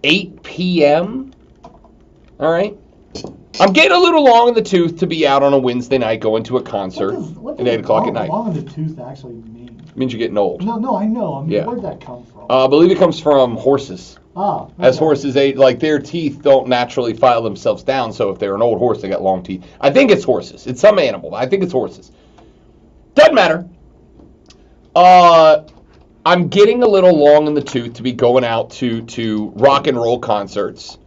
8 p.m. All right. I'm getting a little long in the tooth to be out on a Wednesday night going to a concert at 8 o'clock at night. What does long in the tooth actually mean? It means you're getting old. No, I know. I mean, Yeah. where'd that come from? I believe it comes from horses. Okay. As horses age, like their teeth don't naturally file themselves down, so if they're an old horse, they got long teeth. I think it's horses. It's some animal, but I think it's horses. Doesn't matter. I'm getting a little long in the tooth to be going out to rock and roll concerts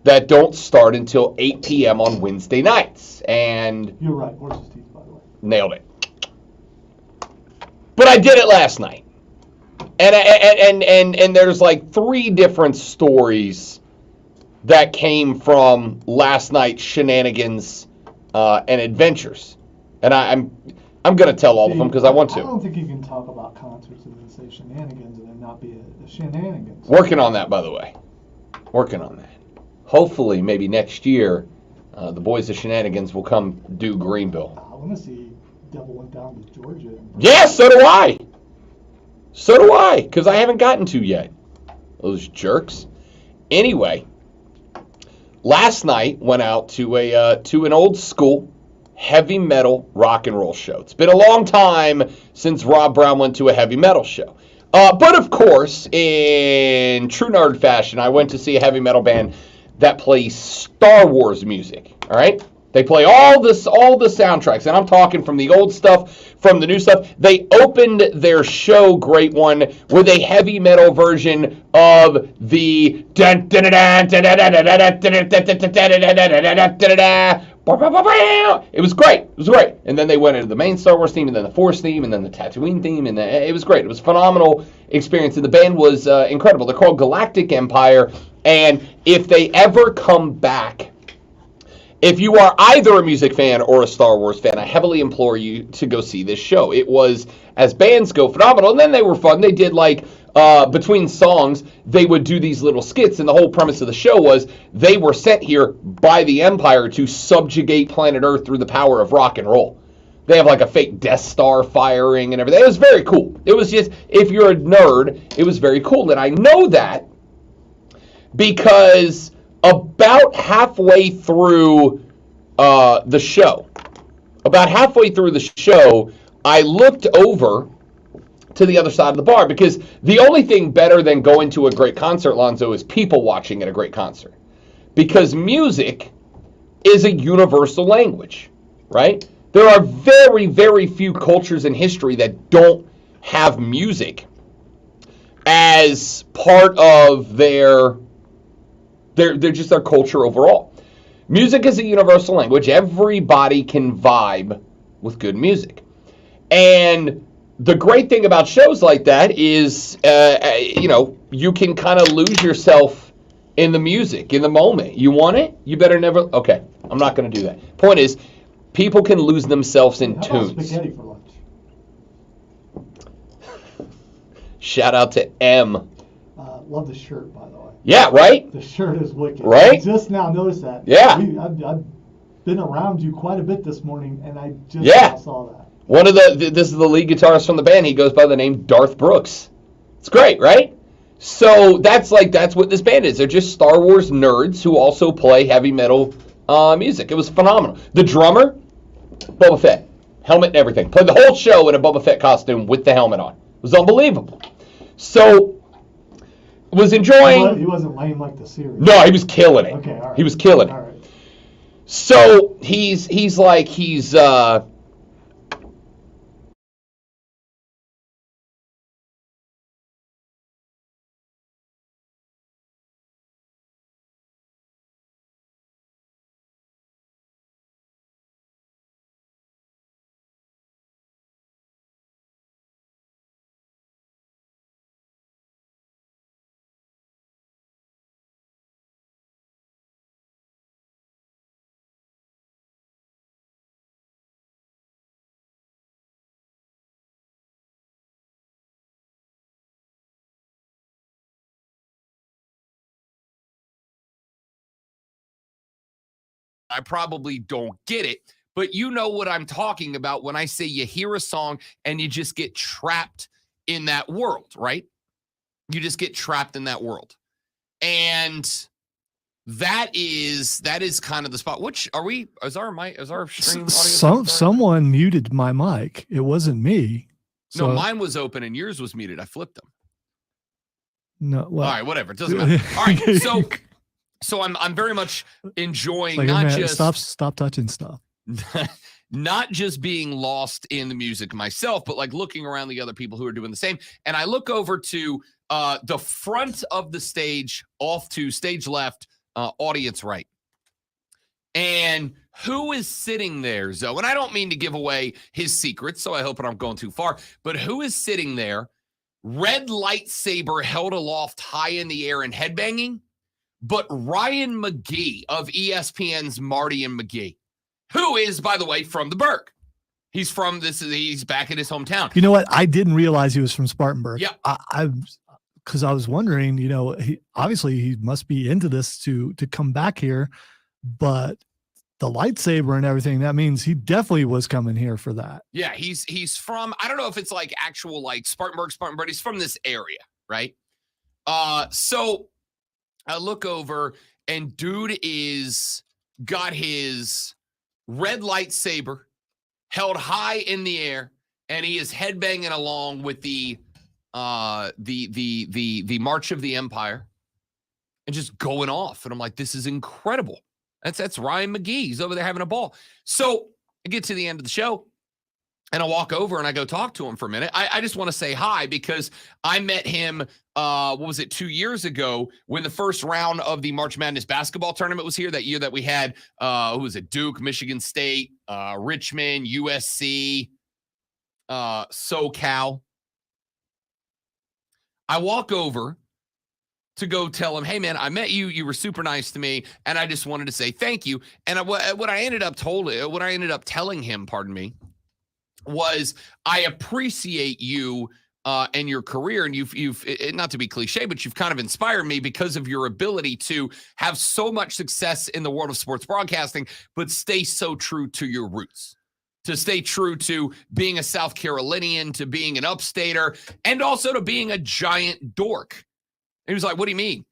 that don't start until 8 p.m. on Wednesday nights. And you're right, horse's teeth, by the way. Nailed it. But I did it last night. And there's like 3 different stories that came from last night's shenanigans and adventures. And I'm going to tell all of them because I want to. I don't think you can talk about concerts and then say shenanigans and then not be a shenanigans. Working on that, by the way. Working on that. Hopefully, maybe next year, the boys of Shenanigans will come do Greenville. I want to see Devil Went Down to Georgia. Yeah, so do I. So do I, because I haven't gotten to yet. Those jerks. Anyway, last night went out to an old school heavy metal rock and roll show. It's been a long time since Rob Brown went to a heavy metal show. But of course, in true nerd fashion, I went to see a heavy metal band that plays Star Wars music. All right? They play all the soundtracks, and I'm talking from the old stuff, from the new stuff. They opened their show, great one, with a heavy metal version of the it was great. It was great. And then they went into the main Star Wars theme, and then the Force theme, and then the Tatooine theme, and it was great. It was a phenomenal experience, and the band was incredible. They're called Galactic Empire, and if they ever come back, if you are either a music fan or a Star Wars fan, I heavily implore you to go see this show. It was, as bands go, phenomenal. And then they were fun. They did between songs, they would do these little skits. And the whole premise of the show was they were sent here by the Empire to subjugate planet Earth through the power of rock and roll. They have like a fake Death Star firing and everything. It was very cool. It was just, if you're a nerd, it was very cool. And I know that because about halfway through the show, I looked over to the other side of the bar because the only thing better than going to a great concert, Lonzo, is people watching at a great concert. Because music is a universal language, right? There are very, very few cultures in history that don't have music as part of their culture overall. Music is a universal language. Everybody can vibe with good music. And the great thing about shows like that is, you can kind of lose yourself in the music, in the moment. You want it? You better never... Okay, I'm not going to do that. Point is, people can lose themselves in tunes. How about spaghetti for lunch? Shout out to M. Love the shirt, by the way. Yeah, right? The shirt is wicked. Right? I just now noticed that. Yeah. I've been around you quite a bit this morning, and I just now saw that. This is the lead guitarist from the band. He goes by the name Darth Brooks. It's great, right? So that's what this band is. They're just Star Wars nerds who also play heavy metal music. It was phenomenal. The drummer, Boba Fett, helmet and everything. Played the whole show in a Boba Fett costume with the helmet on. It was unbelievable. So was enjoying. He wasn't lame like the series. No, he was killing it. Okay, all right. He was killing it. All right. So he's I probably don't get it, but you know what I'm talking about when I say you hear a song and you just get trapped in that world, right? You just get trapped in that world. And that is kind of the spot. Which are we? Is our stream audio? Someone muted my mic. It wasn't me. So. No, mine was open and yours was muted. I flipped them. No, well, all right, whatever. It doesn't matter. All right, so I'm very much enjoying stop touching stuff. Not just being lost in the music myself, but like looking around the other people who are doing the same. And I look over to the front of the stage, off to stage left, audience right. And who is sitting there, Zoe? And I don't mean to give away his secrets, so I hope I'm not going too far. But who is sitting there, red lightsaber held aloft high in the air and headbanging? But Ryan McGee of ESPN's Marty and McGee, who is, by the way, from the Berg. He's back in his hometown. You know what? I didn't realize he was from Spartanburg. Yeah. Because I was wondering, he must be into this to come back here, but the lightsaber and everything, that means he definitely was coming here for that. Yeah, he's from, I don't know if it's like actual like Spartanburg, but he's from this area, right? So I look over and dude got his red lightsaber held high in the air, and he is headbanging along with the March of the Empire and just going off. And I'm like, this is incredible. That's Ryan McGee. He's over there having a ball. So I get to the end of the show and I walk over and I go talk to him for a minute. I just want to say hi because I met him, 2 years ago when the first round of the March Madness basketball tournament was here, that year that we had, who was it? Duke, Michigan State, Richmond, USC, SoCal. I walk over to go tell him, hey, man, I met you. You were super nice to me, and I just wanted to say thank you. And what I ended up telling him, was I appreciate you and your career, and you've not to be cliche, but you've kind of inspired me because of your ability to have so much success in the world of sports broadcasting, but stay so true to your roots. To stay true to being a South Carolinian, to being an upstater, and also to being a giant dork. And he was like, what do you mean?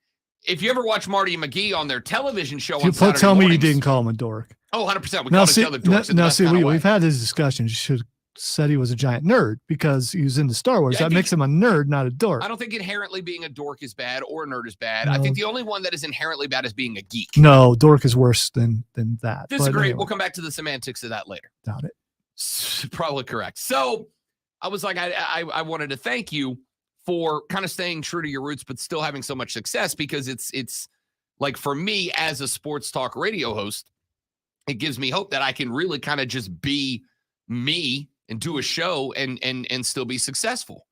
If you ever watch Marty and McGee on their television show on Saturday tell mornings, me you didn't call him a dork. Oh, 100%. We called each other dorks. We've had this discussion. You should have said he was a giant nerd because he was into Star Wars. That makes him a nerd, not a dork. I don't think inherently being a dork is bad or a nerd is bad. No. I think the only one that is inherently bad is being a geek. No, dork is worse than that. Disagree. Anyway. We'll come back to the semantics of that later. Doubt it. Probably correct. So I was like, I wanted to thank you for kind of staying true to your roots, but still having so much success, because it's like, for me as a sports talk radio host, it gives me hope that I can really kind of just be me and do a show and still be successful.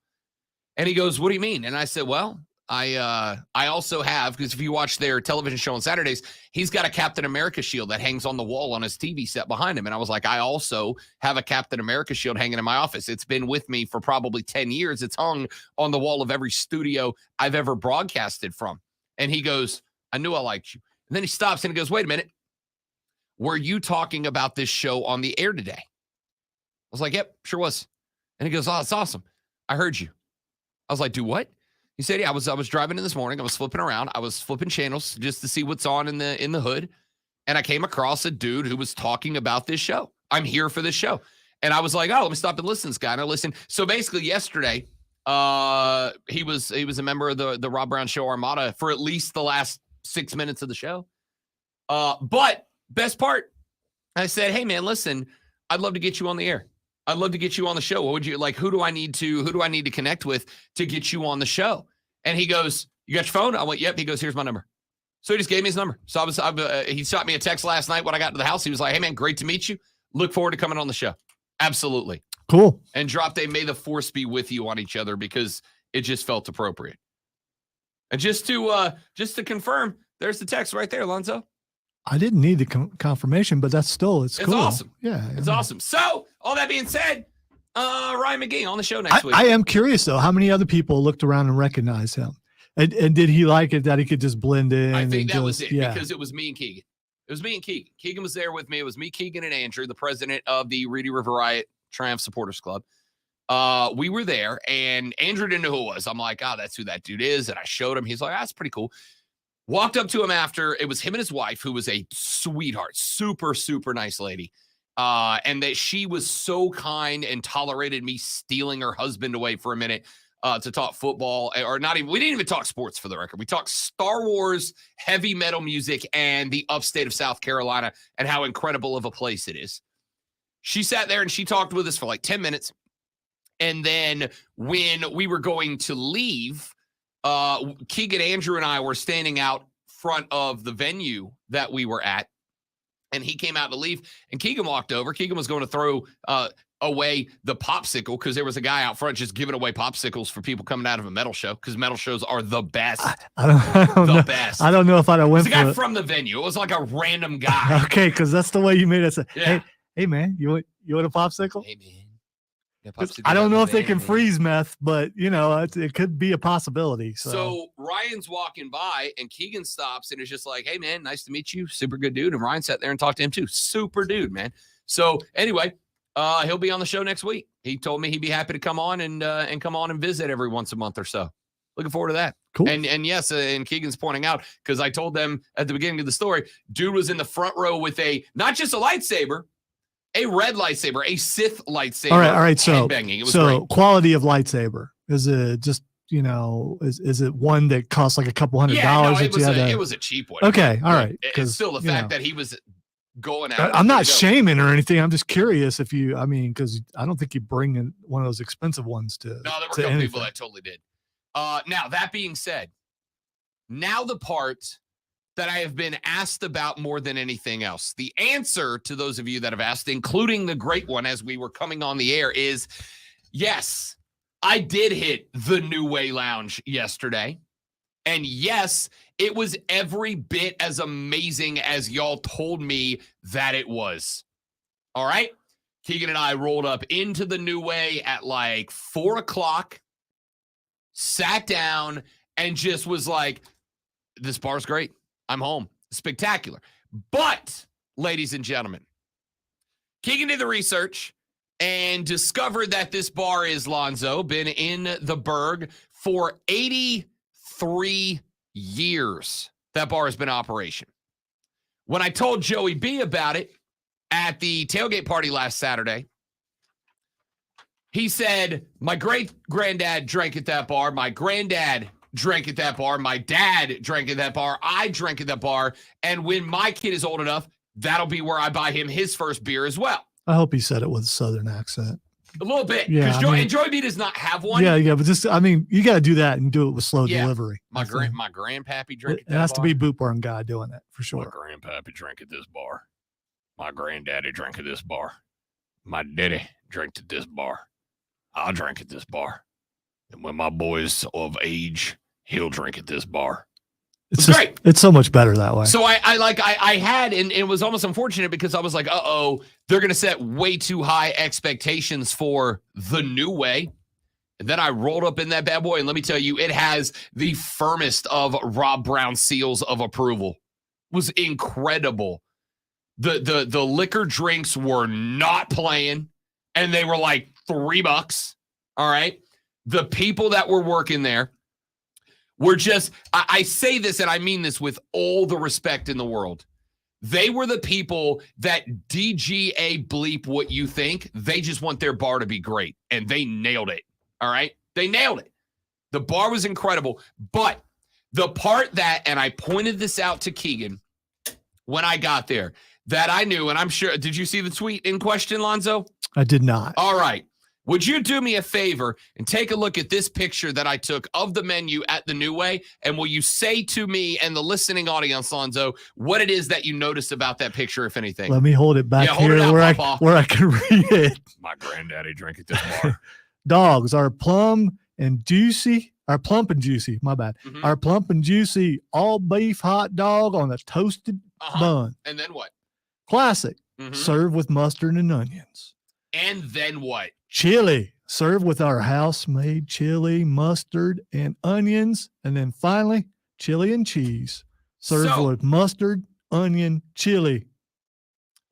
And he goes, what do you mean? And I said, well, I also have, because if you watch their television show on Saturdays, he's got a Captain America shield that hangs on the wall on his TV set behind him. And I was like, I also have a Captain America shield hanging in my office. It's been with me for probably 10 years. It's hung on the wall of every studio I've ever broadcasted from. And he goes, I knew I liked you. And then he stops and he goes, wait a minute. Were you talking about this show on the air today? I was like, yep, sure was. And he goes, oh, that's awesome. I heard you. I was like, do what? He said, yeah, I was driving in this morning. I was flipping around. I was flipping channels just to see what's on in the hood. And I came across a dude who was talking about this show. I'm here for this show. And I was like, oh, let me stop and listen to this guy. And I listened. So basically yesterday, he was a member of the Rob Brown Show Armada for at least the last 6 minutes of the show. But best part, I said, hey man, listen, I'd love to get you on the air. I'd love to get you on the show. What would you like? Who do I need to connect with to get you on the show? And he goes, you got your phone? I went, yep. He goes, here's my number. So he just gave me his number. So he shot me a text last night when I got to the house. He was like, hey man, great to meet you. Look forward to coming on the show. Absolutely. Cool. And dropped a may the force be with you on each other, because it just felt appropriate. And just to confirm, there's the text right there, Lonzo. I didn't need the confirmation, but it's cool. It's awesome. Yeah. It's awesome. So all that being said, Ryan McGee on the show next week. I am curious though, how many other people looked around and recognized him? And did he like it that he could just blend in? I think that was it, because it was me and Keegan. It was me and Keegan. Keegan was there with me. It was me, Keegan, and Andrew, the president of the Reedy River Riot Triumph Supporters Club. We were there, and Andrew didn't know who it was. I'm like, oh, that's who that dude is. And I showed him. He's like, that's pretty cool. Walked up to him after. It was him and his wife, who was a sweetheart, super, super nice lady. And that she was so kind and tolerated me stealing her husband away for a minute to talk football, or not even, we didn't even talk sports for the record. We talked Star Wars, heavy metal music, and the upstate of South Carolina and how incredible of a place it is. She sat there and she talked with us for like 10 minutes. And then when we were going to leave, Keegan, Andrew, and I were standing out front of the venue that we were at. And he came out to leave, and Keegan walked over. Keegan was going to throw away the popsicle because there was a guy out front just giving away popsicles for people coming out of a metal show, because metal shows are the best. I don't know. Best. I don't know if I'd have went for it. It was a guy from the venue. It was like a random guy. Okay, because that's the way you made it. Say, hey, man, you want a popsicle? Hey, man. I don't know if they can freeze meth, but it could be a possibility. So Ryan's walking by, and Keegan stops and is just like, "Hey, man, nice to meet you. Super good dude." And Ryan sat there and talked to him too. Super dude, man. So anyway, he'll be on the show next week. He told me he'd be happy to come on and come on and visit every once a month or so. Looking forward to that. Cool. And yes, and Keegan's pointing out, because I told them at the beginning of the story, dude was in the front row with not just a lightsaber, a red lightsaber, a Sith lightsaber. All right. So, banging. It was so great. Quality of lightsaber, is it just is it one that costs like a couple $100? No, it was a cheap one. Okay, all right. It's still the fact that he was going out. I'm not shaming or anything. I'm just curious if because I don't think you bring in one of those expensive ones to. No, there were a couple people that totally did. Now that being said, now the part that I have been asked about more than anything else. The answer to those of you that have asked, including the great one as we were coming on the air, is yes, I did hit the New Way Lounge yesterday. And yes, it was every bit as amazing as y'all told me that it was. All right? Keegan and I rolled up into the New Way at like 4 o'clock, sat down, and just was like, this bar's great. I'm home. Spectacular. But, ladies and gentlemen, Keegan did the research and discovered that this bar is, Lonzo, been in the Berg for 83 years. That bar has been in operation. When I told Joey B about it at the tailgate party last Saturday, he said, my great-granddad drank at that bar. My granddad drank at that bar. My dad drank at that bar. I drank at that bar. And when my kid is old enough, that'll be where I buy him his first beer as well. I hope he said it with a Southern accent. A little bit. Yeah. Because Joey B does not have one. Yeah. But just, you got to do that and do it with slow delivery. My grandpappy drank at that bar. It has bar. to be Boot Barn guy doing it for sure. My grandpappy drank at this bar. My granddaddy drank at this bar. My daddy drank at this bar. I drank at this bar. And when my boy is of age, he'll drink at this bar. It's great. It's so much better that way. So I had, and it was almost unfortunate because I was like, they're going to set way too high expectations for the New Way. And then I rolled up in that bad boy, and let me tell you, it has the firmest of Rob Brown seals of approval. It was incredible. The liquor drinks were not playing, and they were like $3. All right. The people that were working there were just, I say this and I mean this with all the respect in the world. They were the people that DGA bleep what you think. They just want their bar to be great, and they nailed it. All right. They nailed it. The bar was incredible, but the part that, and I pointed this out to Keegan when I got there, that I knew, and I'm sure, did you see the tweet in question, Lonzo? I did not. All right. Would you do me a favor and take a look at this picture that I took of the menu at the New Way? And will you say to me and the listening audience, Lonzo, what it is that you noticed about that picture, if anything? Let me hold it back here where I can read it. My granddaddy drank at this bar. Dogs are plump and juicy. My bad. Mm-hmm. Our plump and juicy all beef hot dog on a toasted bun. And then what? Classic. Mm-hmm. Served with mustard and onions. And then what? Chili. Served with our house-made chili, mustard, and onions. And then finally, chili and cheese. Served with mustard, onion, chili.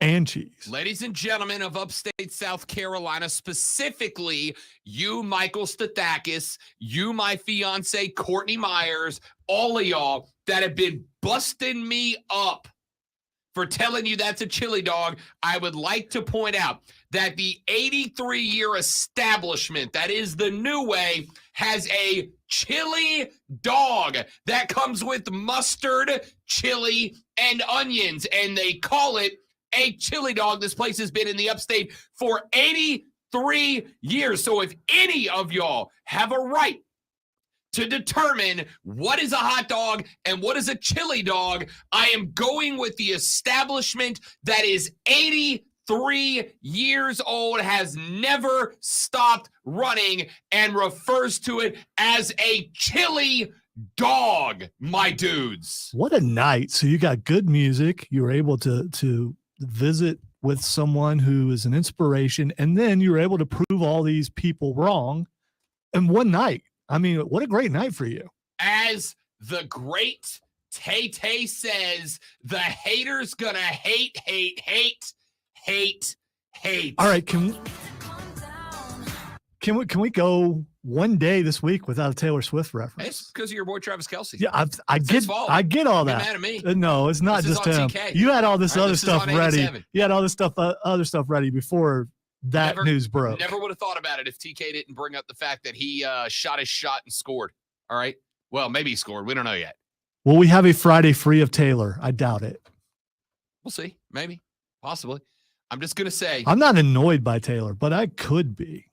and cheese. Ladies and gentlemen of upstate South Carolina, specifically you, Michael Stathakis, you, my fiance, Courtney Myers, all of y'all that have been busting me up for telling you that's a chili dog, I would like to point out that the 83-year establishment, that is the New Way, has a chili dog that comes with mustard, chili, and onions, and they call it a chili dog. This place has been in the upstate for 83 years. So if any of y'all have a right to determine what is a hot dog and what is a chili dog, I am going with the establishment that is 83 years old, has never stopped running, and refers to it as a chili dog, my dudes. What a night. So you got good music. You were able to visit with someone who is an inspiration, and then you were able to prove all these people wrong in one night. I mean, what a great night for you. As the great Tay-Tay says, the haters gonna hate. All right, can we go one day this week without a Taylor Swift reference? It's because of your boy Travis Kelce. Yeah, I get all that. You're mad at me. No, it's not This is just on him. TK. You had all this All right, other this is stuff on ready. 87. You had all this stuff, other stuff ready before that news broke. Never would have thought about it if TK didn't bring up the fact that he shot his shot and scored. All right. Well, maybe he scored. We don't know yet. Will we have a Friday free of Taylor? I doubt it. We'll see. Maybe. Possibly. I'm just going to say. I'm not annoyed by Taylor, but I could be.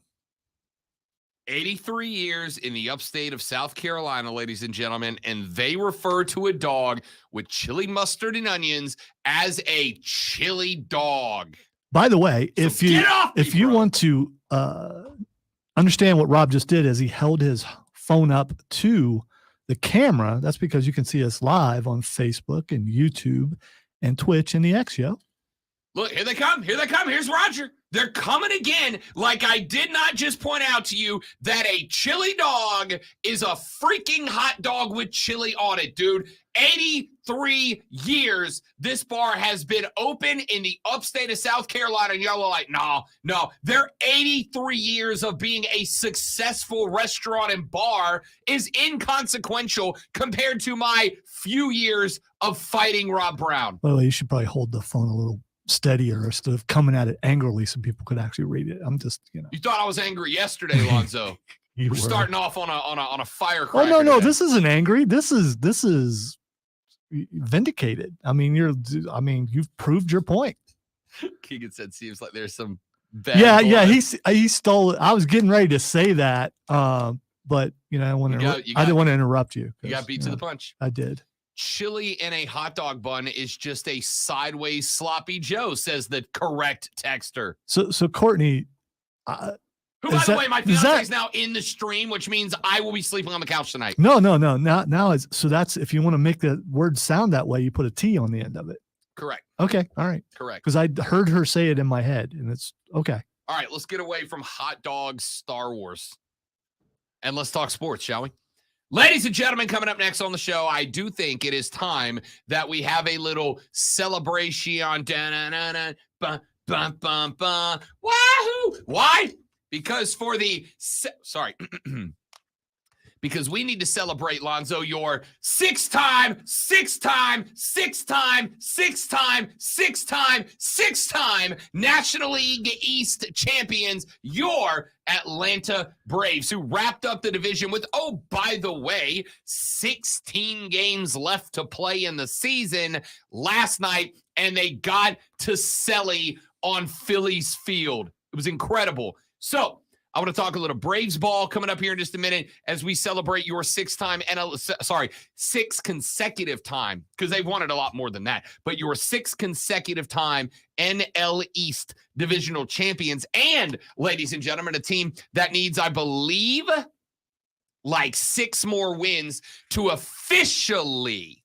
83 years in the upstate of South Carolina, ladies and gentlemen, and they refer to a dog with chili mustard and onions as a chili dog. By the way, So if you want to understand what Rob just did as he held his phone up to the camera, that's because you can see us live on Facebook and YouTube and Twitch and the X Show. Look, here they come. Here they come. Here's Roger. They're coming again. Like I did not just point out to you that a chili dog is a freaking hot dog with chili on it, dude. 83 years this bar has been open in the upstate of South Carolina, and y'all are like, no. Their 83 years of being a successful restaurant and bar is inconsequential compared to my few years of fighting Rob Brown. By the way, you should probably hold the phone a little steadier instead of coming at it angrily so people could actually read it. I'm just, You thought I was angry yesterday, Lonzo. We're starting off on a firecracker. Oh no, today. this isn't angry. This is vindicated. I mean, you've proved your point. Keegan said seems like there's some bad Yeah, blood. he stole it. I was getting ready to say that, but I didn't want to interrupt you. You got beat to the punch. I did. Chili in a hot dog bun is just a sideways sloppy Joe, says the correct texter. So Courtney, Who, by the way, my fiance is now in the stream, which means I will be sleeping on the couch tonight. No. Now that's if you want to make the word sound that way, you put a T on the end of it. Correct. Okay. All right. Correct. Because I heard her say it in my head, and it's okay. All right, let's get away from hot dogs, Star Wars, and let's talk sports, shall we? Ladies and gentlemen, coming up next on the show, I do think it is time that we have a little celebration. Da-na-na-na, ba, ba, ba, ba. Wahoo! Why? Because because we need to celebrate, Lonzo, your six-time National League East champions, your Atlanta Braves, who wrapped up the division with, oh, by the way, 16 games left to play in the season last night, and they got to Selly on Phillies Field. It was incredible. So I want to talk a little Braves ball coming up here in just a minute as we celebrate your six consecutive time, because they've won it a lot more than that, but your 6 consecutive time NL East divisional champions. And, ladies and gentlemen, a team that needs, I believe, like 6 more wins to officially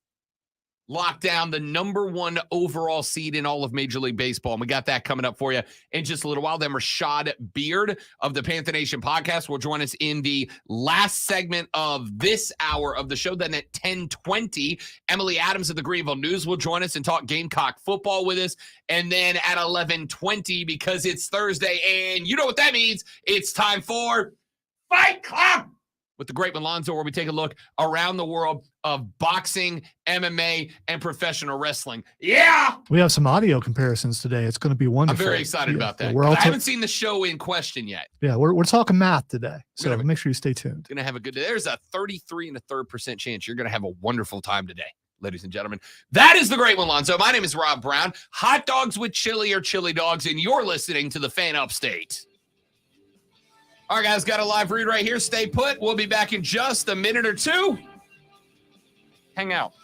lock down the number 1 overall seed in all of Major League Baseball. And we got that coming up for you in just a little while. Then Rashad Beard of the Panther Nation podcast will join us in the last segment of this hour of the show. Then at 10:20, Emily Adams of the Greenville News will join us and talk Gamecock football with us. And then at 11:20, because it's Thursday, and you know what that means, it's time for Fight Club with the great Malonzo, where we take a look around the world of boxing, MMA, and professional wrestling. Yeah! We have some audio comparisons today. It's going to be wonderful. I'm very excited about that. I haven't seen the show in question yet. Yeah, we're talking math today. So make sure you stay tuned. Going to have a good day. There's a 33.3% chance you're going to have a wonderful time today, ladies and gentlemen. That is the great one, Lonzo. My name is Rob Brown. Hot dogs with chili or chili dogs, and you're listening to the Fan Upstate. All right, guys, got a live read right here. Stay put. We'll be back in just a minute or two. Hang out.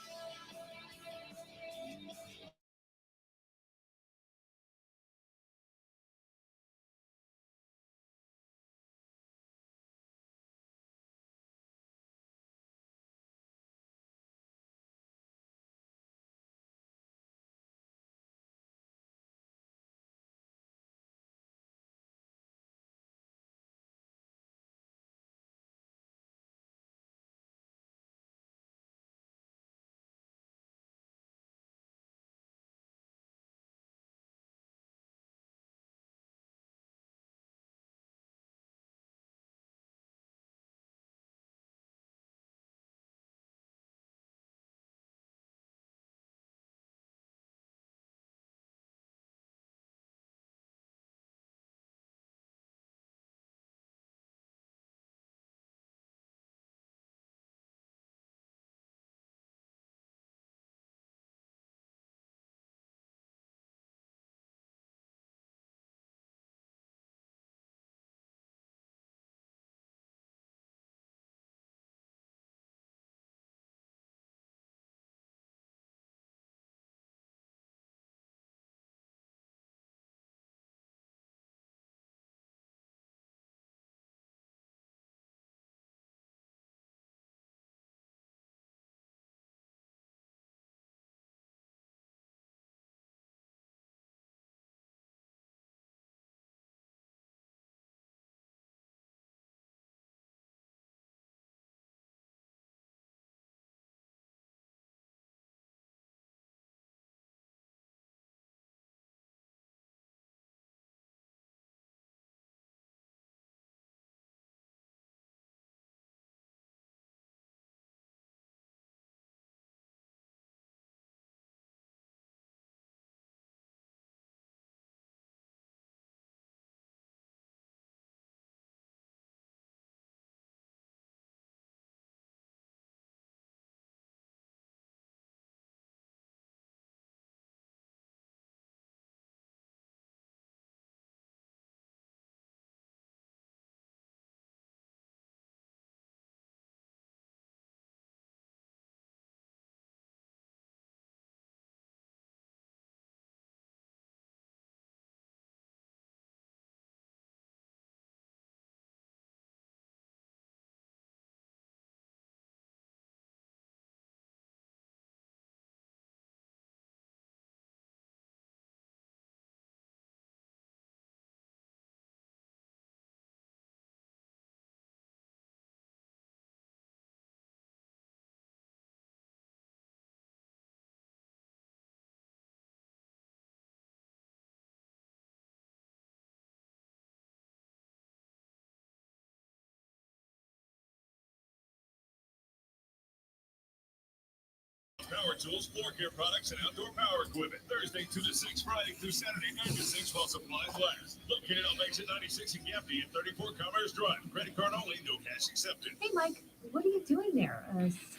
Power tools, floor care products, and outdoor power equipment. Thursday 2 to 6, Friday through Saturday 9 to 6 while supplies last. Located on exit 96 in Gaffney and 34 Commerce Drive. Credit card only, no cash accepted. Hey, Mike, what are you doing there?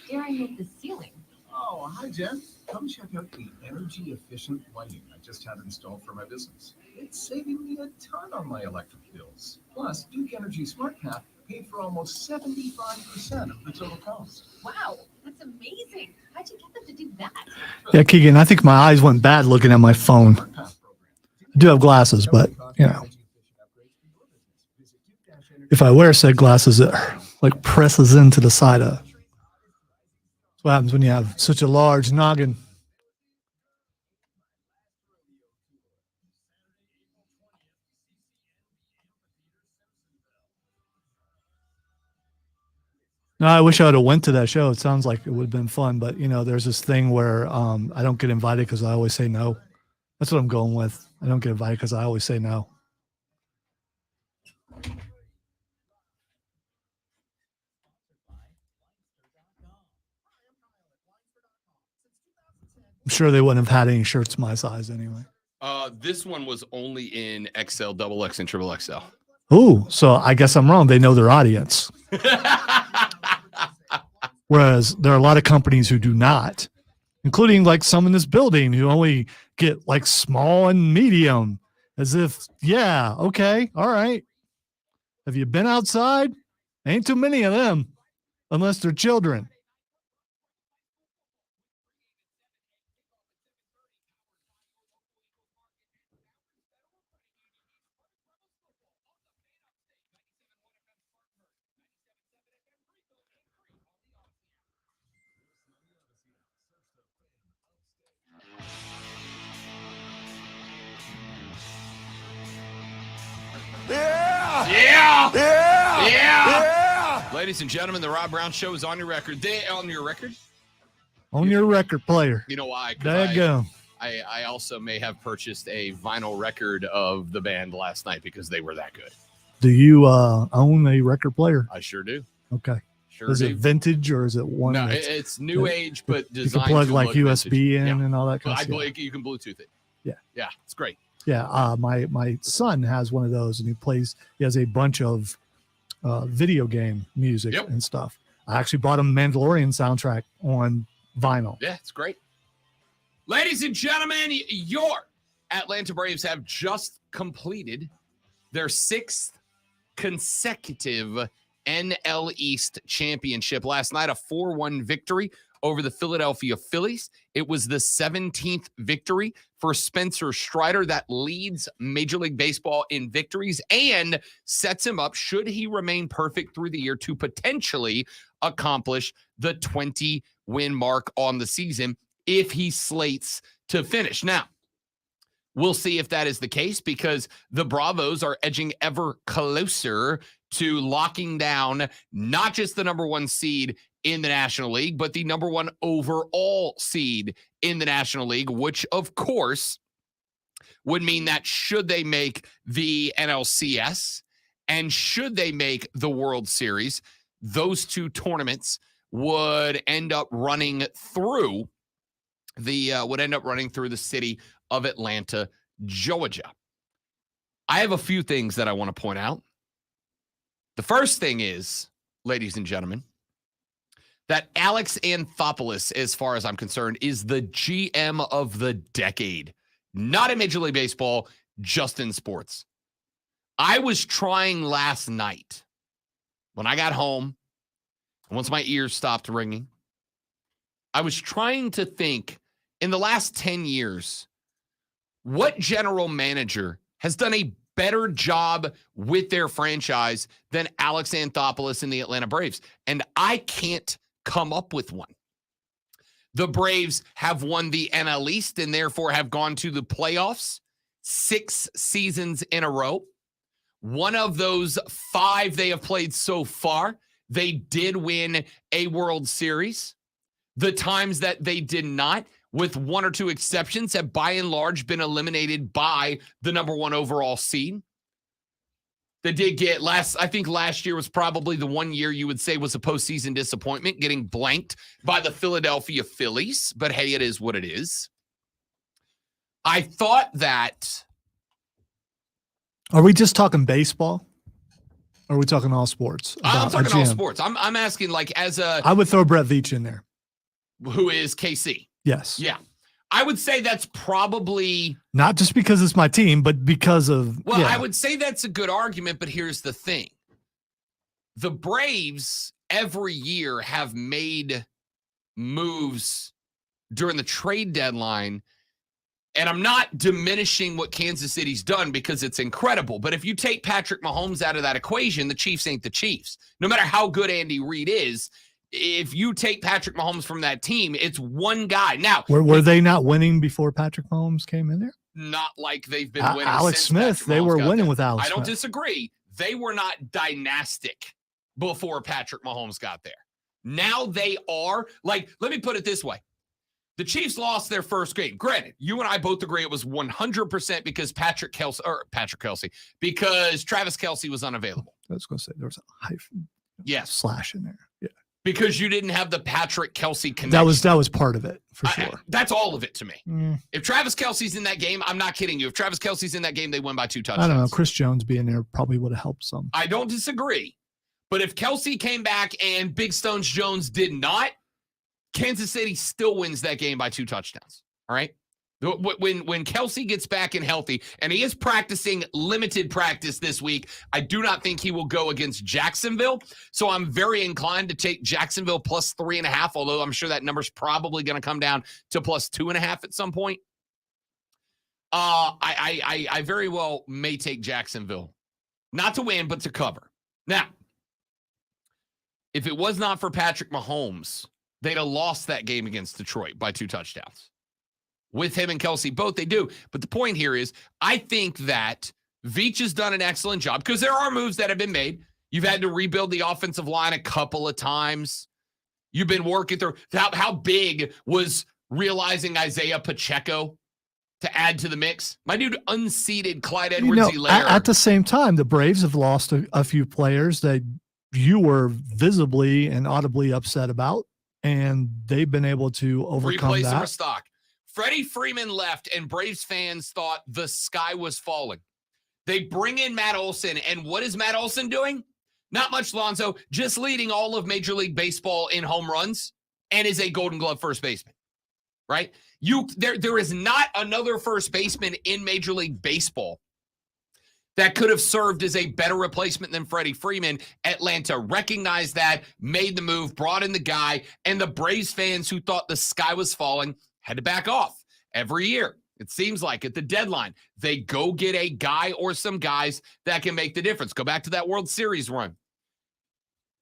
Staring at the ceiling. Oh, hi, Jen. Come check out the energy-efficient lighting I just had installed for my business. It's saving me a ton on my electric bills. Plus, Duke Energy SmartPath paid for almost 75% of the total cost. Wow, that's amazing. How'd you get them to do that? Yeah, Keegan, I think my eyes went bad looking at my phone. I do have glasses, but, you know, if I wear said glasses, it like presses into the side of. That's what happens when you have such a large noggin. No, I wish I would have went to that show. It sounds like it would have been fun, but there's this thing where I don't get invited because I always say no. That's what I'm going with. I don't get invited because I always say no. I'm sure they wouldn't have had any shirts my size anyway. This one was only in XL, double X, and triple XL. Ooh, so I guess I'm wrong. They know their audience. Whereas there are a lot of companies who do not, including like some in this building who only get like small and medium, as if, yeah, okay, all right. Have you been outside? Ain't too many of them, unless they're children. Yeah. Ladies and gentlemen, the Rob Brown Show is on your record. On your record? On your record player. You know why? There you go. I also may have purchased a vinyl record of the band last night because they were that good. Do you own a record player? I sure do. Okay. Sure is do. it vintage or is it one? No, it's new age, but you designed can plug to like look USB vintage. in and all that kind I of stuff. believe you can Bluetooth it. Yeah. Yeah, it's great. Yeah, my son has one of those, and he has a bunch of video game music and stuff. I actually bought him Mandalorian soundtrack on vinyl. Yeah, it's great. Ladies and gentlemen, your Atlanta Braves have just completed their 6th consecutive NL East championship. Last night, a 4-1 victory over the Philadelphia Phillies. It was the 17th victory for Spencer Strider. That leads Major League Baseball in victories and sets him up, should he remain perfect through the year, to potentially accomplish the 20-win mark on the season if he slates to finish. Now, we'll see if that is the case, because the Bravos are edging ever closer to locking down not just the number 1 seed in the National League, but the number 1 overall seed in the National League, which of course would mean that should they make the NLCS and should they make the World Series, those 2 tournaments would end up running through the city of Atlanta, Georgia. I have a few things that I want to point out. The first thing is, ladies and gentlemen, that Alex Anthopoulos, as far as I'm concerned, is the GM of the decade. Not in Major League Baseball, just in sports. I was trying last night when I got home, once my ears stopped ringing, I was trying to think, in the last 10 years, what general manager has done a better job with their franchise than Alex Anthopoulos in the Atlanta Braves? And I can't come up with one. The Braves have won the NL East and therefore have gone to the playoffs 6 seasons in a row. One of those 5 they have played so far, they did win a World Series. The times that they did not, with 1 or 2 exceptions, have by and large been eliminated by the number 1 overall seed. They did get I think last year was probably the one year you would say was a postseason disappointment, getting blanked by the Philadelphia Phillies. But hey, it is what it is. I thought that. Are we just talking baseball? Or are we talking all sports? I'm talking all sports. I'm asking, like, as a. I would throw Brett Veach in there. Who is KC? Yes. Yeah. I would say that's probably. Not just because it's my team, but because of. Well, yeah. I would say that's a good argument, but here's the thing. The Braves every year have made moves during the trade deadline. And I'm not diminishing what Kansas City's done because it's incredible. But if you take Patrick Mahomes out of that equation, the Chiefs ain't the Chiefs. No matter how good Andy Reid is, if you take Patrick Mahomes from that team, it's one guy. Now, were they not winning before Patrick Mahomes came in there? Not like they've been winning. Alex since Smith, Patrick they Mahomes were got winning there. with Alex I don't Smith. disagree. They were not dynastic before Patrick Mahomes got there. Now they are, like, let me put it this way. The Chiefs lost their first game. Granted, you and I both agree it was 100% because because Travis Kelce was unavailable. I was going to say there was a hyphen Yes. slash in there. Yeah. Because you didn't have the Patrick Kelce connection. That was part of it for sure. That's all of it to me. If Travis Kelce's in that game, I'm not kidding you. If Travis Kelce's in that game, they win by 2 touchdowns. I don't know. Chris Jones being there probably would have helped some. I don't disagree. But if Kelce came back and Big Stones Jones did not, Kansas City still wins that game by 2 touchdowns. All right? When Kelce gets back and healthy, and he is practicing limited practice this week, I do not think he will go against Jacksonville. So I'm very inclined to take Jacksonville plus 3.5, although I'm sure that number's probably going to come down to plus 2.5 at some point. I very well may take Jacksonville. Not to win, but to cover. Now, if it was not for Patrick Mahomes, they'd have lost that game against Detroit by 2 touchdowns. With him and Kelce both, they do. But the point here is, I think that Veach has done an excellent job because there are moves that have been made. You've had to rebuild the offensive line a couple of times. You've been working through. How big was realizing Isaiah Pacheco to add to the mix? My dude unseated Clyde Edwards-Helaire. At the same time, the Braves have lost a few players that you were visibly and audibly upset about, and they've been able to overcome replace that. Replace stock. Freddie Freeman left, and Braves fans thought the sky was falling. They bring in Matt Olson, and what is Matt Olson doing? Not much, Lonzo, just leading all of Major League Baseball in home runs and is a Golden Glove first baseman, right? There is not another first baseman in Major League Baseball that could have served as a better replacement than Freddie Freeman. Atlanta recognized that, made the move, brought in the guy, and the Braves fans who thought the sky was falling had to back off. Every year, it seems like at the deadline, they go get a guy or some guys that can make the difference. Go back to that World Series run.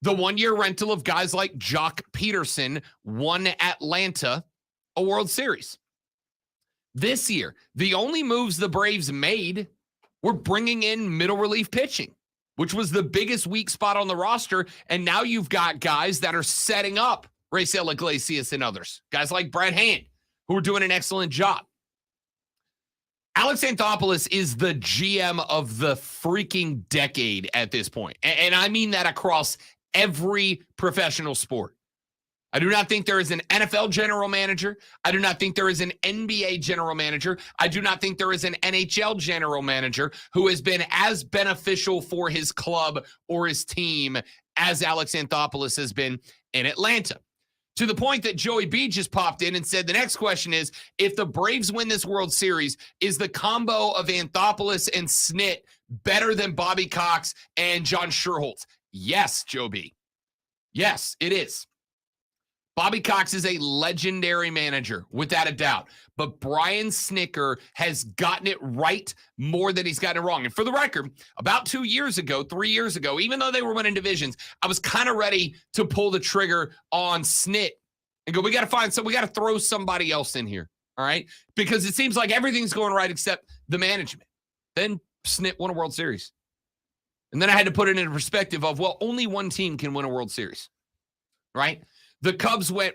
The one-year rental of guys like Jock Peterson won Atlanta a World Series. This year, the only moves the Braves made were bringing in middle relief pitching, which was the biggest weak spot on the roster. And now you've got guys that are setting up Raisel Iglesias and others, guys like Brad Hand, who are doing an excellent job. Alex Anthopoulos is the GM of the freaking decade at this point. And I mean that across every professional sport. I do not think there is an NFL general manager. I do not think there is an NBA general manager. I do not think there is an NHL general manager who has been as beneficial for his club or his team as Alex Anthopoulos has been in Atlanta. To the point that Joey B just popped in and said the next question is, if the Braves win this World Series, is the combo of Anthopoulos and Snit better than Bobby Cox and John Schuerholz? Yes, Joe B. Yes, it is. Bobby Cox is a legendary manager, without a doubt. But Brian Snitker has gotten it right more than he's gotten it wrong. And for the record, about 2 years ago, 3 years ago, even though they were winning divisions, I was kind of ready to pull the trigger on Snit and go, we got to throw somebody else in here, all right? Because it seems like everything's going right except the management. Then Snit won a World Series. And then I had to put it in perspective of, well, only one team can win a World Series, right? The Cubs went,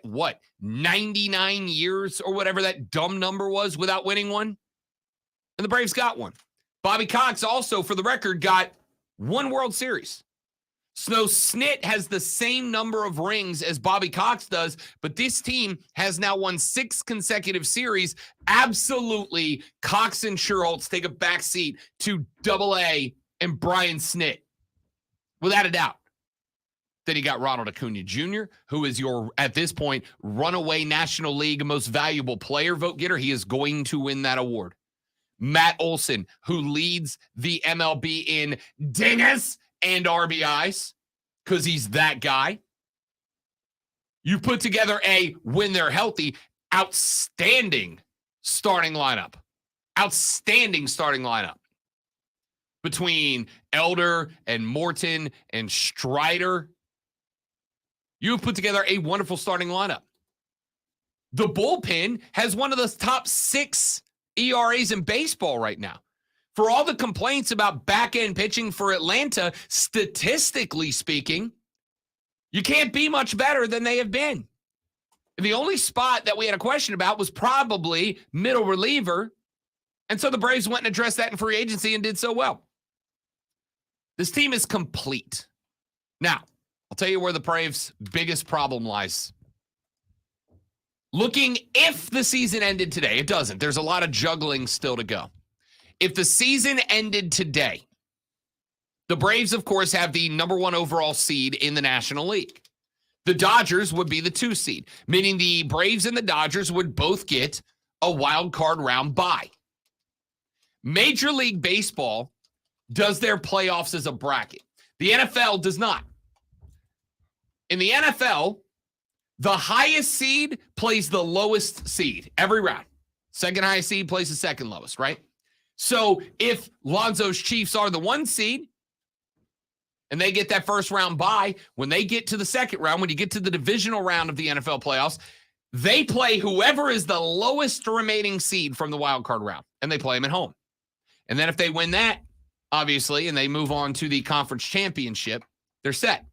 99 years or whatever that dumb number was without winning one? And the Braves got one. Bobby Cox also, for the record, got 1 World Series. So Snit has the same number of rings as Bobby Cox does, but this team has now won 6 consecutive series. Absolutely, Cox and Schuerholz take a backseat to AA and Brian Snit, without a doubt. Then you got Ronald Acuna Jr., who is your, at this point, runaway National League most valuable player vote getter. He is going to win that award. Matt Olson, who leads the MLB in dingus and RBIs, because he's that guy. You put together a, when they're healthy, outstanding starting lineup. Outstanding starting lineup. Between Elder and Morton and Strider, you've put together a wonderful starting lineup. The bullpen has one of the top 6 ERAs in baseball right now. For all the complaints about back-end pitching for Atlanta, statistically speaking, You can't be much better than they have been. The only spot that we had a question about was probably middle reliever. And so the Braves went and addressed that in free agency and did so well. This team is complete. Now, I'll tell you where the Braves' biggest problem lies. Looking if the season ended today, it doesn't. There's a lot of juggling still to go. If the season ended today, the Braves, of course, have the number 1 overall seed in the National League. The Dodgers would be the 2 seed, meaning the Braves and the Dodgers would both get a wild card round bye. Major League Baseball does their playoffs as a bracket. The NFL does not. In the NFL, the highest seed plays the lowest seed every round. Second highest seed plays the second lowest, right? So if Lonzo's Chiefs are the 1 seed and they get that first round bye, when they get to the second round, when you get to the divisional round of the NFL playoffs, they play whoever is the lowest remaining seed from the wild card round, and they play them at home. And then if they win that, obviously, and they move on to the conference championship, they're set.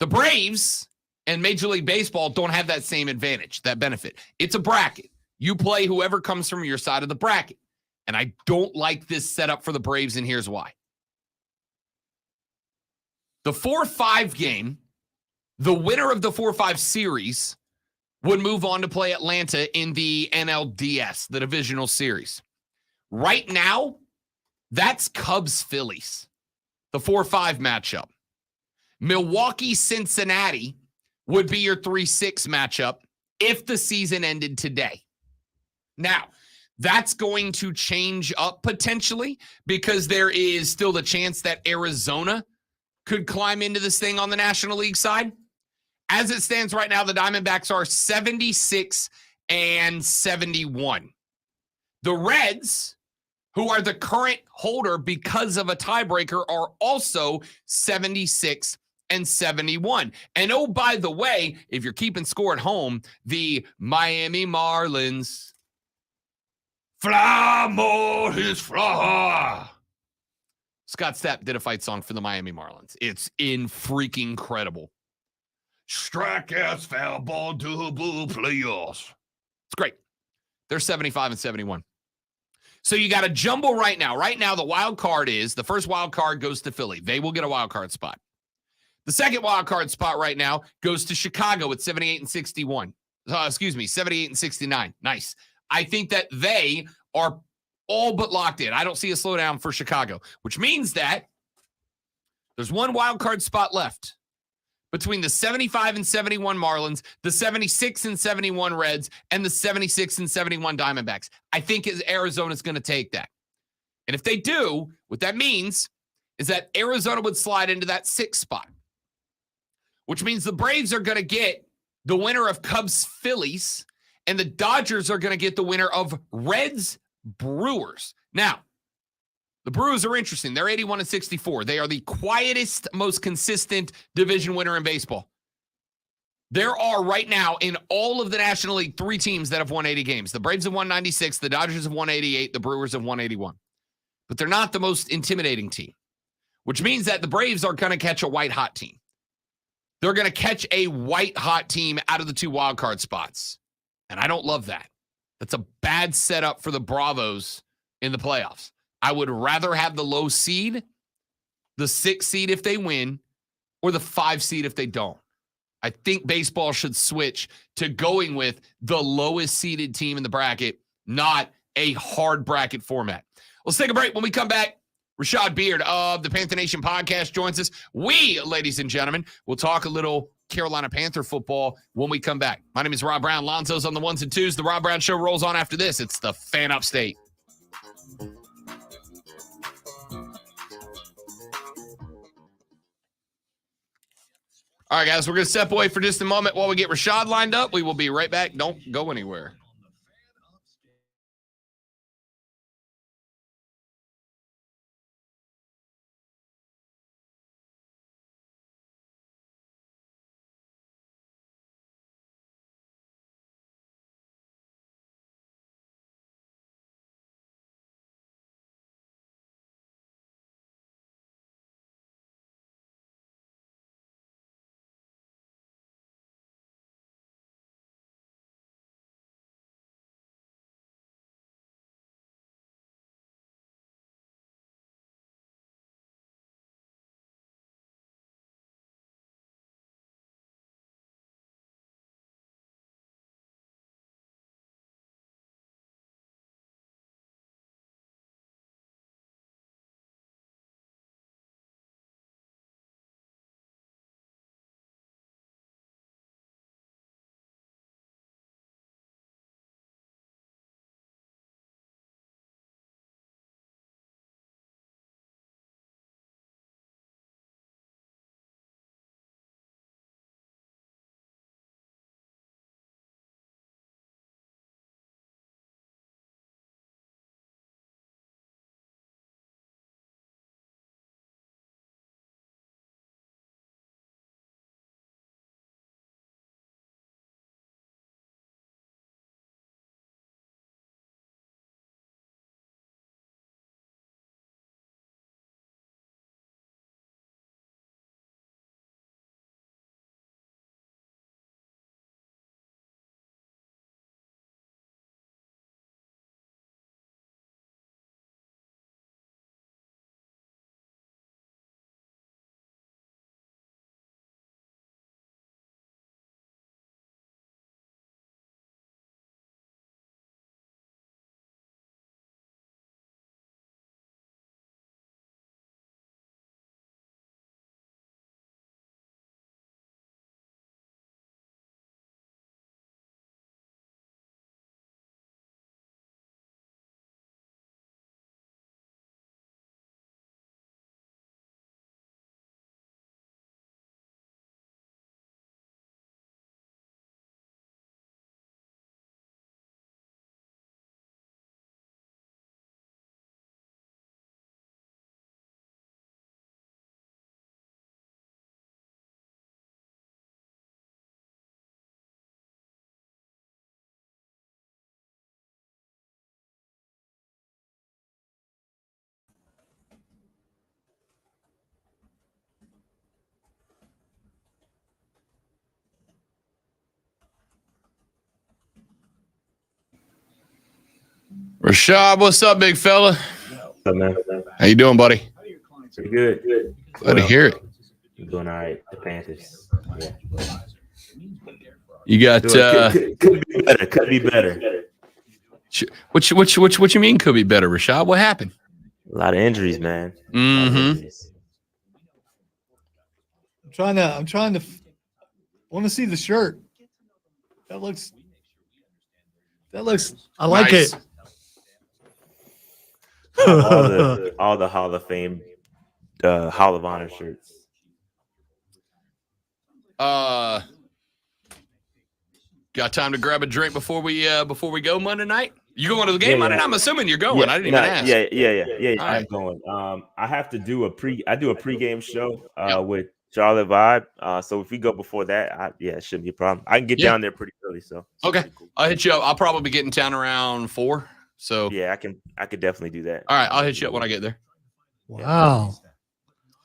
The Braves and Major League Baseball don't have that same advantage, that benefit. It's a bracket. You play whoever comes from your side of the bracket. And I don't like this setup for the Braves, and here's why. The 4-5 game, the winner of the 4-5 series would move on to play Atlanta in the NLDS, the divisional series. Right now, that's Cubs-Phillies, the 4-5 matchup. Milwaukee-Cincinnati would be your 3-6 matchup if the season ended today. Now, that's going to change up potentially because there is still the chance that Arizona could climb into this thing on the National League side. As it stands right now, the Diamondbacks are 76-71. The Reds, who are the current holder because of a tiebreaker, are also 76-71. And oh, by the way, if you're keeping score at home, the Miami Marlins, fly, Marlins, fly. Scott Stapp did a fight song for the Miami Marlins. It's freaking incredible. Strikeouts, foul ball, double playoffs. It's great. They're 75-71. So you got a jumble right now. Right now, the wild card is, the first wild card goes to Philly. They will get a wild card spot. The second wild card spot right now goes to Chicago at 78-61. 78-69. Nice. I think that they are all but locked in. I don't see a slowdown for Chicago, which means that there's one wild card spot left between the 75-71 Marlins, the 76-71 Reds, and the 76-71 Diamondbacks. I think Arizona's going to take that. And if they do, what that means is that Arizona would slide into that 6th spot, which means the Braves are going to get the winner of Cubs-Phillies, and the Dodgers are going to get the winner of Reds-Brewers. Now, the Brewers are interesting. They're 81-64. They are the quietest, most consistent division winner in baseball. There are right now in all of the National League 3 teams that have won 80 games. The Braves have won 96, the Dodgers have won 88, the Brewers have won 81. But they're not the most intimidating team, which means that the Braves are going to catch a white-hot team. They're going to catch a white-hot team out of the 2 wildcard spots. And I don't love that. That's a bad setup for the Bravos in the playoffs. I would rather have the low seed, the 6th seed if they win, or the 5 seed if they don't. I think baseball should switch to going with the lowest seeded team in the bracket, not a hard bracket format. Let's take a break. When we come back, Rashad Beard of the Panther Nation podcast joins us. We, ladies and gentlemen, will talk a little Carolina Panther football when we come back. My name is Rob Brown. Lonzo's on the 1s and 2s. The Rob Brown Show rolls on after this. It's the Fan Upstate. All right, guys, we're going to step away for just a moment while we get Rashad lined up. We will be right back. Don't go anywhere. Rashad, what's up, big fella? What's up, man? How you doing, buddy? Pretty good. Glad to hear it. You're doing all right. The Panthers. Yeah. You got Could be better. Could be better. what you mean could be better, Rashad? What happened? A lot of injuries, man. Mm-hmm. I'm trying to want to see the shirt. That looks I like Nice. it. all the Hall of Fame, Hall of Honor shirts. Got time to grab a drink before we go Monday night? You going to the game Yeah, Monday yeah. night? I'm assuming you're going. Yeah, I didn't even ask. Yeah. All I'm right. going. I have to do a pregame show Yep. with Charlotte Vibe. So if we go before that, it shouldn't be a problem. I can get Yeah. down there pretty early. So Okay. I'll hit you up. I'll probably get in town around 4. So yeah, I could definitely do that. all right, I'll hit you up when I get there. Wow.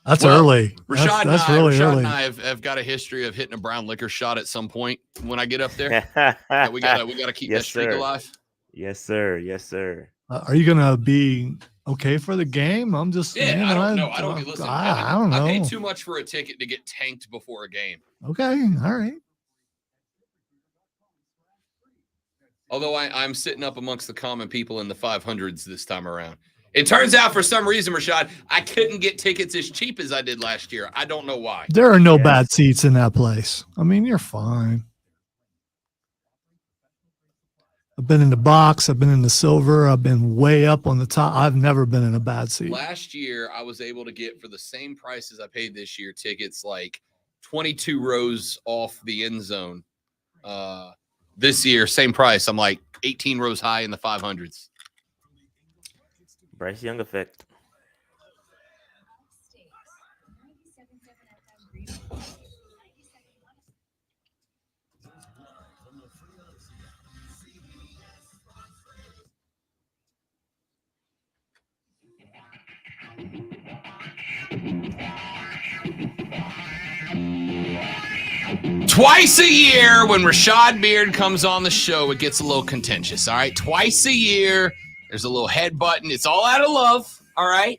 That's Well, early. Rashad, That's and I, really Rashad early. and I have got a history of hitting a brown liquor shot at some point when I get up there. Yeah, we gotta keep Yes, that streak sir. alive. Yes, sir. Are you gonna be okay for the game? I'm just Yeah, man, I don't know. I don't listen. I don't know. I pay too much for a ticket to get tanked before a game. Okay, all right. Although I'm sitting up amongst the common people in the 500s this time around. It turns out for some reason, Rashad, I couldn't get tickets as cheap as I did last year. I don't know why. There are no Yes. bad seats in that place. I mean, you're fine. I've been in the box. I've been in the silver. I've been way up on the top. I've never been in a bad seat. Last year, I was able to get for the same price as I paid this year tickets like 22 rows off the end zone. This year, same price. I'm like 18 rows high in the 500s. Bryce Young effect. Twice a year, when Rashad Beard comes on the show, it gets a little contentious. All right, twice a year, there's a little head button. It's all out of love. All right,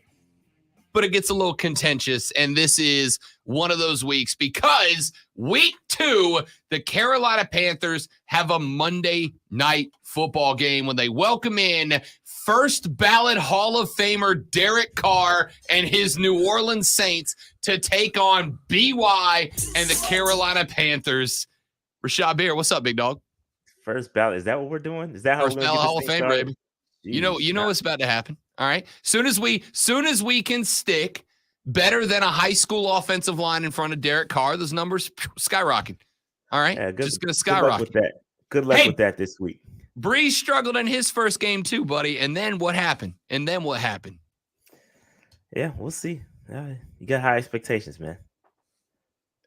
but it gets a little contentious, and this is one of those weeks because week 2, the Carolina Panthers have a Monday night football game when they welcome in first ballot Hall of Famer Derek Carr and his New Orleans Saints to take on BY and the Carolina Panthers. Rashad Beard, what's up, big dog? First ballot. Is that what we're doing? Is that how First we're gonna ballot get Hall this of thing Fame, started? baby. Jeez. You know what's about to happen. All right. Soon as we can stick better than a high school offensive line in front of Derek Carr, those numbers skyrocket. All right. Yeah, Just gonna Good luck skyrocket. with that. Good luck Hey! with that this week. Breeze struggled in his first game too, buddy. And then what happened? Yeah, we'll see. You got high expectations, man.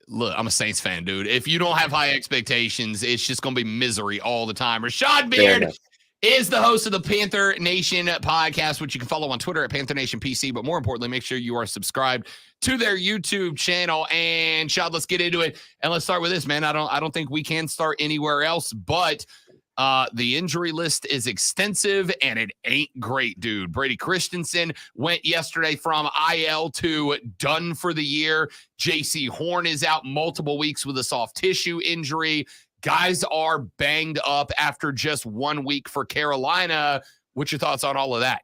Look, I'm a Saints fan, dude. If you don't have high expectations, it's just going to be misery all the time. Rashad Beard enough. is the host of the Panther Nation podcast, which you can follow on Twitter at Panther Nation PC. But more importantly, make sure you are subscribed to their YouTube channel. And Shad, let's get into it. And let's start with this, man. I don't think we can start anywhere else, but the injury list is extensive and it ain't great, dude. Brady Christensen went yesterday from IL to done for the year. JC Horn is out multiple weeks with a soft tissue injury. Guys are banged up after just 1 week for Carolina. What's your thoughts on all of that?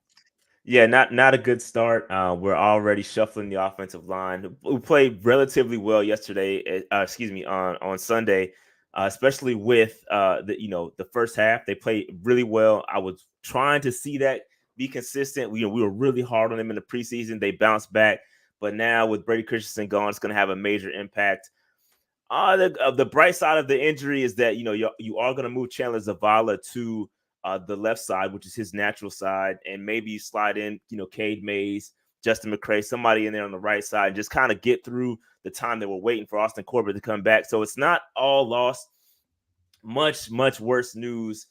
Yeah, not a good start. We're already shuffling the offensive line. We played relatively well yesterday. On Sunday, especially with the first half. They played really well. I was trying to see that be consistent. We were really hard on them in the preseason. They bounced back, but now with Brady Christensen gone, it's going to have a major impact. The bright side of the injury is that you are going to move Chandler Zavala to the left side, which is his natural side, and maybe you slide in Cade Mays, Justin McCray, somebody in there on the right side, and just kind of get through the time that we're waiting for Austin Corbett to come back. So it's not all lost. Much worse news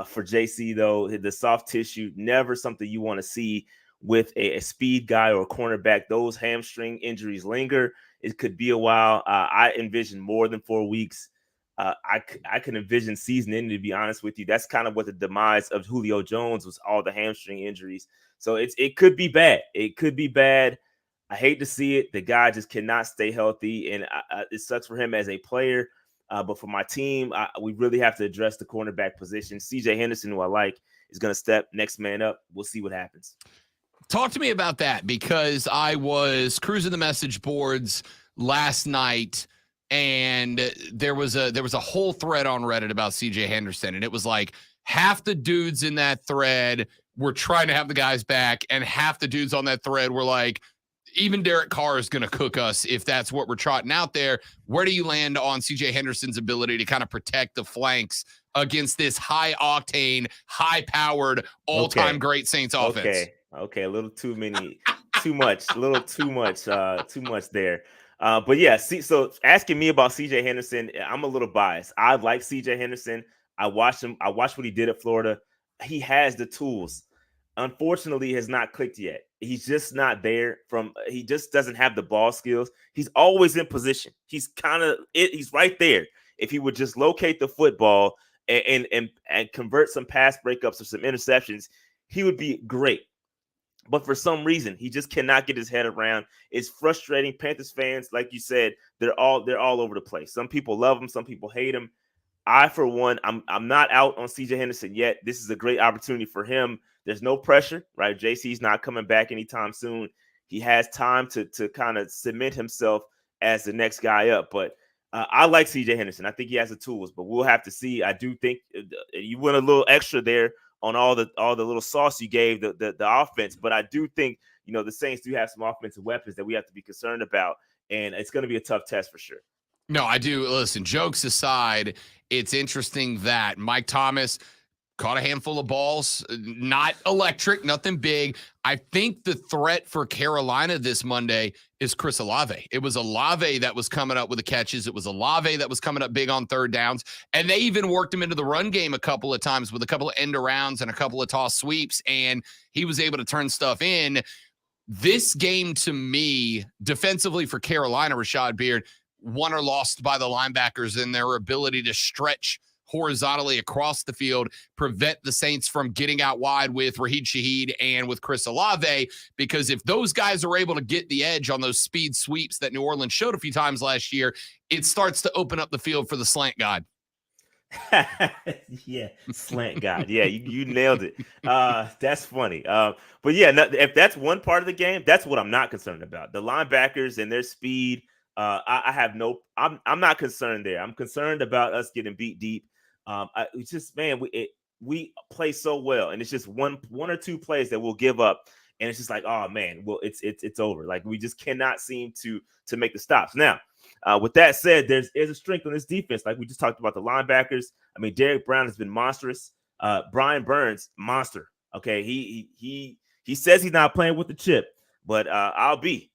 for JC though. The soft tissue, never something you want to see with a speed guy or a cornerback. Those hamstring injuries linger. It could be a while. I envision more than 4 weeks. I can envision season ending, to be honest with you. That's kind of what the demise of Julio Jones was, all the hamstring injuries. So it could be bad. It could be bad. I hate to see it. The guy just cannot stay healthy, and it sucks for him as a player. But for my team, we really have to address the cornerback position. CJ Henderson, who I like, is going to step next man up. We'll see what happens. Talk to me about that, because I was cruising the message boards last night, and there was a whole thread on Reddit about CJ Henderson, and it was like half the dudes in that thread were trying to have the guys back, and half the dudes on that thread were like, even Derek Carr is going to cook us if that's what we're trotting out there. Where do you land on CJ Henderson's ability to kind of protect the flanks against this high-octane, high-powered, all-time great Saints offense? Okay, a little too much there. But yeah, so asking me about CJ Henderson, I'm a little biased. I like CJ Henderson. I watched what he did at Florida. He has the tools. Unfortunately, he has not clicked yet. He's just not there. He just doesn't have the ball skills. He's always in position. He's right there. If he would just locate the football and convert some pass breakups or some interceptions, he would be great. But for some reason, he just cannot get his head around. It's frustrating. Panthers fans, like you said, they're all over the place. Some people love him, some people hate him. I, for one, I'm not out on CJ Henderson yet. This is a great opportunity for him. There's no pressure, right? JC's not coming back anytime soon. He has time to kind of cement himself as the next guy up. But I like CJ Henderson. I think he has the tools, but we'll have to see. I do think you went a little extra there on all the little sauce you gave the offense. But I do think, the Saints do have some offensive weapons that we have to be concerned about. And it's going to be a tough test for sure. No, I do. Listen, jokes aside, it's interesting that Mike Thomas caught a handful of balls, not electric, nothing big. I think the threat for Carolina this Monday is Chris Olave. It was Olave that was coming up with the catches. It was Olave that was coming up big on third downs. And they even worked him into the run game a couple of times with a couple of end arounds and a couple of toss sweeps, and he was able to turn stuff in. This game, to me, defensively for Carolina, Rashad Beard, won or lost by the linebackers and their ability to stretch horizontally across the field, prevent the Saints from getting out wide with Raheed Shaheed and with Chris Olave, because if those guys are able to get the edge on those speed sweeps that New Orleans showed a few times last year, it starts to open up the field for the slant god. Yeah, slant god. Yeah, you nailed it. That's funny. But yeah, if that's one part of the game, that's what I'm not concerned about. The linebackers and their speed. I'm not concerned there. I'm concerned about us getting beat deep. It's just, man, we play so well, and it's just one or two plays that we'll give up, and it's just like, oh man, well, it's over. Like, we just cannot seem to make the stops. Now, with that said, there's a strength on this defense. Like we just talked about the linebackers. I mean, Derek Brown has been monstrous. Brian Burns, monster. Okay, he says he's not playing with the chip, but I'll be.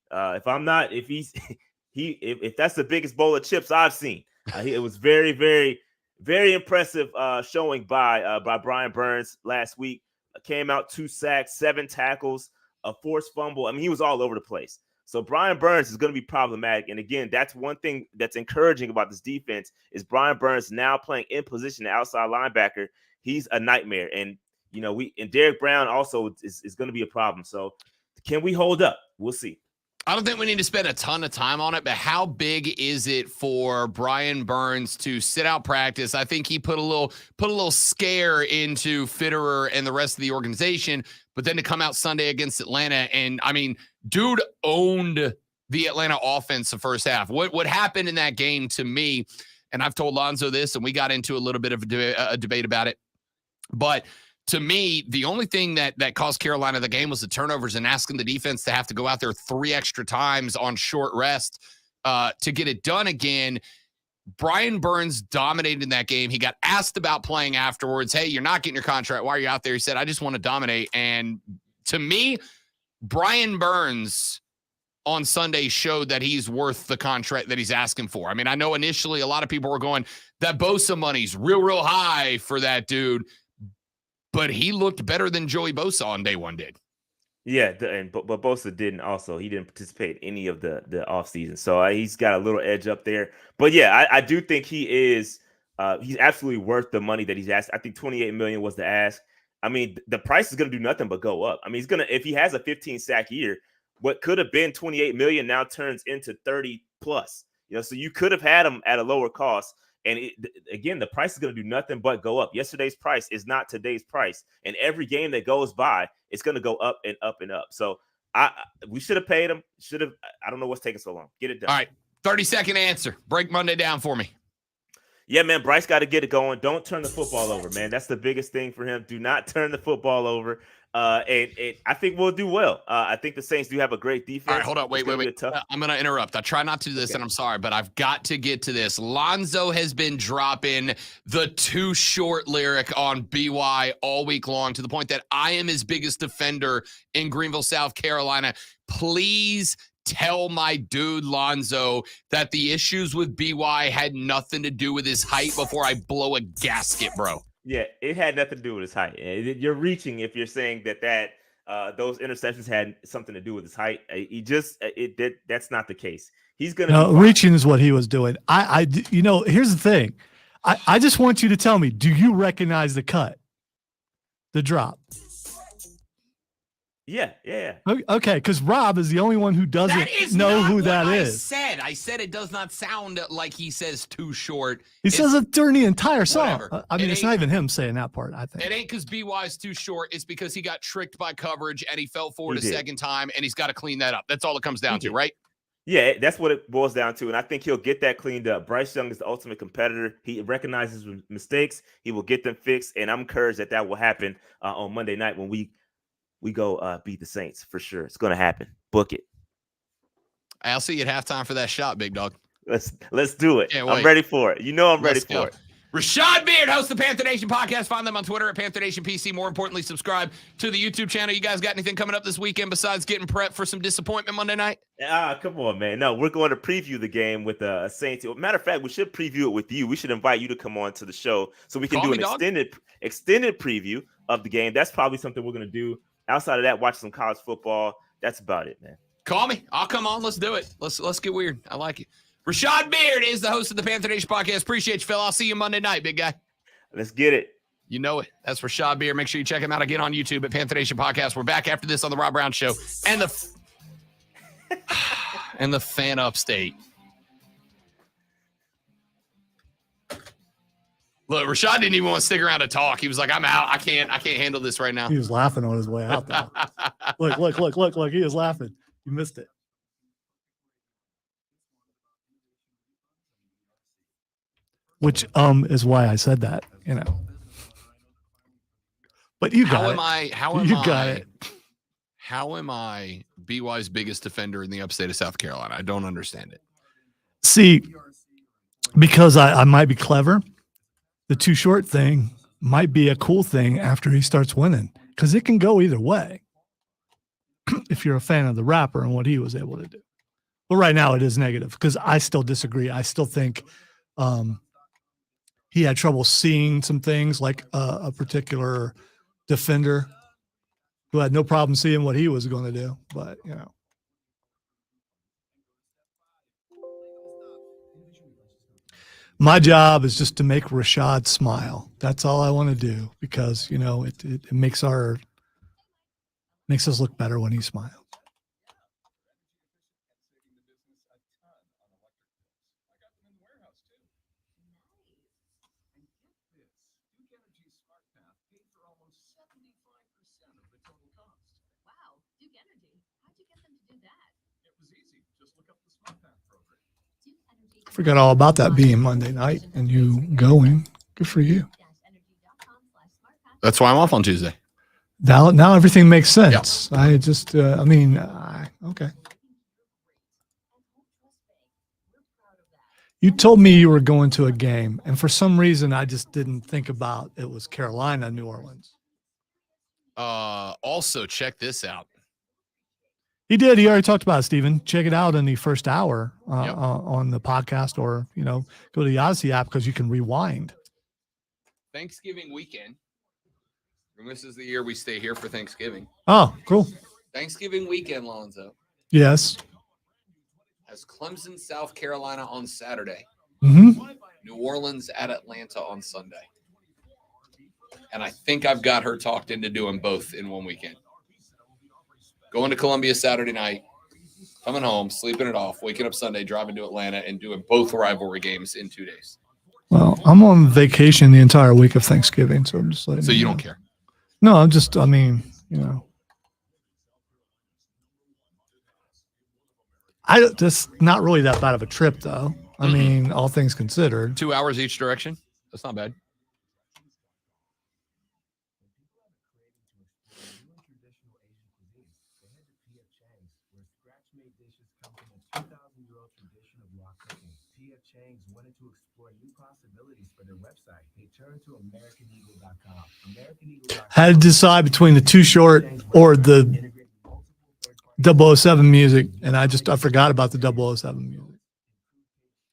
If that's the biggest bowl of chips I've seen. It was very, very, very impressive showing by Brian Burns last week. Came out 2 sacks, 7 tackles, a forced fumble. I mean, he was all over the place. So Brian Burns is going to be problematic. And again, that's one thing that's encouraging about this defense is Brian Burns now playing in position, outside linebacker. He's a nightmare. And, and Derek Brown also is going to be a problem. So can we hold up? We'll see. I don't think we need to spend a ton of time on it, but how big is it for Brian Burns to sit out practice? I think he put a little scare into Fitterer and the rest of the organization, but then to come out Sunday against Atlanta, and I mean, dude owned the Atlanta offense the first half. What happened in that game to me, and I've told Lonzo this, and we got into a little bit of a debate about it, but to me, the only thing that cost Carolina the game was the turnovers and asking the defense to have to go out there 3 extra times on short rest to get it done again. Brian Burns dominated in that game. He got asked about playing afterwards. Hey, you're not getting your contract. Why are you out there? He said, I just want to dominate. And to me, Brian Burns on Sunday showed that he's worth the contract that he's asking for. I mean, I know initially a lot of people were going, that Bosa money's real high for that dude. But he looked better than Joey Bosa on day one did. Yeah, but Bosa didn't also. He didn't participate in any of the offseason. So he's got a little edge up there. But yeah, I do think he is He's absolutely worth the money that he's asked. I think $28 million was the ask. I mean, the price is going to do nothing but go up. I mean, if he has a 15 sack year, what could have been $28 million now turns into 30 plus. So you could have had him at a lower cost. And again, the price is going to do nothing but go up. Yesterday's price is not today's price. And every game that goes by, it's going to go up and up and up. So we should have paid him. I don't know what's taking so long. Get it done. All right. 30-second answer. Break Monday down for me. Yeah, man, Bryce got to get it going. Don't turn the football over, man. That's the biggest thing for him. Do not turn the football over. And I think we'll do well. I think the Saints do have a great defense. All right, hold on. Wait. I'm going to interrupt. I try not to do this, and I'm sorry, but I've got to get to this. Lonzo has been dropping the too short lyric on BY all week long to the point that I am his biggest defender in Greenville, South Carolina. Please tell my dude Lonzo that the issues with BY had nothing to do with his height before I blow a gasket, bro. Yeah, it had nothing to do with his height. You're reaching if you're saying that those interceptions had something to do with his height. That's not the case. He's gonna reaching is what he was doing. Here's the thing. I just want you to tell me, do you recognize the cut, the drop? Yeah. Okay, because Rob is the only one who doesn't know who that is. I said it does not sound like he says too short. He says it during the entire song. Whatever. I mean, it's not even him saying that part, I think. It ain't because BY is too short. It's because he got tricked by coverage and he fell forward a second time, and he's got to clean that up. That's all it comes down to, right? Yeah, that's what it boils down to, and I think he'll get that cleaned up. Bryce Young is the ultimate competitor. He recognizes mistakes. He will get them fixed, and I'm encouraged that will happen on Monday night when we go beat the Saints for sure. It's going to happen. Book it. I'll see you at halftime for that shot, big dog. Let's do it. I'm ready for it. I'm ready for it. Rashad Beard hosts the Panther Nation podcast. Find them on Twitter at Panther Nation PC. More importantly, subscribe to the YouTube channel. You guys got anything coming up this weekend besides getting prepped for some disappointment Monday night? Come on, man. No, we're going to preview the game with the Saints. Matter of fact, we should preview it with you. We should invite you to come on to the show so we can do an extended preview of the game. That's probably something we're going to do. Outside of that, watch some college football. That's about it, man. Call me. I'll come on. Let's do it. Let's get weird. I like it. Rashad Beard is the host of the Panther Nation podcast. Appreciate you, Phil. I'll see you Monday night, big guy. Let's get it. You know it. That's Rashad Beard. Make sure you check him out again on YouTube at Panther Nation podcast. We're back after this on the Rob Brown Show and the fan upstate. Look, Rashad didn't even want to stick around to talk. He was like, I'm out. I can't handle this right now. He was laughing on his way out, though. Look. He was laughing. You missed it. Which is why I said that, But you got it. How am I BY's biggest defender in the upstate of South Carolina? I don't understand it. See, because I might be clever. The too short thing might be a cool thing after he starts winning, because it can go either way if you're a fan of the rapper and what he was able to do. But right now it is negative because I still disagree. I still think he had trouble seeing some things, like a particular defender who had no problem seeing what he was going to do. But, my job is just to make Rashad smile. That's all I want to do, because, it makes us look better when he smiles. Wow, Duke Energy. How'd you get them to do that? It was easy. Just look up the Smart Path program. Duke Energy. Forgot all about that being Monday night and you going. Good for you. That's why I'm off on Tuesday. Now everything makes sense. Yeah. I just, okay. You told me you were going to a game, and for some reason I just didn't think about it was Carolina, New Orleans. Also, check this out. He did. He already talked about it, Steven. Check it out in the first hour on the podcast, or, go to the Odyssey app because you can rewind. Thanksgiving weekend. And this is the year we stay here for Thanksgiving. Oh, cool. Thanksgiving weekend, Lonzo. Yes. Has Clemson, South Carolina on Saturday. Mm-hmm. New Orleans at Atlanta on Sunday. And I think I've got her talked into doing both in one weekend. Going to Columbia Saturday night, coming home, sleeping it off, waking up Sunday, driving to Atlanta, and doing both rivalry games in 2 days. Well, I'm on vacation the entire week of Thanksgiving, so I'm just letting So you know. don't care? No, I mean, just not really that bad of a trip, though. I mean, all things considered. 2 hours each direction? That's not bad. Had to decide between the Too Short or the 007 music, and I forgot about the 007 music.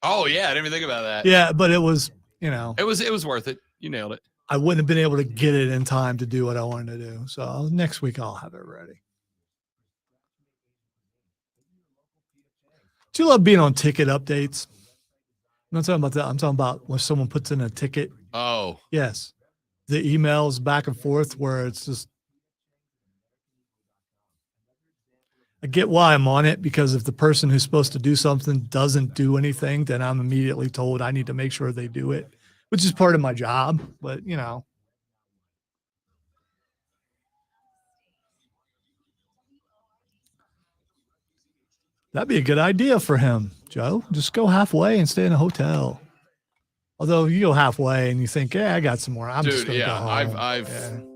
Oh, yeah. I didn't even think about that. Yeah, but it was, It was worth it. You nailed it. I wouldn't have been able to get it in time to do what I wanted to do. So next week I'll have it ready. Do you love being on ticket updates? I'm not talking about that. I'm talking about when someone puts in a ticket. Oh. Yes. The emails back and forth where it's just, I get why I'm on it, because if the person who's supposed to do something doesn't do anything, then I'm immediately told I need to make sure they do it, which is part of my job. But, that'd be a good idea for him, Joe. Just go halfway and stay in a hotel. Although you go halfway and you think, I got some more. I'm just going to go home.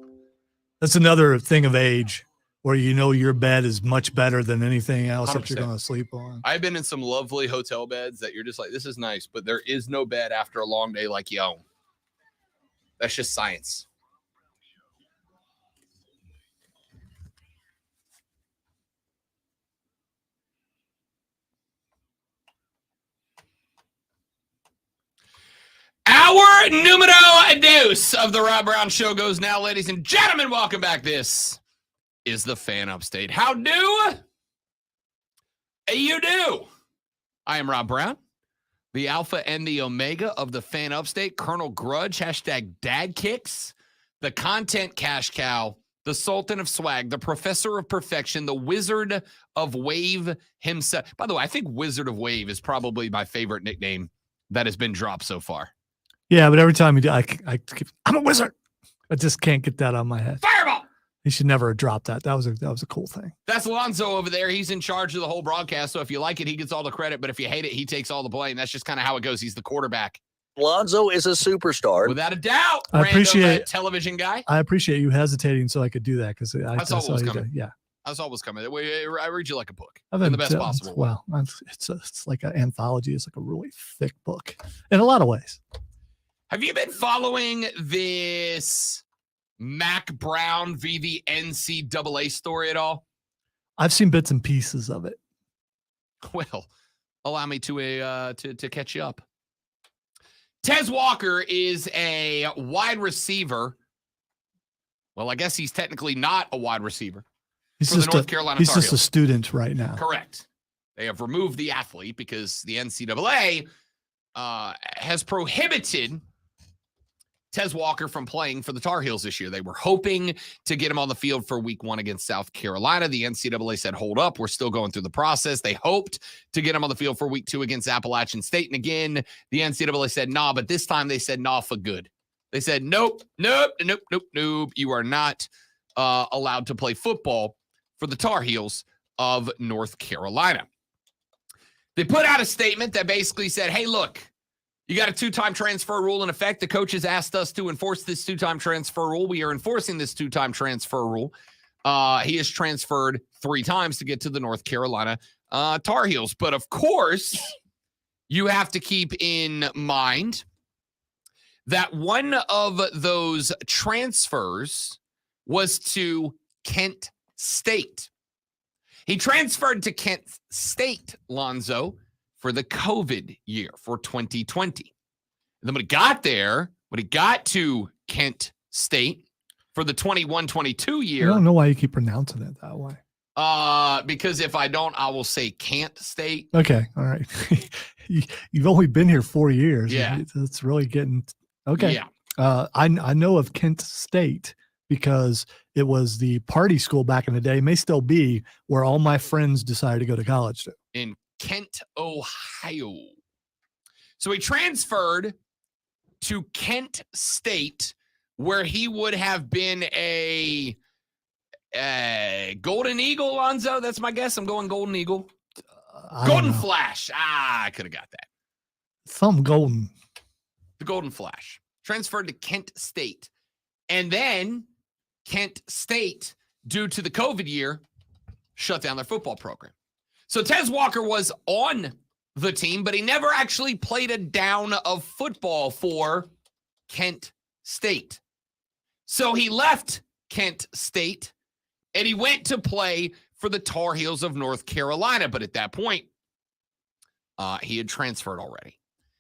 That's another thing of age where your bed is much better than anything else 100%. That you're going to sleep on. I've been in some lovely hotel beds that you're just like, this is nice, but there is no bed after a long day like you own. That's just science. Our numero dos of the Rob Brown Show goes now, ladies and gentlemen. Welcome back. This is the Fan Upstate. How do you do? I am Rob Brown, the alpha and the omega of the Fan Upstate. Colonel Grudge, #DadKicks, the content cash cow, the Sultan of Swag, the Professor of Perfection, the Wizard of Wave himself. By the way, I think Wizard of Wave is probably my favorite nickname that has been dropped so far. Yeah, but every time you do, I'm a wizard. I just can't get that out of my head. Fireball! He should never have dropped that. That was a cool thing. That's Alonzo over there. He's in charge of the whole broadcast. So if you like it, he gets all the credit. But if you hate it, he takes all the blame. That's just kind of how it goes. He's the quarterback. Alonzo is a superstar. Without a doubt. I appreciate television guy. I appreciate you hesitating so I could do that, because that's all was coming. Yeah. That's always coming. I read you like a book in the best possible way. Well, it's like an anthology. It's like a really thick book in a lot of ways. Have you been following this Mac Brown v. the NCAA story at all? I've seen bits and pieces of it. Well, allow me to catch you up. Tez Walker is a wide receiver. Well, I guess he's technically not a wide receiver. He's for the North Carolina He's Tar just Heels. a student right now. Correct. They have removed the athlete because the NCAA has prohibited Tez Walker from playing for the Tar Heels this year. They were hoping to get him on the field for week 1 against South Carolina. The NCAA said, hold up, we're still going through the process. They hoped to get him on the field for week 2 against Appalachian State. And again, the NCAA said, nah, but this time they said, nah, for good. They said, nope. You are not allowed to play football for the Tar Heels of North Carolina. They put out a statement that basically said, hey, look, you got a 2-time transfer rule in effect. The coaches asked us to enforce this 2-time transfer rule. We are enforcing this 2-time transfer rule. He has transferred 3 times to get to the North Carolina Tar Heels. But of course, you have to keep in mind that one of those transfers was to Kent State. He transferred to Kent State, Lonzo, for the COVID year, for 2020. And then when he got to Kent State for the 21-22 year. I don't know why you keep pronouncing it that way. Because if I don't, I will say Kent State. Okay. All right. You've only been here 4 years. Yeah. It's really getting okay. Yeah. I know of Kent State because it was the party school back in the day, may still be, where all my friends decided to go to college to. In Kent, Ohio. So he transferred to Kent State, where he would have been a Golden Eagle, Alonzo. That's my guess. I'm going Golden Eagle. Golden Flash. I could have got that. Some golden. The Golden Flash. Transferred to Kent State. And then Kent State, due to the COVID year, shut down their football program. So Tez Walker was on the team, but he never actually played a down of football for Kent State. So he left Kent State and he went to play for the Tar Heels of North Carolina. But at that point, he had transferred already.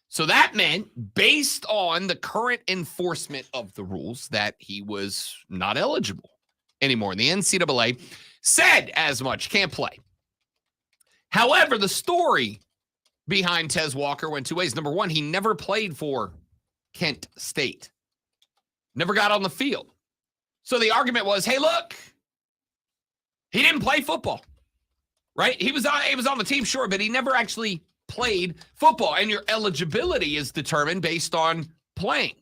So that meant, based on the current enforcement of the rules, that he was not eligible anymore. And the NCAA said as much, can't play. However, the story behind Tez Walker went two ways. Number one, he never played for Kent State. Never got on the field. So the argument was, hey, look, he didn't play football, right? He was on the team, sure, but he never actually played football. And your eligibility is determined based on playing,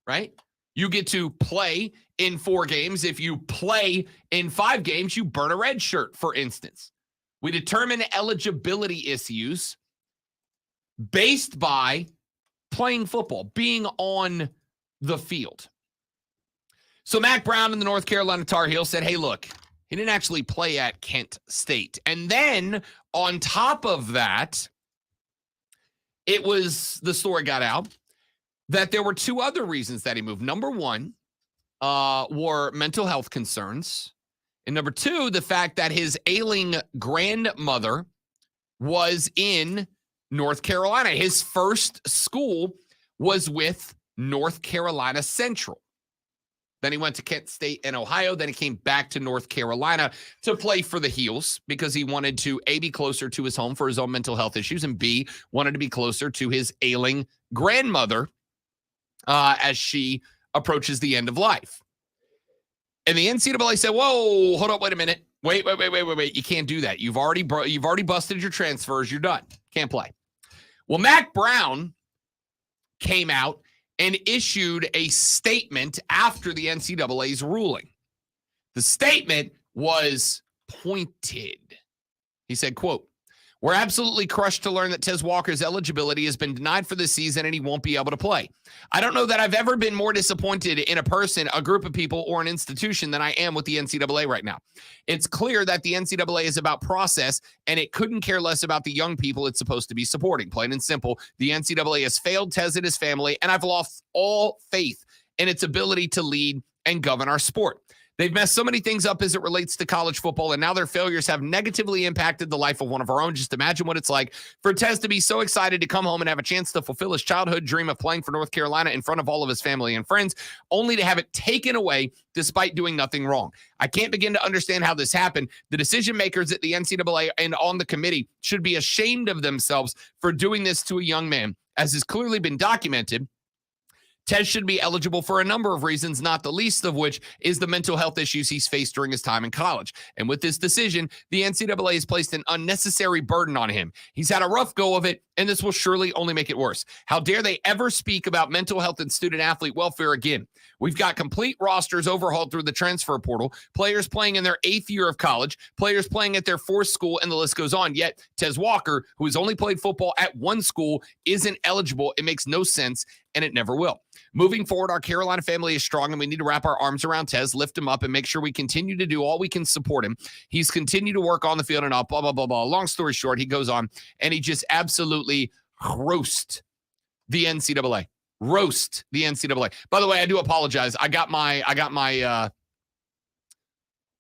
right? You get to play in 4 games. If you play in 5 games, you burn a red shirt, for instance. We determine eligibility issues based by playing football, being on the field. So Mack Brown and the North Carolina Tar Heels said, hey, look, he didn't actually play at Kent State. And then on top of that, the story got out that there were 2 other reasons that he moved. Number one were mental health concerns. And number 2, the fact that his ailing grandmother was in North Carolina. His first school was with North Carolina Central. Then he went to Kent State in Ohio. Then he came back to North Carolina to play for the Heels because he wanted to, A, be closer to his home for his own mental health issues, and B, wanted to be closer to his ailing grandmother as she approaches the end of life. And the NCAA said, whoa, hold up, wait a minute. Wait. You can't do that. You've already busted your transfers. You're done. Can't play. Well, Mack Brown came out and issued a statement after the NCAA's ruling. The statement was pointed. He said, quote, we're absolutely crushed to learn that Tez Walker's eligibility has been denied for this season and he won't be able to play. I don't know that I've ever been more disappointed in a person, a group of people, or an institution than I am with the NCAA right now. It's clear that the NCAA is about process and it couldn't care less about the young people it's supposed to be supporting. Plain and simple, the NCAA has failed Tez and his family, and I've lost all faith in its ability to lead and govern our sport. They've messed so many things up as it relates to college football, and now their failures have negatively impacted the life of one of our own. Just imagine what it's like for Tez to be so excited to come home and have a chance to fulfill his childhood dream of playing for North Carolina in front of all of his family and friends, only to have it taken away despite doing nothing wrong. I can't begin to understand how this happened. The decision makers at the NCAA and on the committee should be ashamed of themselves for doing this to a young man, as has clearly been documented. Tez should be eligible for a number of reasons, not the least of which is the mental health issues he's faced during his time in college. And with this decision, the NCAA has placed an unnecessary burden on him. He's had a rough go of it, and this will surely only make it worse. How dare they ever speak about mental health and student-athlete welfare again? We've got complete rosters overhauled through the transfer portal, players playing in their 8th year of college, players playing at their 4th school, and the list goes on. Yet Tez Walker, who has only played football at 1 school, isn't eligible. It makes no sense, and it never will. Moving forward, our Carolina family is strong, and we need to wrap our arms around Tez, lift him up, and make sure we continue to do all we can support him. He's continued to work on the field and all, blah, blah, blah, blah. Long story short, he goes on, and he just absolutely roast the NCAA. Roast the NCAA. By the way, I do apologize. I got my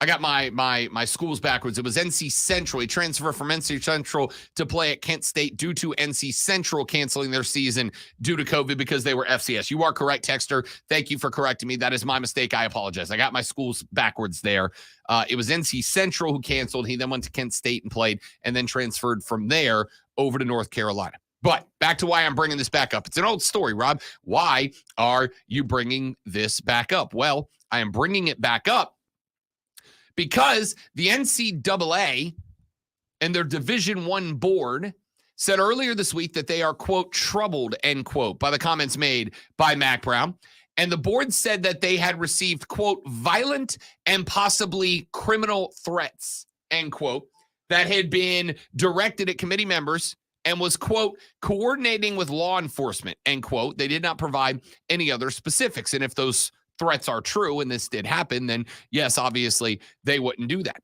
I got my schools backwards. It was NC Central. He transferred from NC Central to play at Kent State due to NC Central canceling their season due to COVID because they were FCS. You are correct, Texter. Thank you for correcting me. That is my mistake. I apologize. I got my schools backwards there. It was NC Central who canceled. He then went to Kent State and played and then transferred from there over to North Carolina. But back to why I'm bringing this back up. It's an old story, Rob. Why are you bringing this back up? Well, I am bringing it back up because the NCAA and their Division I board said earlier this week that they are, quote, troubled, end quote, by the comments made by Mack Brown. And the board said that they had received, quote, violent and possibly criminal threats, end quote, that had been directed at committee members and was, quote, coordinating with law enforcement, end quote. They did not provide any other specifics. And if those threats are true and this did happen, then yes, obviously they wouldn't do that.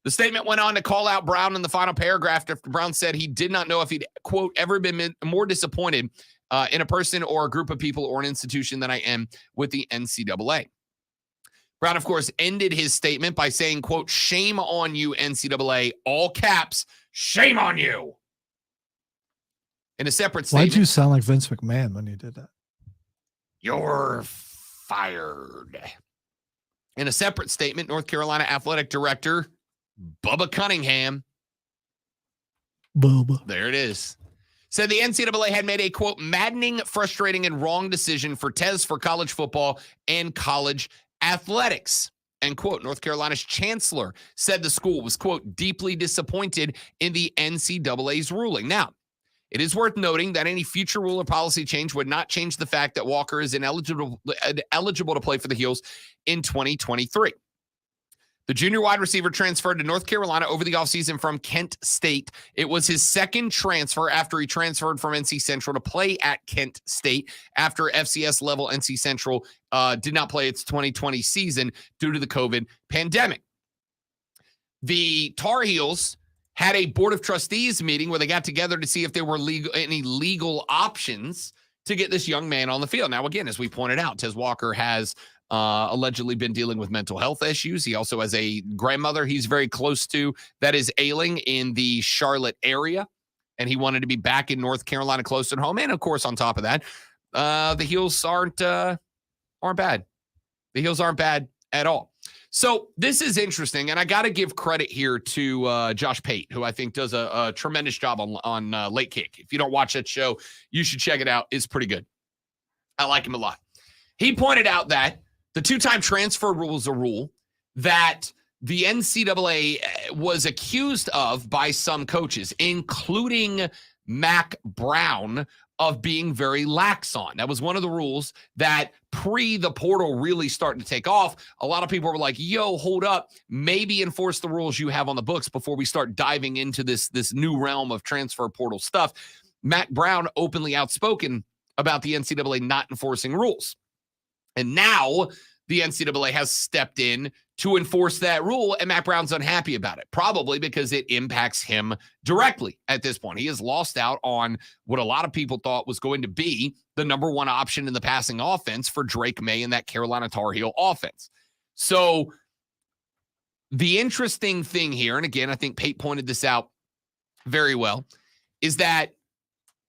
The statement went on to call out Brown in the final paragraph after Brown said he did not know if he'd, quote, ever been more disappointed in a person or a group of people or an institution than I am with the NCAA. Brown, of course, ended his statement by saying, quote, shame on you, NCAA, all caps, shame on you. In a separate statement. Why'd you sound like Vince McMahon when you did that? You're fired. In a separate statement, North Carolina Athletic Director Bubba Cunningham, Bubba, there it is, said the NCAA had made a, quote, maddening, frustrating, and wrong decision for TES for college football and college athletics, end quote. North Carolina's chancellor said the school was, quote, deeply disappointed in the NCAA's ruling. Now, it is worth noting that any future rule or policy change would not change the fact that Walker is eligible to play for the Heels in 2023. The junior wide receiver transferred to North Carolina over the offseason from Kent State. It was his second transfer after he transferred from NC Central to play at Kent State after FCS level NC Central did not play its 2020 season due to the COVID pandemic. The Tar Heels had a board of trustees meeting where they got together to see if there were any legal options to get this young man on the field. Now, again, as we pointed out, Tez Walker has allegedly been dealing with mental health issues. He also has a grandmother he's very close to that is ailing in the Charlotte area, and he wanted to be back in North Carolina close at home. And, of course, on top of that, the Heels aren't bad. The Heels aren't bad at all. So this is interesting, and I got to give credit here to Josh Pate, who I think does a tremendous job on Late Kick. If you don't watch that show, you should check it out. It's pretty good. I like him a lot. He pointed out that the two-time transfer rule is a rule that the NCAA was accused of by some coaches, including Mack Brown, of being very lax on. That was one of the rules that the portal really starting to take off. A lot of people were like, yo, hold up, maybe enforce the rules you have on the books before we start diving into this new realm of transfer portal stuff. Mack Brown openly outspoken about the NCAA not enforcing rules. And now the NCAA has stepped in to enforce that rule, and Mack Brown's unhappy about it, probably because it impacts him directly at this point. He has lost out on what a lot of people thought was going to be the number one option in the passing offense for Drake May and that Carolina Tar Heel offense. So the interesting thing here, and again, I think Pate pointed this out very well, is that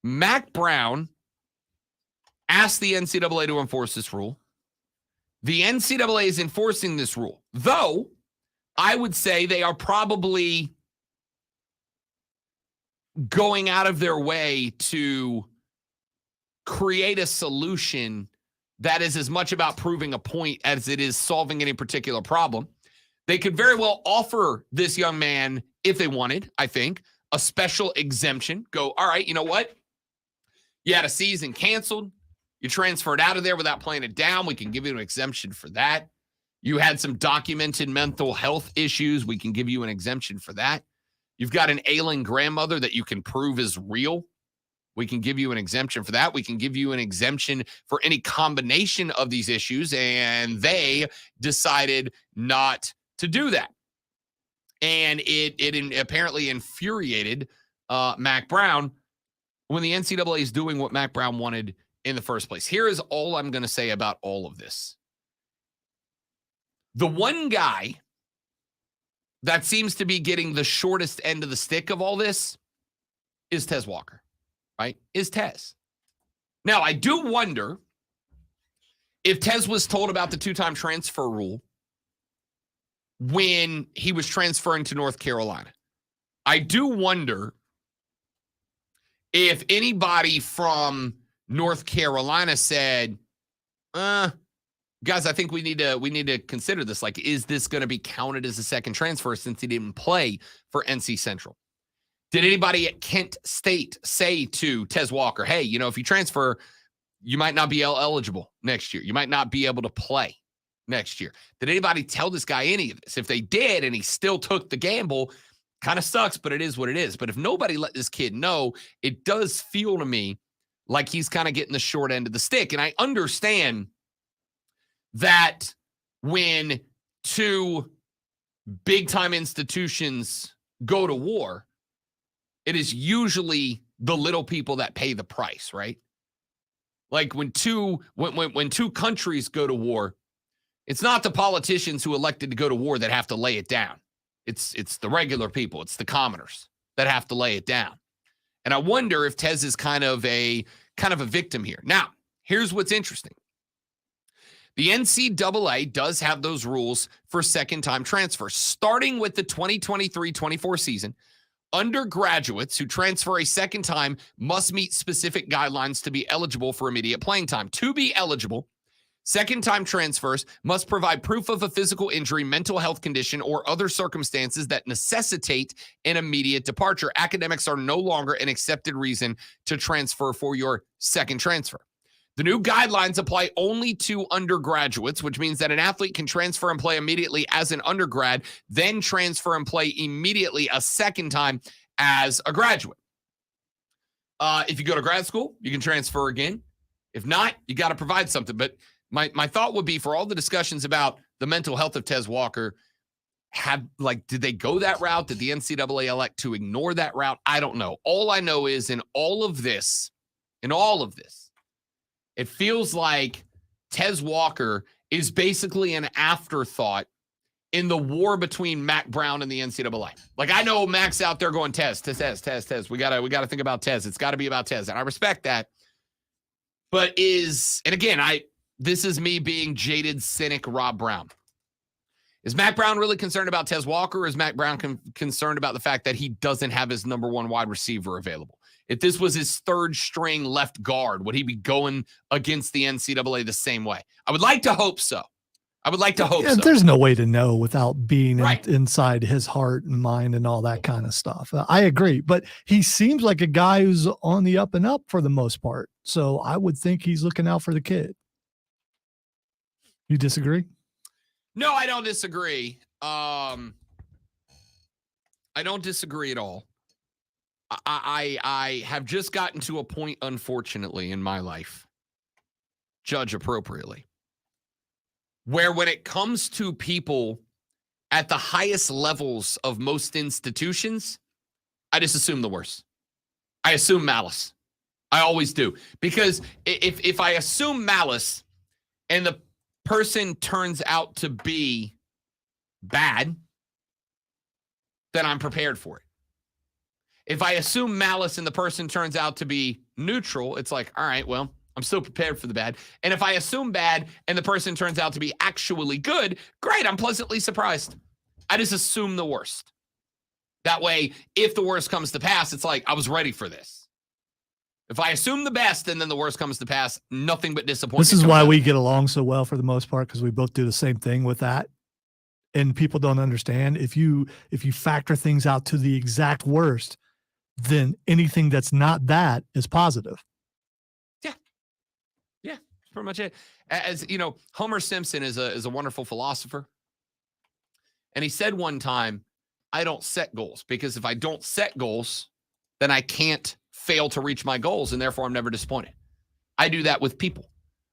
Mack Brown asked the NCAA to enforce this rule. The NCAA is enforcing this rule, though I would say they are probably going out of their way to create a solution that is as much about proving a point as it is solving any particular problem. They could very well offer this young man, if they wanted, I think, a special exemption. Go, all right, you know what? You had a season canceled. You transferred out of there without playing it down. We can give you an exemption for that. You had some documented mental health issues. We can give you an exemption for that. You've got an ailing grandmother that you can prove is real. We can give you an exemption for that. We can give you an exemption for any combination of these issues. And they decided not to do that. And it apparently infuriated Mack Brown when the NCAA is doing what Mack Brown wanted in the first place. Here is all I'm going to say about all of this. The one guy that seems to be getting the shortest end of the stick of all this is Tez Walker, right? Is Tez. Now, I do wonder if Tez was told about the 2-time transfer rule when he was transferring to North Carolina. I do wonder if anybody from North Carolina said, guys, I think we need to consider this. Like, is this going to be counted as a second transfer since he didn't play for NC Central? Did anybody at Kent State say to Tez Walker, hey, if you transfer, you might not be eligible next year. You might not be able to play next year. Did anybody tell this guy any of this? If they did and he still took the gamble, kind of sucks, but it is what it is. But if nobody let this kid know, it does feel to me like he's kind of getting the short end of the stick. And I understand that when two big-time institutions go to war, it is usually the little people that pay the price, right? Like when two countries go to war, it's not the politicians who elected to go to war that have to lay it down. It's the regular people. It's the commoners that have to lay it down. And I wonder if Tez is kind of a victim here. Now, here's what's interesting. The NCAA does have those rules for second-time transfers. Starting with the 2023-24 season, undergraduates who transfer a second time must meet specific guidelines to be eligible for immediate playing time. To be eligible, second-time transfers must provide proof of a physical injury, mental health condition, or other circumstances that necessitate an immediate departure. Academics are no longer an accepted reason to transfer for your second transfer. The new guidelines apply only to undergraduates, which means that an athlete can transfer and play immediately as an undergrad, then transfer and play immediately a second time as a graduate. If you go to grad school, you can transfer again. If not, you got to provide something. But my thought would be, for all the discussions about the mental health of Tez Walker, did they go that route? Did the NCAA elect to ignore that route? I don't know. All I know is in all of this, it feels like Tez Walker is basically an afterthought in the war between Mac Brown and the NCAA. Like, I know Mac's out there going, Tez. We gotta think about Tez. It's got to be about Tez, and I respect that. But this is me being jaded, cynic Rob Brown. Is Mac Brown really concerned about Tez Walker, or is Mac Brown concerned about the fact that he doesn't have his number one wide receiver available? If this was his third string left guard, would he be going against the NCAA the same way? I would like to hope so. So. There's no way to know without being right inside his heart and mind and all that kind of stuff. I agree, but he seems like a guy who's on the up and up for the most part. So I would think he's looking out for the kid. You disagree? No, I don't disagree. I don't disagree at all. I have just gotten to a point, unfortunately, in my life, judge appropriately, where when it comes to people at the highest levels of most institutions, I just assume the worst. I assume malice. I always do. Because if I assume malice and the person turns out to be bad, then I'm prepared for it. If I assume malice and the person turns out to be neutral, it's like, all right, well, I'm still prepared for the bad. And if I assume bad and the person turns out to be actually good, great, I'm pleasantly surprised. I just assume the worst. That way, if the worst comes to pass, it's like, I was ready for this. If I assume the best and then the worst comes to pass, nothing but disappointment. This is why we get along so well for the most part, because we both do the same thing with that. And people don't understand. If you factor things out to the exact worst, then anything that's not that is positive. Yeah, that's pretty much it. As you know, Homer Simpson is a wonderful philosopher. And he said one time, I don't set goals, because if I don't set goals, then I can't fail to reach my goals, and therefore I'm never disappointed. I do that with people.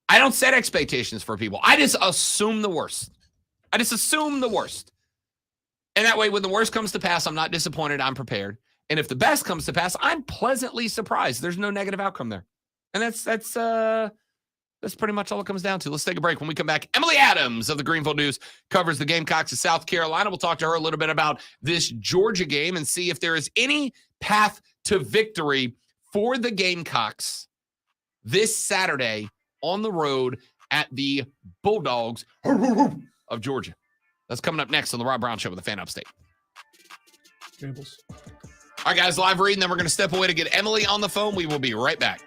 I don't set expectations for people. I just assume the worst. And that way, when the worst comes to pass, I'm not disappointed, I'm prepared. And if the best comes to pass, I'm pleasantly surprised. There's no negative outcome there. And that's That's pretty much all it comes down to. Let's take a break. When we come back, Emily Adams of the Greenville News covers the Gamecocks of South Carolina. We'll talk to her a little bit about this Georgia game and see if there is any path to victory for the Gamecocks this Saturday on the road at the Bulldogs of Georgia. That's coming up next on the Rob Brown Show with the Fan Upstate. Gables. All right, guys, live reading. Then we're going to step away to get Emily on the phone. We will be right back.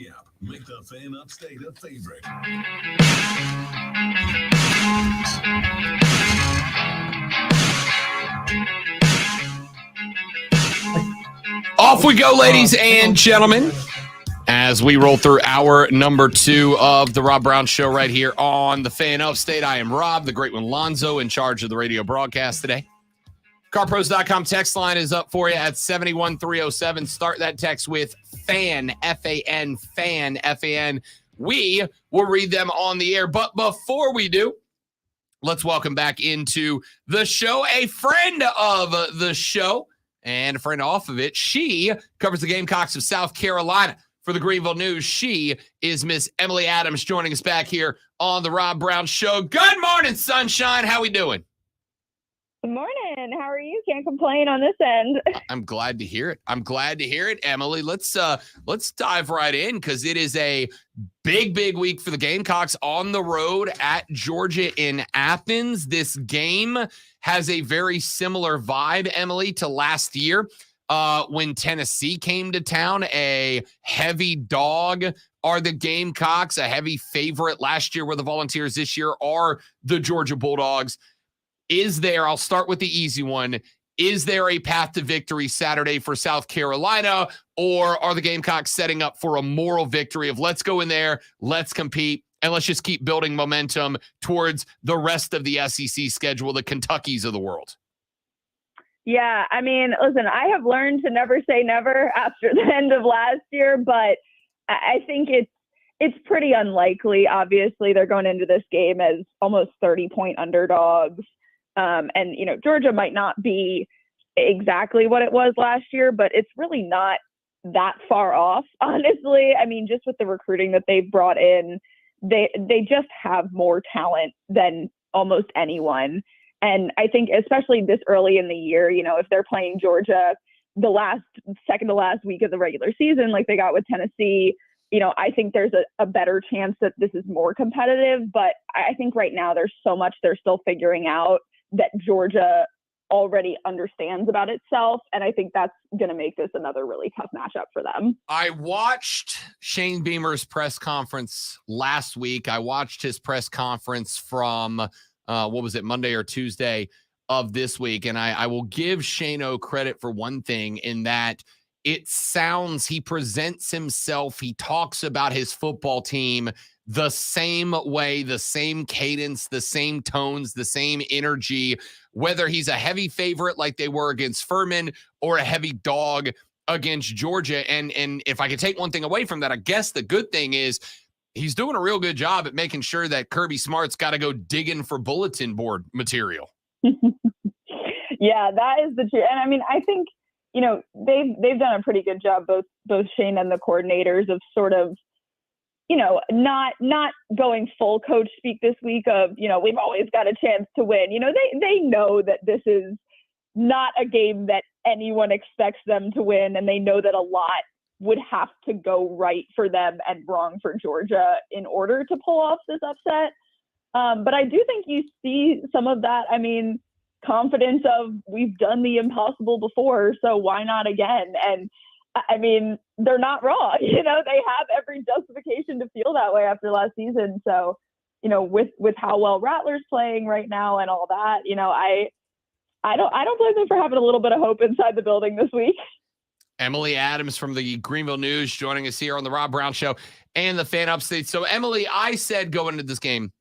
the app. Make the Fan Upstate a favorite. Off we go, ladies and gentlemen, as we roll through hour number 2 of the Rob Brown Show right here on the Fan Upstate. I am Rob, the great one Lonzo, in charge of the radio broadcast today. CarPros.com text line is up for you at 71307. Start that text with FAN, F-A-N, FAN, F-A-N. We will read them on the air. But before we do, let's welcome back into the show a friend of the show and a friend off of it. She covers the Gamecocks of South Carolina for the Greenville News. She is Miss Emily Adams, joining us back here on the Rob Brown Show. Good morning, sunshine. How we doing? Good morning. How are you? Can't complain on this end. I'm glad to hear it. Emily, let's dive right in, because it is a big week for the Gamecocks on the road at Georgia in Athens. This game has a very similar vibe, Emily, to last year when Tennessee came to town. A heavy dog are the Gamecocks, a heavy favorite. Last year were the Volunteers. This year are the Georgia Bulldogs. I'll start with the easy one. Is there a path to victory Saturday for South Carolina, or are the Gamecocks setting up for a moral victory of let's go in there, let's compete, and let's just keep building momentum towards the rest of the SEC schedule, the Kentuckys of the world? Yeah, I mean, listen, I have learned to never say never after the end of last year, but I think it's pretty unlikely. Obviously, they're going into this game as almost 30-point underdogs. And, Georgia might not be exactly what it was last year, but it's really not that far off, honestly. I mean, just with the recruiting that they've brought in, they just have more talent than almost anyone. And I think especially this early in the year, if they're playing Georgia the second to last week of the regular season, like they got with Tennessee, I think there's a better chance that this is more competitive. But I think right now there's so much they're still figuring out that Georgia already understands about itself. And I think that's going to make this another really tough matchup for them. I watched Shane Beamer's press conference last week. I watched his press conference from, Monday or Tuesday of this week. And I will give Shane-O credit for one thing, in that it sounds, he presents himself, he talks about his football team the same way, the same cadence, the same tones, the same energy, whether he's a heavy favorite like they were against Furman or a heavy dog against Georgia. And if I could take one thing away from that, I guess the good thing is he's doing a real good job at making sure that Kirby Smart's got to go digging for bulletin board material. Yeah, that is the truth. And I mean, I think, they've done a pretty good job, both Shane and the coordinators, of sort of, not going full coach speak this week of, we've always got a chance to win. They know that this is not a game that anyone expects them to win. And they know that a lot would have to go right for them and wrong for Georgia in order to pull off this upset. But I do think you see some of that. I mean, confidence of we've done the impossible before, so why not again? And I mean, they're not wrong. They have every justification to feel that way after last season. So, with how well Rattler's playing right now and all that, I don't blame them for having a little bit of hope inside the building this week. Emily Adams from the Greenville News joining us here on the Rob Brown Show and the Fan Upstate. So, Emily, I said going into this game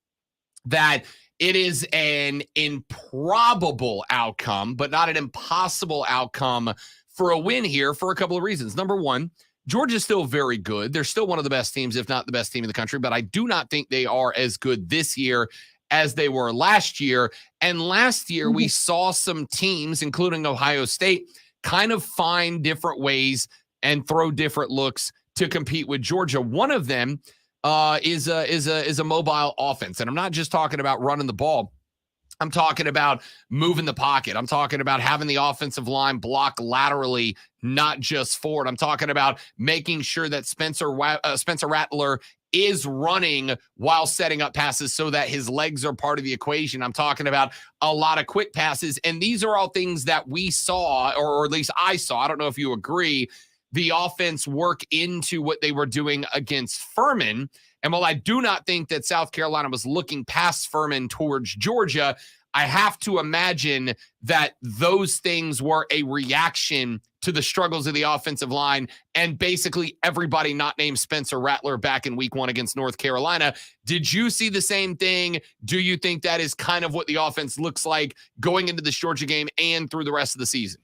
that it is an improbable outcome, but not an impossible outcome for a win here for a couple of reasons. Number one, Georgia's still very good. They're still one of the best teams, if not the best team in the country, but I do not think they are as good this year as they were last year. And last year, we saw some teams, including Ohio State, kind of find different ways and throw different looks to compete with Georgia. One of them is a mobile offense. And I'm not just talking about running the ball. I'm talking about moving the pocket. I'm talking about having the offensive line block laterally, not just forward. I'm talking about making sure that Spencer Rattler is running while setting up passes so that his legs are part of the equation. I'm talking about a lot of quick passes. And these are all things that we saw, or at least I saw, I don't know if you agree, the offense work into what they were doing against Furman. And while I do not think that South Carolina was looking past Furman towards Georgia, I have to imagine that those things were a reaction to the struggles of the offensive line and basically everybody not named Spencer Rattler back in week 1 against North Carolina. Did you see the same thing? Do you think that is kind of what the offense looks like going into this Georgia game and through the rest of the season?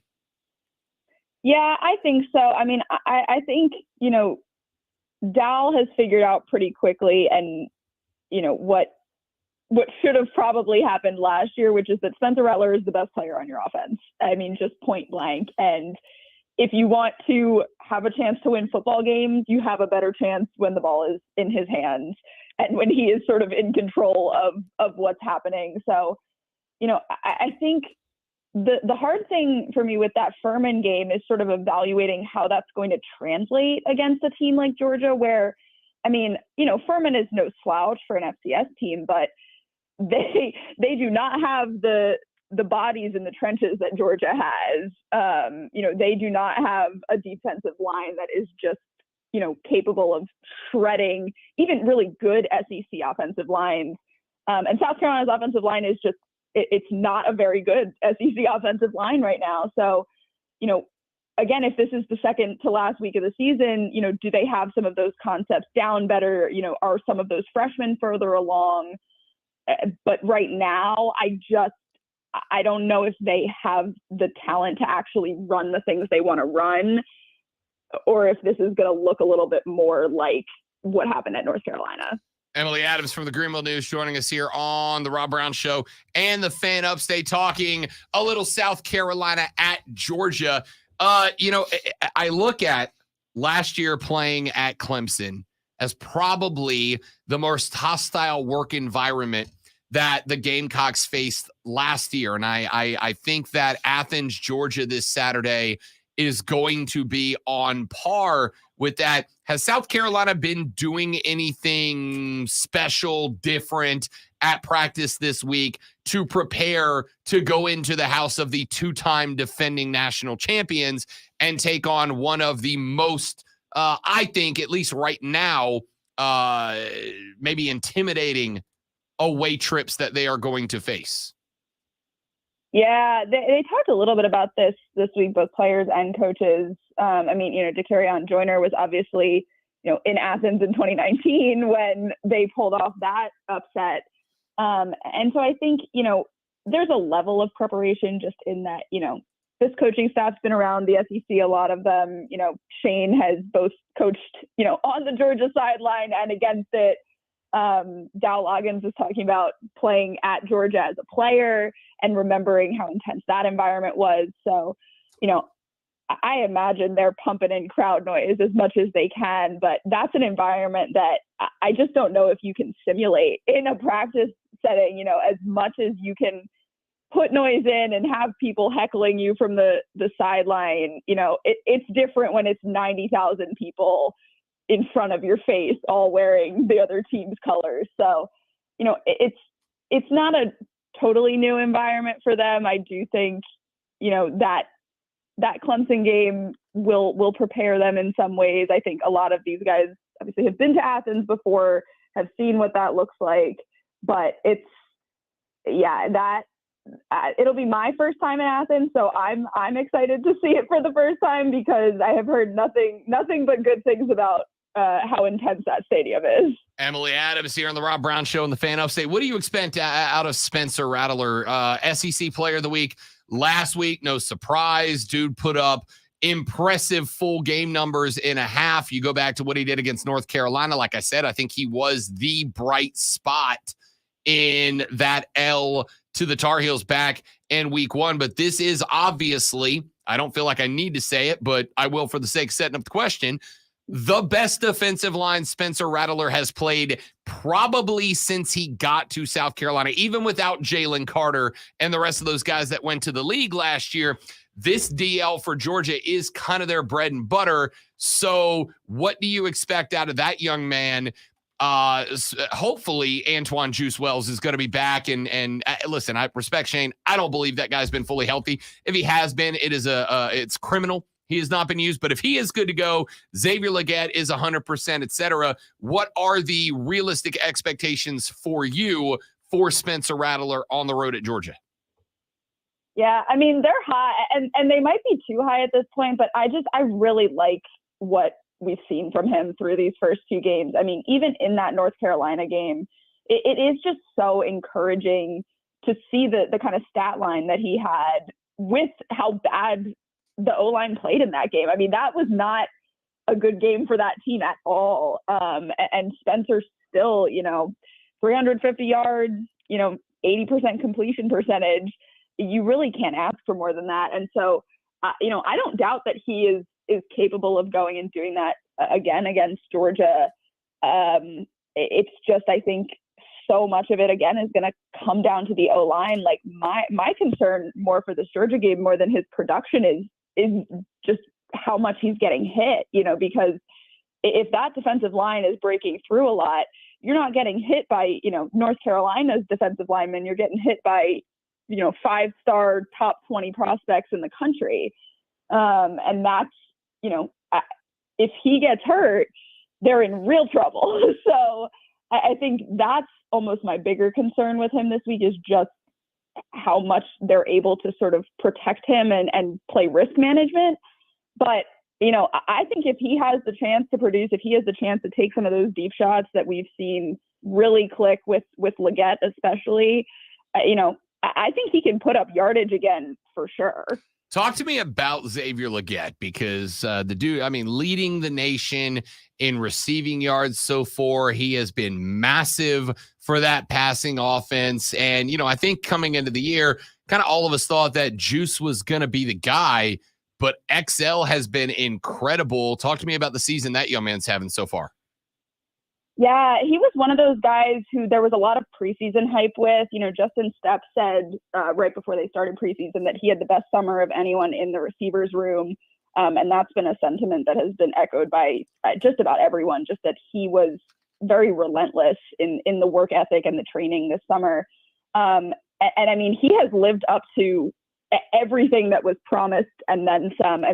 Yeah, I think so. I mean, I think, Dal has figured out pretty quickly and, what should have probably happened last year, which is that Spencer Rattler is the best player on your offense. I mean, just point blank. And if you want to have a chance to win football games, you have a better chance when the ball is in his hands and when he is sort of in control of what's happening. So, I think the hard thing for me with that Furman game is sort of evaluating how that's going to translate against a team like Georgia, where, I mean, Furman is no slouch for an FCS team, but they do not have the bodies in the trenches that Georgia has. They do not have a defensive line that is just, capable of shredding even really good SEC offensive lines. And South Carolina's offensive line is just, it's not a very good SEC offensive line right now. So, again, if this is the second to last week of the season, do they have some of those concepts down better? Are some of those freshmen further along? But right now, I don't know if they have the talent to actually run the things they want to run, or if this is going to look a little bit more like what happened at North Carolina. Emily Adams from the Greenville News joining us here on the Rob Brown Show and the Fan Upstate, talking a little South Carolina at Georgia. I look at last year playing at Clemson as probably the most hostile work environment that the Gamecocks faced last year. And I think that Athens, Georgia this Saturday is going to be on par with that. Has South Carolina been doing anything special, different at practice this week to prepare to go into the house of the 2-time defending national champions and take on one of the most, I think, at least right now, maybe intimidating away trips that they are going to face? Yeah, they talked a little bit about this week, both players and coaches. DeCarrion Joyner was obviously, in Athens in 2019 when they pulled off that upset. And so I think, there's a level of preparation just in that, this coaching staff's been around the SEC, a lot of them. Shane has both coached, on the Georgia sideline and against it. Dow Loggins was talking about playing at Georgia as a player and remembering how intense that environment was. So, I imagine they're pumping in crowd noise as much as they can, but that's an environment that I just don't know if you can simulate in a practice setting, as much as you can put noise in and have people heckling you from the sideline. It's different when it's 90,000 people in front of your face, all wearing the other team's colors. So, it's not a totally new environment for them. I do think, that Clemson game will prepare them in some ways. I think a lot of these guys obviously have been to Athens before, have seen what that looks like, but it'll be my first time in Athens. So I'm excited to see it for the first time because I have heard nothing but good things about how intense that stadium is. Emily Adams here on the Rob Brown Show and the Fan Upstate. What do you expect out of Spencer Rattler, SEC Player of the Week last week? No surprise, dude put up impressive full game numbers in a half. You go back to what he did against North Carolina. Like I said, I think he was the bright spot in that L to the Tar Heels back in week 1. But this is obviously, I don't feel like I need to say it, but I will for the sake of setting up the question, the best defensive line Spencer Rattler has played probably since he got to South Carolina, even without Jalen Carter and the rest of those guys that went to the league last year. This DL for Georgia is kind of their bread and butter. So what do you expect out of that young man? Hopefully Antoine Juice Wells is going to be back. And listen, I respect Shane. I don't believe that guy's been fully healthy. If he has been, it's criminal. He has not been used, but if he is good to go, Xavier Legette is 100%, et cetera. What are the realistic expectations for you for Spencer Rattler on the road at Georgia? Yeah, I mean, they're high, and they might be too high at this point, but I really like what we've seen from him through these first 2 games. I mean, even in that North Carolina game, it is just so encouraging to see the kind of stat line that he had with how bad the O-line played in that game. I mean, that was not a good game for that team at all. And Spencer still, 350 yards, 80% completion percentage. You really can't ask for more than that. And so, I don't doubt that he is capable of going and doing that again against Georgia. It's just, I think so much of it again is going to come down to the O-line. Like my concern more for this Georgia game more than his production is just how much he's getting hit, because if that defensive line is breaking through a lot, you're not getting hit by, North Carolina's defensive linemen. You're getting hit by, 5-star top 20 prospects in the country. And that's, if he gets hurt, they're in real trouble. So I think that's almost my bigger concern with him this week, is just how much they're able to sort of protect him and play risk management. But, I think if he has the chance to produce, if he has the chance to take some of those deep shots that we've seen really click with Legette especially, I think he can put up yardage again for sure. Talk to me about Xavier Legette, because the dude, leading the nation in receiving yards so far. He has been massive for that passing offense. And, I think coming into the year, kind of all of us thought that Juice was going to be the guy, but XL has been incredible. Talk to me about the season that young man's having so far. Yeah, he was one of those guys who there was a lot of preseason hype with. Justin Stepp said right before they started preseason that he had the best summer of anyone in the receivers room. And that's been a sentiment that has been echoed by just about everyone, just that he was very relentless in the work ethic and the training this summer. And he has lived up to everything that was promised and then some.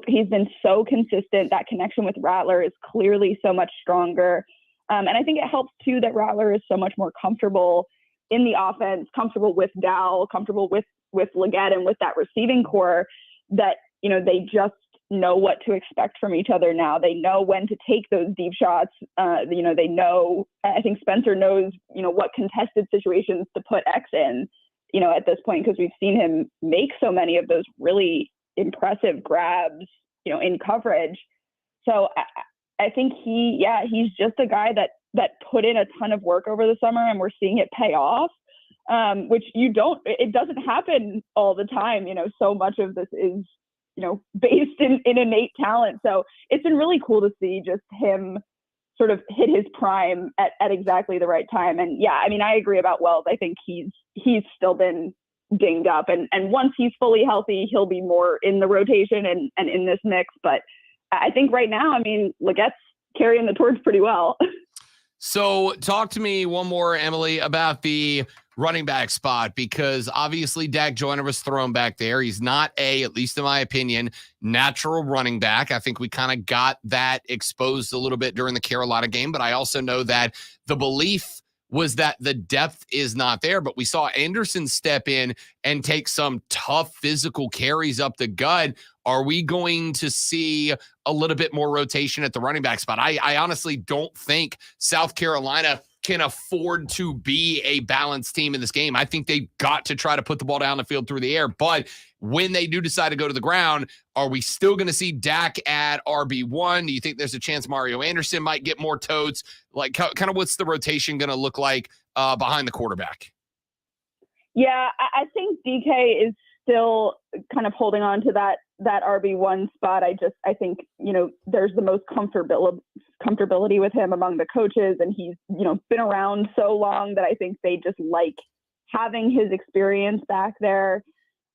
He's been so consistent. That connection with Rattler is clearly so much stronger. And I think it helps, too, that Rattler is so much more comfortable in the offense, comfortable with Dow, comfortable with Legette and with that receiving core, that, they just know what to expect from each other now. They know when to take those deep shots. They know, I think Spencer knows, what contested situations to put X in, at this point, because we've seen him make so many of those really impressive grabs, in coverage. So I think he's just a guy that put in a ton of work over the summer, and we're seeing it pay off, which it doesn't happen all the time. So much of this is, based in innate talent. So it's been really cool to see just him sort of hit his prime at exactly the right time. And I agree about Wells. I think he's still been dinged up, and once he's fully healthy, he'll be more in the rotation and in this mix. But I think right now, Legette's carrying the torch pretty well. So talk to me one more, Emily, about the running back spot, because obviously Dak Joyner was thrown back there. He's not at least in my opinion, natural running back. I think we kind of got that exposed a little bit during the Carolina game, but I also know that the belief was that the depth is not there. But we saw Anderson step in and take some tough physical carries up the gut. Are we going to see a little bit more rotation at the running back spot? I honestly don't think South Carolina can afford to be a balanced team in this game. I think they've got to try to put the ball down the field through the air. But when they do decide to go to the ground, are we still going to see Dak at RB1? Do you think there's a chance Mario Anderson might get more totes? Like, kind of what's the rotation going to look like behind the quarterback? Yeah, I think DK is still kind of holding on to that RB1 spot. I think, there's the most comfortability with him among the coaches, and he's, been around so long that I think they just like having his experience back there.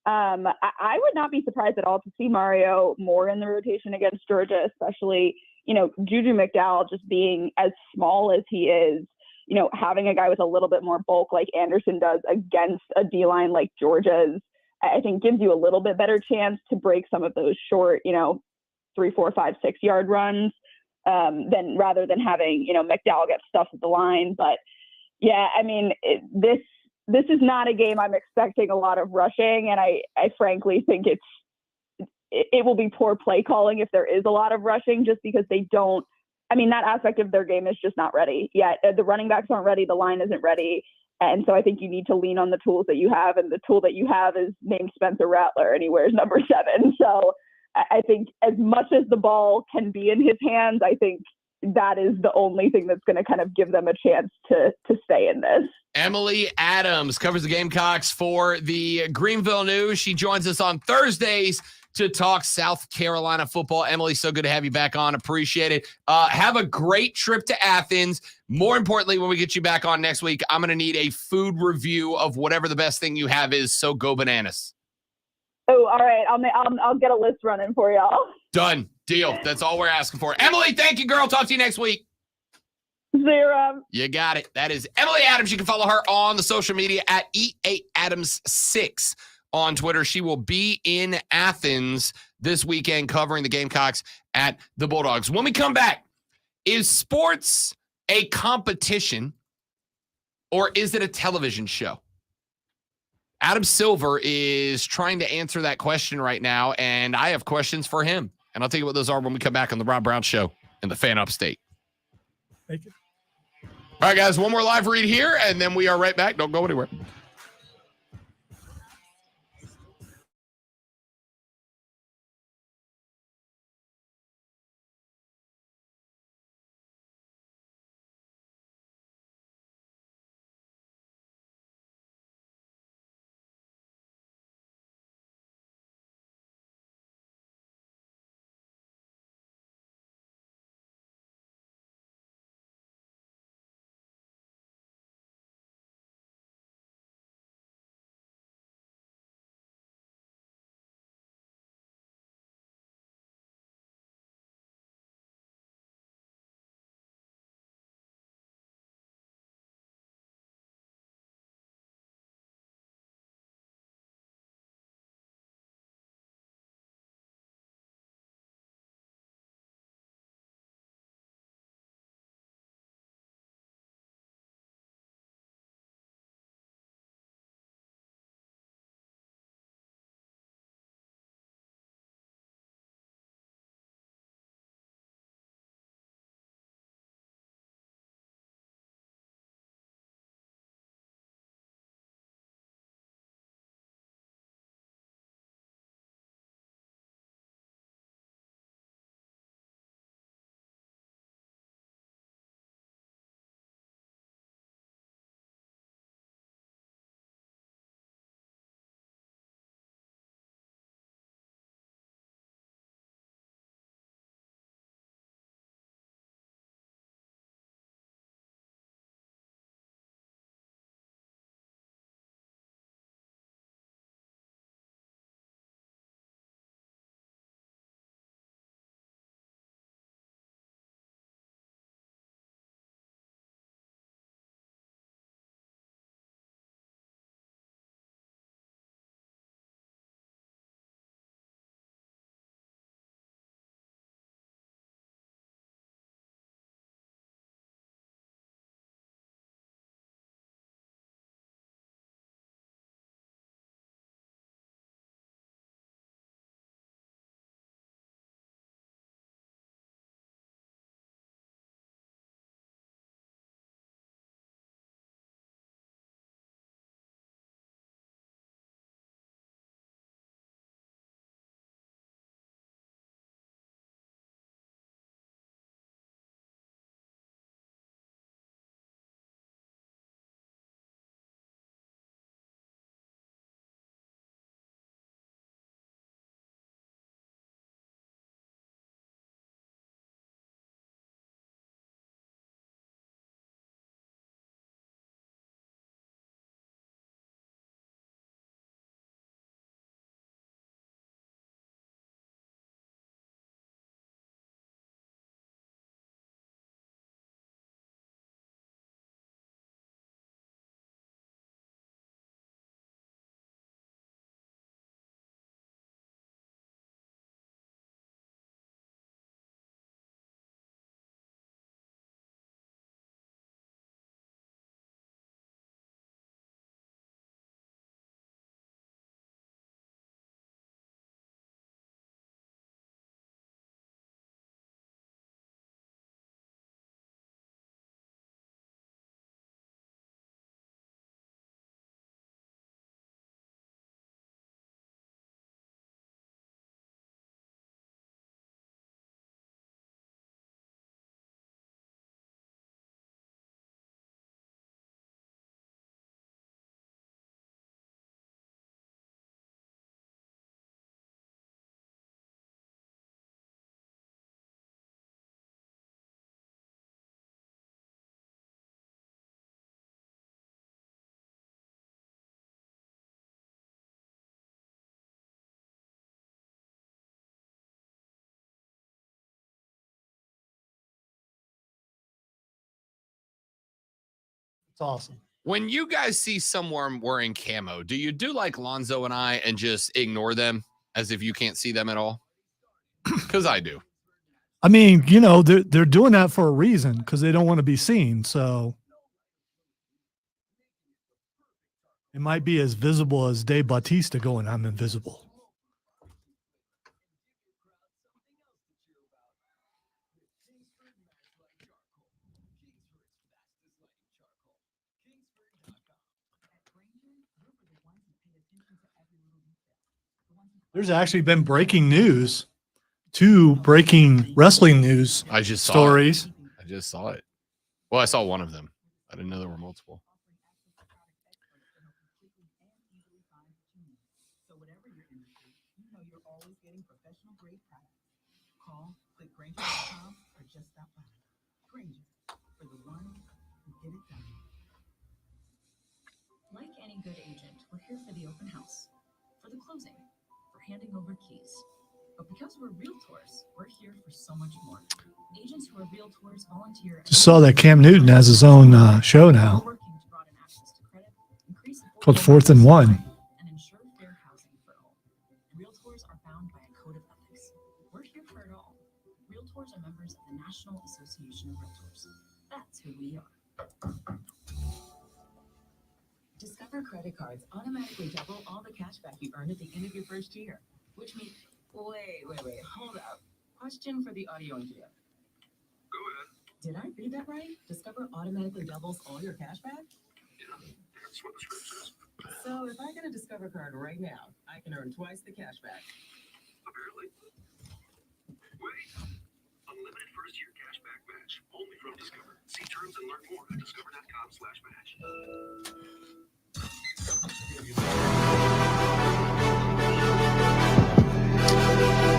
I would not be surprised at all to see Mario more in the rotation against Georgia, especially, Juju McDowell just being as small as he is, having a guy with a little bit more bulk like Anderson does against a D-line like Georgia's. I think gives you a little bit better chance to break some of those short, 3, 4, 5, 6 yard runs, than rather than having, McDowell get stuffed at the line. But yeah, I mean, this is not a game I'm expecting a lot of rushing. And I frankly think it will be poor play calling if there is a lot of rushing, just because that aspect of their game is just not ready yet. The running backs aren't ready. The line isn't ready. And so I think you need to lean on the tools that you have. And the tool that you have is named Spencer Rattler, and he wears number 7. So I think as much as the ball can be in his hands, I think that is the only thing that's going to kind of give them a chance to stay in this. Emily Adams covers the Gamecocks for the Greenville News. She joins us on Thursdays to talk South Carolina football. Emily, so good to have you back on. Appreciate it. Have a great trip to Athens. More importantly, when we get you back on next week, I'm going to need a food review of whatever the best thing you have is. So go bananas. Oh, all right. I'll get a list running for y'all. Done. Deal. That's all we're asking for. Emily, thank you, girl. Talk to you next week. 0. You got it. That is Emily Adams. You can follow her on the social media at E8Adams6 on Twitter. She will be in Athens this weekend covering the Gamecocks at the Bulldogs. When we come back, is sports a competition or is it a television show? Adam Silver is trying to answer that question right now, and I have questions for him. And I'll tell you what those are when we come back on the Rob Brown Show in the Fan Upstate. Thank you. All right, guys, one more live read here, and then we are right back. Don't go anywhere. It's awesome. When you guys see someone wearing camo, do you do like Lonzo and I and just ignore them as if you can't see them at all? Because I do. I mean, you know, they're doing that for a reason because they don't want to be seen. So it might be as visible as Dave Bautista going, "I'm invisible." There's actually been breaking news, 2 breaking wrestling news I just saw stories. I just saw it. Well, I saw one of them. I didn't know there were multiple. So whatever your industry, you know you're always getting professional grade products. Call, click Grainger.com or just stop by. Grainger, for the ones who get it done. Like any good agent, we're here for the open house, for the closing, for handing over keys. But because we're realtors, we're here for so much more. Agents who are realtors volunteer. Just saw that Cam Newton has his own show now called 4th and 1. And ensure fair housing for all. Realtors are bound by a code of ethics. We're here for it all. Realtors are members of the National Association of Realtors. That's who we are. Discover credit cards automatically double all the cash back you earn at the end of your first year, which means, wait, hold up. Question for the audio engineer. Go ahead. Did I read that right? Discover automatically doubles all your cash back? Yeah, that's what the script says. So if I get a Discover card right now, I can earn twice the cash back. Apparently. Wait. Unlimited first year cash back match. Only from Discover. See terms and learn more at discover.com/match.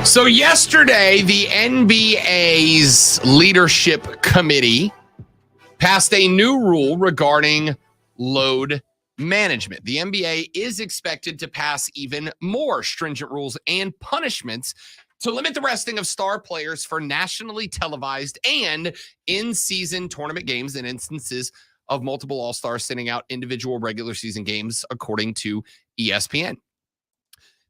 So yesterday, the NBA's leadership committee passed a new rule regarding load management. The NBA is expected to pass even more stringent rules and punishments to limit the resting of star players for nationally televised and in-season tournament games in instances of multiple all-stars sitting out individual regular season games, according to ESPN.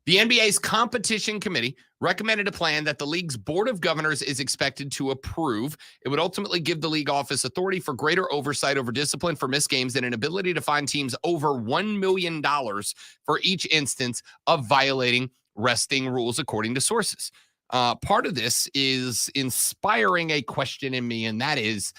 The NBA's competition committee recommended a plan that the league's board of governors is expected to approve. It would ultimately give the league office authority for greater oversight over discipline for missed games and an ability to fine teams over $1 million for each instance of violating resting rules, according to sources. Part of this is inspiring a question in me, and that is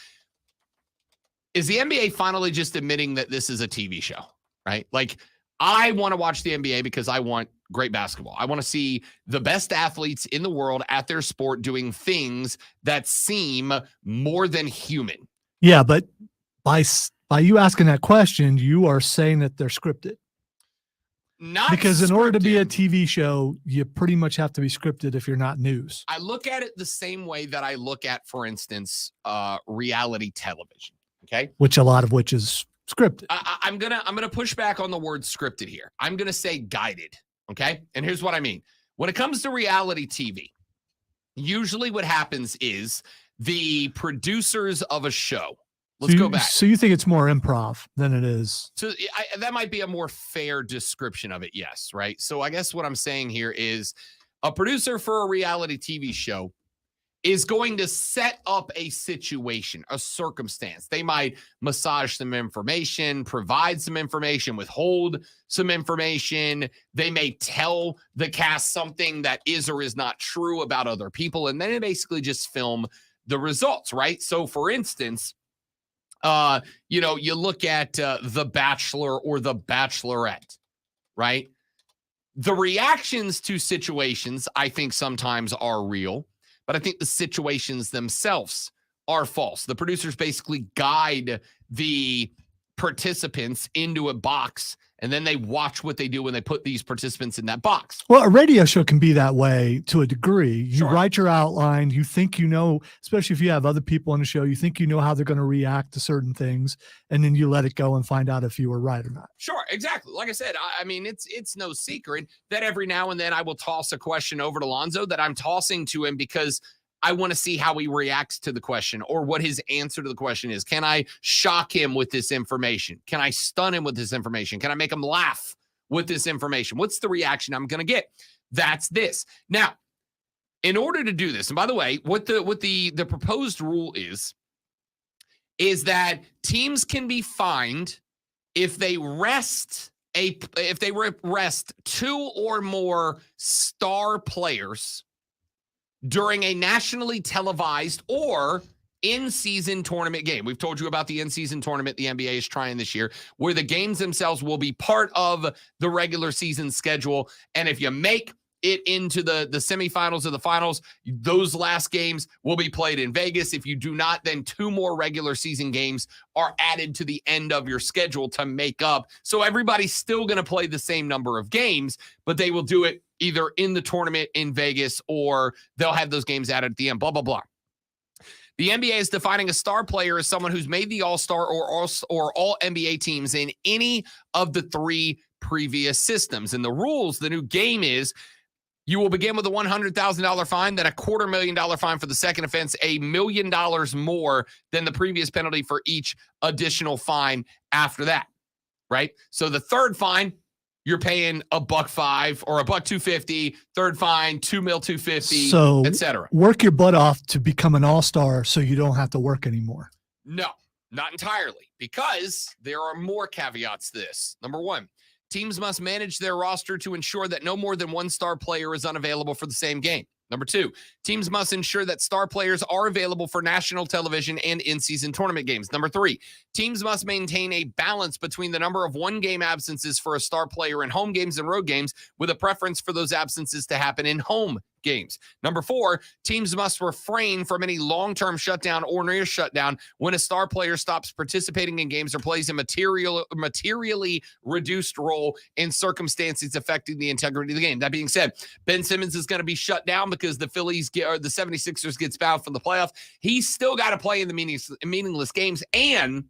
the NBA finally just admitting that this is a TV show, right? Like, I want to watch the NBA because I want great basketball. I want to see the best athletes in the world at their sport doing things that seem more than human. Yeah, but by you asking that question, you are saying that they're scripted. Not because in order to be a scripted. TV show, you pretty much have to be scripted if you're not news. I look at it the same way that I look at, for instance, reality television. Okay, Which a lot of which is scripted. I'm gonna push back on the word scripted here. I'm gonna say guided. Okay, and here's what I mean. When it comes to reality TV, usually what happens is the producers of a show. Let's go back. So you think it's more improv than it is? So that might be a more fair description of it. Yes, right. So I guess what I'm saying here is a producer for a reality TV show is going to set up a situation, a circumstance. They might massage some information, provide some information, withhold some information. They may tell the cast something that is or is not true about other people, and then they basically just film the results, right? So, for instance, you look at The Bachelor or The Bachelorette, right? The reactions to situations, I think, sometimes are real. But I think the situations themselves are false. The producers basically guide the participants into a box, and then they watch what they do when they put these participants in that box. Well, a radio show can be that way to a degree. You Sure. write your outline. You think you know, especially if you have other people on the show, you think you know how they're going to react to certain things, and then you let it go and find out if you were right or not. Sure, exactly. Like I said, I mean, it's no secret that every now and then I will toss a question over to Lonzo that I'm tossing to him because I want to see how he reacts to the question or what his answer to the question is. Can I shock him with this information? Can I stun him with this information? Can I make him laugh with this information? What's the reaction I'm going to get? That's this. Now, in order to do this, and by the way, what the proposed rule is that teams can be fined if they rest two or more star players during a nationally televised or in-season tournament game. We've told you about the in-season tournament the NBA is trying this year, where the games themselves will be part of the regular season schedule. And if you make it into the semifinals or the finals, those last games will be played in Vegas. If you do not, then 2 more regular season games are added to the end of your schedule to make up. So everybody's still going to play the same number of games, but they will do it either in the tournament in Vegas or they'll have those games added at the end, blah, blah, blah. The NBA is defining a star player as someone who's made the All-Star or all NBA teams in any of the 3 previous systems. And the rules, the new game is, you will begin with a $100,000 fine, then a $250,000 fine for the second offense, $1 million more than the previous penalty for each additional fine after that, right? So the third fine, you're paying $105 or $1.250. Third fine, $2,250, so etc. Work your butt off to become an all-star so you don't have to work anymore. No, not entirely, because there are more caveats to this. Number 1. Teams must manage their roster to ensure that no more than 1 star player is unavailable for the same game. Number 2, teams must ensure that star players are available for national television and in-season tournament games. Number 3, teams must maintain a balance between the number of 1-game absences for a star player in home games and road games, with a preference for those absences to happen in home games. Number 4, teams must refrain from any long-term shutdown or near shutdown when a star player stops participating in games or plays a materially reduced role in circumstances affecting the integrity of the game. That being said, Ben Simmons is going to be shut down because the 76ers gets bounced from the playoff. He's still got to play in the meaningless games, and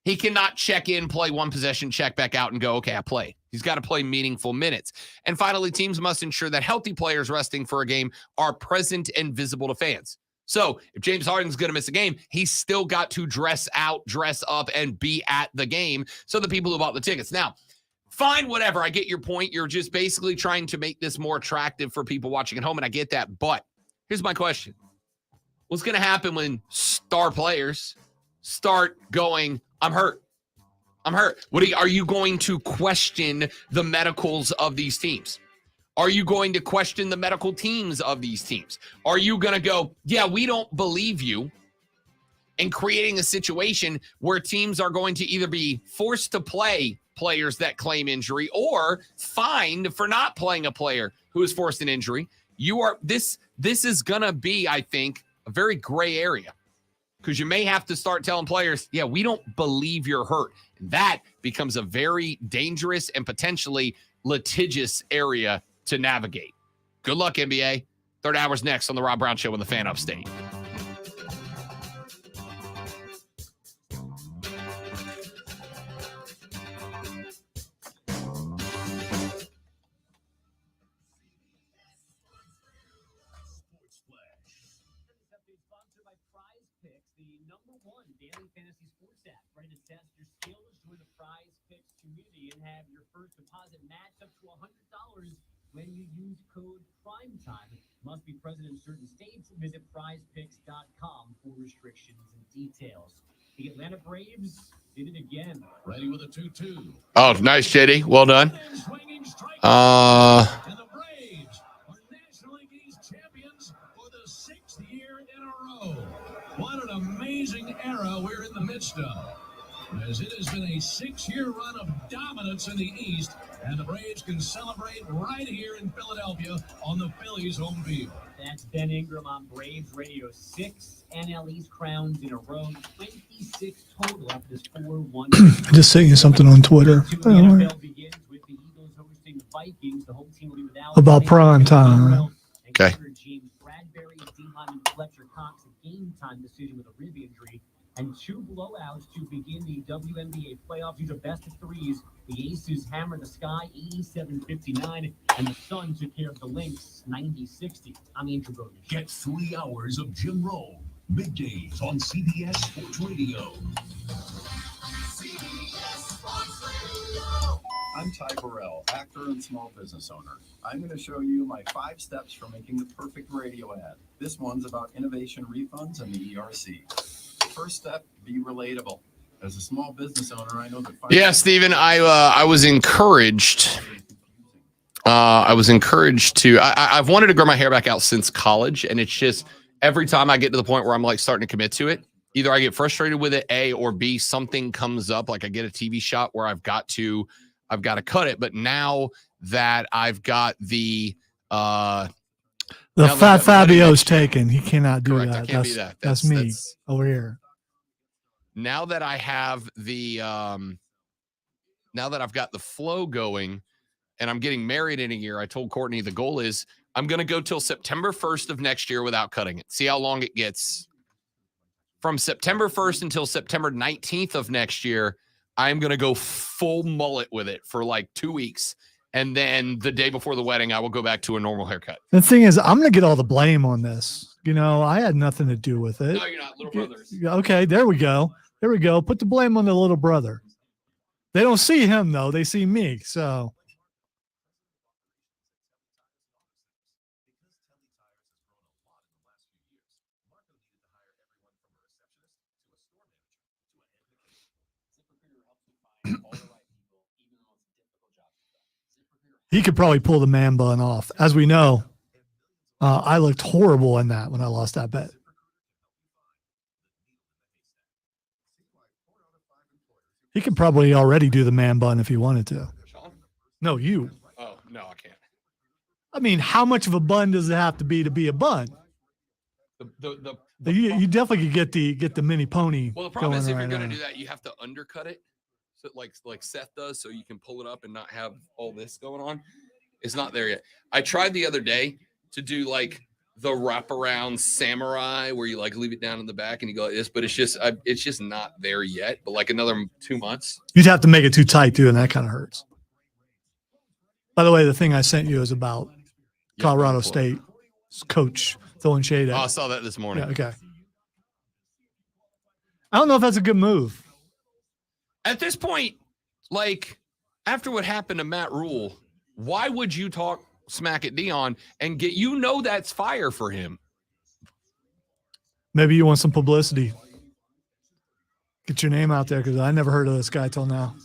he cannot check in, play 1 possession, check back out, and go, okay, I played. He's got to play meaningful minutes. And finally, teams must ensure that healthy players resting for a game are present and visible to fans. So if James Harden's going to miss a game, he's still got to dress up, and be at the game so the people who bought the tickets. Now, fine, whatever. I get your point. You're just basically trying to make this more attractive for people watching at home, and I get that. But here's my question. What's going to happen when star players start going, I'm hurt? Are you going to question the medicals of these teams? Are you going to question the medical teams of these teams? Are you going to go, yeah, we don't believe you, and creating a situation where teams are going to either be forced to play players that claim injury or fined for not playing a player who is forced an injury? This is going to be, I think, a very gray area, because you may have to start telling players, yeah, we don't believe you're hurt. That becomes a very dangerous and potentially litigious area to navigate. Good luck, NBA. Third hour's next on the Rob Brown Show on the Fan Upstate. Ready to test your skills? Join the Prize Picks community and have your first deposit matched up to $100 when you use code PRIMETIME. Must be present in certain states. Visit prizepicks.com for restrictions and details. The Atlanta Braves did it again. Ready with a 2-2. Oh, nice, JD. Well done. And the Braves are National League East champions for the 6th year in a row. What an amazing era we're in the midst of, as it has been a 6-year run of dominance in the East, and the Braves can celebrate right here in Philadelphia on the Phillies' home field. That's Ben Ingram on Braves Radio. 6 NL East crowns in a row, 26 total after this 4-1. I just sent you something on Twitter. The NFL begins with the Eagles hosting the Vikings. The home team will be without About prime time. Okay. James Bradbury, D. Lyman, Fletcher Cox, a game time decision with a rib injury. and 2 blowouts to begin the WNBA playoffs. These are best of threes. The Aces hammer the Sky 87-59, and the Sun took care of the Lynx 90-60. I'm Andrew Bowden. Get 3 hours of Jim Rome. Middays on CBS Sports Radio. I'm Ty Burrell, actor and small business owner. I'm going to show you my 5 steps for making the perfect radio ad. This one's about innovation refunds and the ERC. First step, be relatable. As a small business owner, I know that. Yeah, Steven, I was encouraged. I've wanted to grow my hair back out since college, and it's just every time I get to the point where I'm like starting to commit to it, either I get frustrated with it, A, or B, something comes up, like I get a TV shot where I've got to cut it. But now that I've got the Fat Fabio's taken, he cannot do correct, that. I can't be that. That's me over here. Now that I have the now that I've got the flow going and I'm getting married in a year, I told Courtney the goal is I'm going to go till September 1st of next year without cutting it. See how long it gets. From September 1st until September 19th of next year, I'm going to go full mullet with it for like 2 weeks. And then the day before the wedding, I will go back to a normal haircut. The thing is, I'm going to get all the blame on this. You know, I had nothing to do with it. No, you're not. Little brothers. Okay, there we go. There we go. Put the blame on the little brother. They don't see him, though. They see me. So. He could probably pull the man bun off. As we know, I looked horrible in that when I lost that bet. He could probably already do the man bun if he wanted to. Sean? No, you. Oh, no, I can't. I mean, how much of a bun does it have to be a bun? You definitely could get the mini pony. Well, the problem is if you're going to to do that, you have to undercut it. So like Seth does, so you can pull it up and not have all this going on. It's not there yet. I tried the other day to do like the wraparound samurai where you like leave it down in the back and you go like this, but it's just not there yet. But like another 2 months. You'd have to make it too tight too, and that kind of hurts. By the way, the thing I sent you is about Colorado State coach throwing shade at. Oh, I saw that this morning. Yeah, okay. I don't know if that's a good move. At this point, like after what happened to Matt Rule, why would you talk smack at Dion and that's fire for him? Maybe you want some publicity. Get your name out there because I never heard of this guy till now.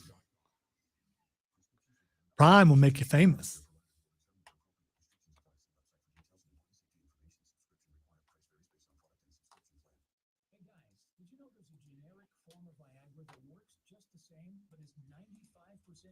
Prime will make you famous.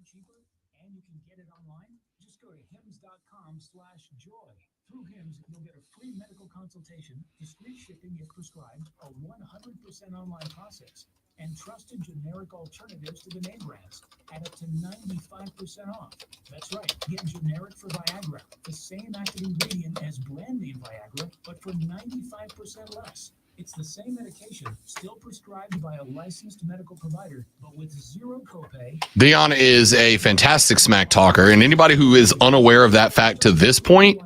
Cheaper, and you can get it online. Just go to hims.com/joy. Through Hims, you'll get a free medical consultation, discreet shipping if prescribed, a 100% online process, and trusted generic alternatives to the name brands at up to 95% off. That's right, get generic for Viagra, the same active ingredient as brand name Viagra, but for 95% less. It's the same medication, still prescribed by a licensed medical provider, but with zero copay. Dion is a fantastic smack talker, and anybody who is unaware of that fact to this point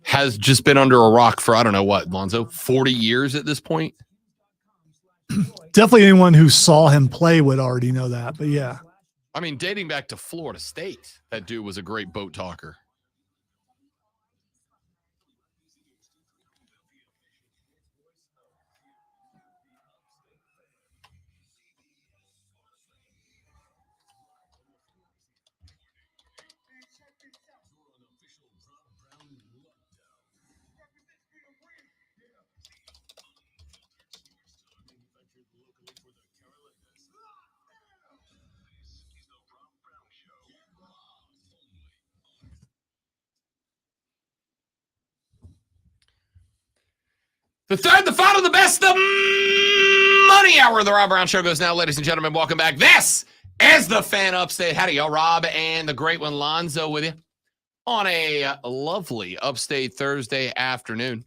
has just been under a rock for, I don't know what, Lonzo, 40 years at this point? Definitely anyone who saw him play would already know that, but yeah. I mean, dating back to Florida State, that dude was a great boat talker. The third, the final, the best, the money hour of the Rob Brown Show goes now, ladies and gentlemen. Welcome back. This is the Fan Upstate. Howdy, y'all. Rob and the great one, Lonzo, with you on a lovely Upstate Thursday afternoon.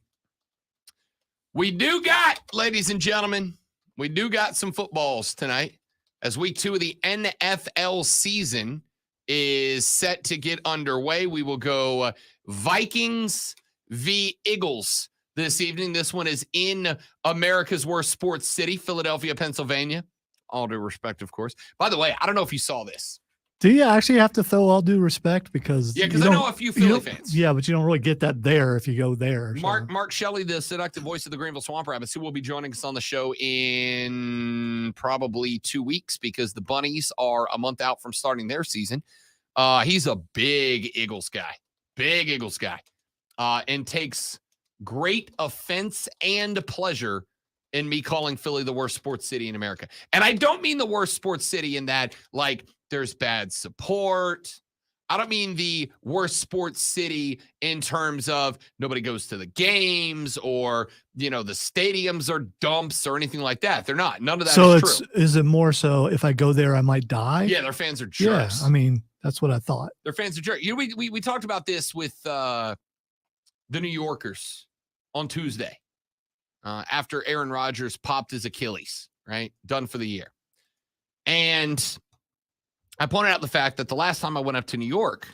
We do got, ladies and gentlemen, We do got some footballs tonight as week 2 of the NFL season is set to get underway. We will go Vikings v. Eagles this evening. This one is in America's worst sports city, Philadelphia, Pennsylvania. All due respect, of course. By the way, I don't know if you saw this. Do you actually have to throw all due respect? Because I know a few Philly fans. Yeah, but you don't really get that there if you go there. So. Mark Shelley, the seductive voice of the Greenville Swamp Rabbits, who will be joining us on the show in probably 2 weeks because the Bunnies are a month out from starting their season. He's a big Eagles guy, and takes great offense and pleasure in me calling Philly the worst sports city in America. And I don't mean the worst sports city in that, like, there's bad support. I don't mean the worst sports city in terms of nobody goes to the games or, the stadiums are dumps or anything like that. They're not. None of that is true. Is it more so if I go there, I might die? Yeah, their fans are jerks. Yeah, I mean, that's what I thought. Their fans are jerks. We talked about this with the New Yorkers on Tuesday after Aaron Rodgers popped his Achilles, right? Done for the year. And I pointed out the fact that the last time I went up to New York,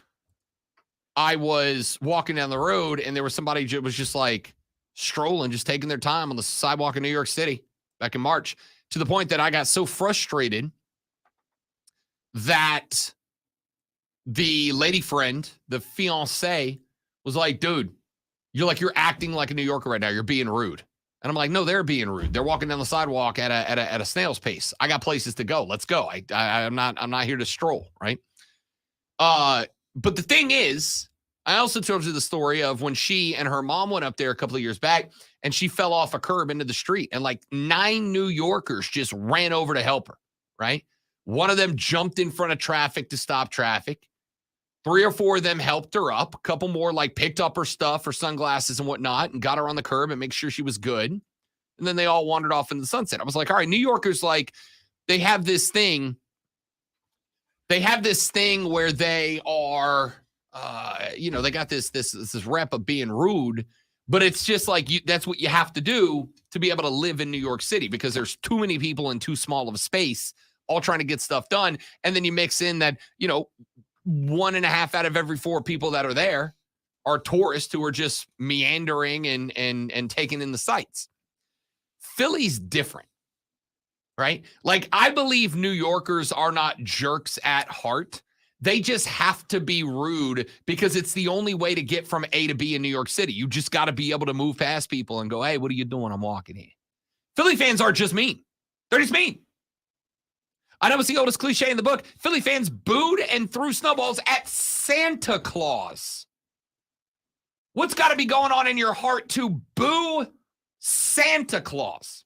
I was walking down the road and there was somebody who was just like strolling, just taking their time on the sidewalk in New York City back in March, to the point that I got so frustrated that the lady friend, the fiance, was like, dude, you're acting like a New Yorker right now. You're being rude. And I'm like, no, they're being rude. They're walking down the sidewalk at a snail's pace. I got places to go. Let's go. I'm not here to stroll, right? But the thing is, I also told you the story of when she and her mom went up there a couple of years back, and she fell off a curb into the street, and like 9 New Yorkers just ran over to help her, right? One of them jumped in front of traffic to stop traffic. 3 or 4 of them helped her up. A couple more picked up her stuff, her sunglasses and whatnot, and got her on the curb and make sure she was good. And then they all wandered off in the sunset. I was like, all right, New Yorkers, they have this thing. They have this thing where they are, they got this rep of being rude, but it's just that's what you have to do to be able to live in New York City, because there's too many people in too small of a space all trying to get stuff done. And then you mix in that, 1.5 out of every 4 people that are there are tourists who are just meandering and taking in the sights. Philly's different, right? I believe New Yorkers are not jerks at heart. They just have to be rude because it's the only way to get from A to B in New York City. You just got to be able to move past people and go, hey, what are you doing? I'm walking here. Philly fans are just mean. They're just mean. I know it's the oldest cliche in the book. Philly fans booed and threw snowballs at Santa Claus. What's got to be going on in your heart to boo Santa Claus?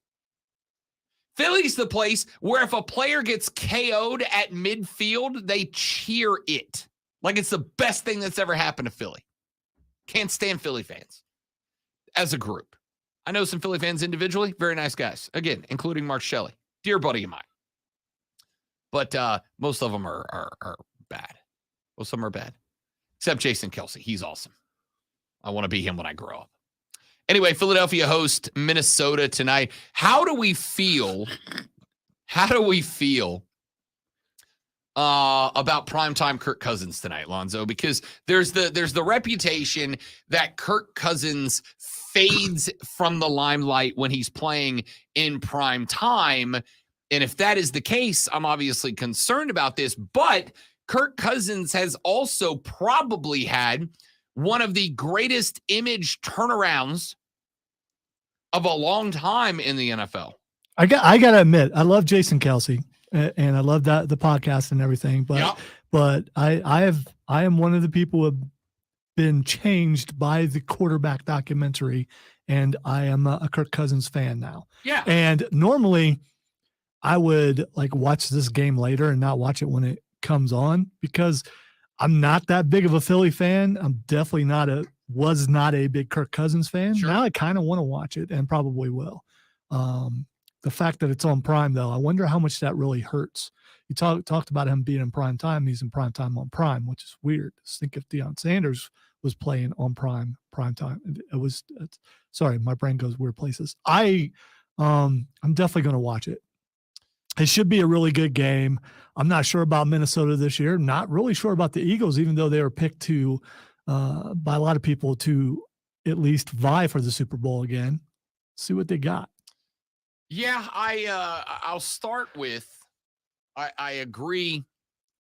Philly's the place where if a player gets KO'd at midfield, they cheer it. Like it's the best thing that's ever happened to Philly. Can't stand Philly fans as a group. I know some Philly fans individually, very nice guys. Again, including Mark Shelley, dear buddy of mine. But most of them are bad. Most of them are bad. Except Jason Kelsey. He's awesome. I want to be him when I grow up. Anyway, Philadelphia host Minnesota tonight. How do we feel about primetime Kirk Cousins tonight, Lonzo? Because there's the reputation that Kirk Cousins fades from the limelight when he's playing in prime time. And if that is the case, I'm obviously concerned about this. But Kirk Cousins has also probably had one of the greatest image turnarounds of a long time in the NFL. I got to admit, I love Jason Kelsey and I love the podcast and everything. But I am one of the people who have been changed by the quarterback documentary, and I am a Kirk Cousins fan now. Yeah. And normally I would watch this game later and not watch it when it comes on because I'm not that big of a Philly fan. I'm definitely was not a big Kirk Cousins fan. Sure. Now I kind of want to watch it and probably will. The fact that it's on Prime, though, I wonder how much that really hurts. You talked about him being in prime time. He's in prime time on Prime, which is weird. Just think if Deion Sanders was playing on prime time. Sorry, my brain goes weird places. I I'm definitely going to watch it. It should be a really good game. I'm not sure about Minnesota this year. Not really sure about the Eagles, even though they were picked to by a lot of people to at least vie for the Super Bowl again. See what they got. Yeah, I'll start with I agree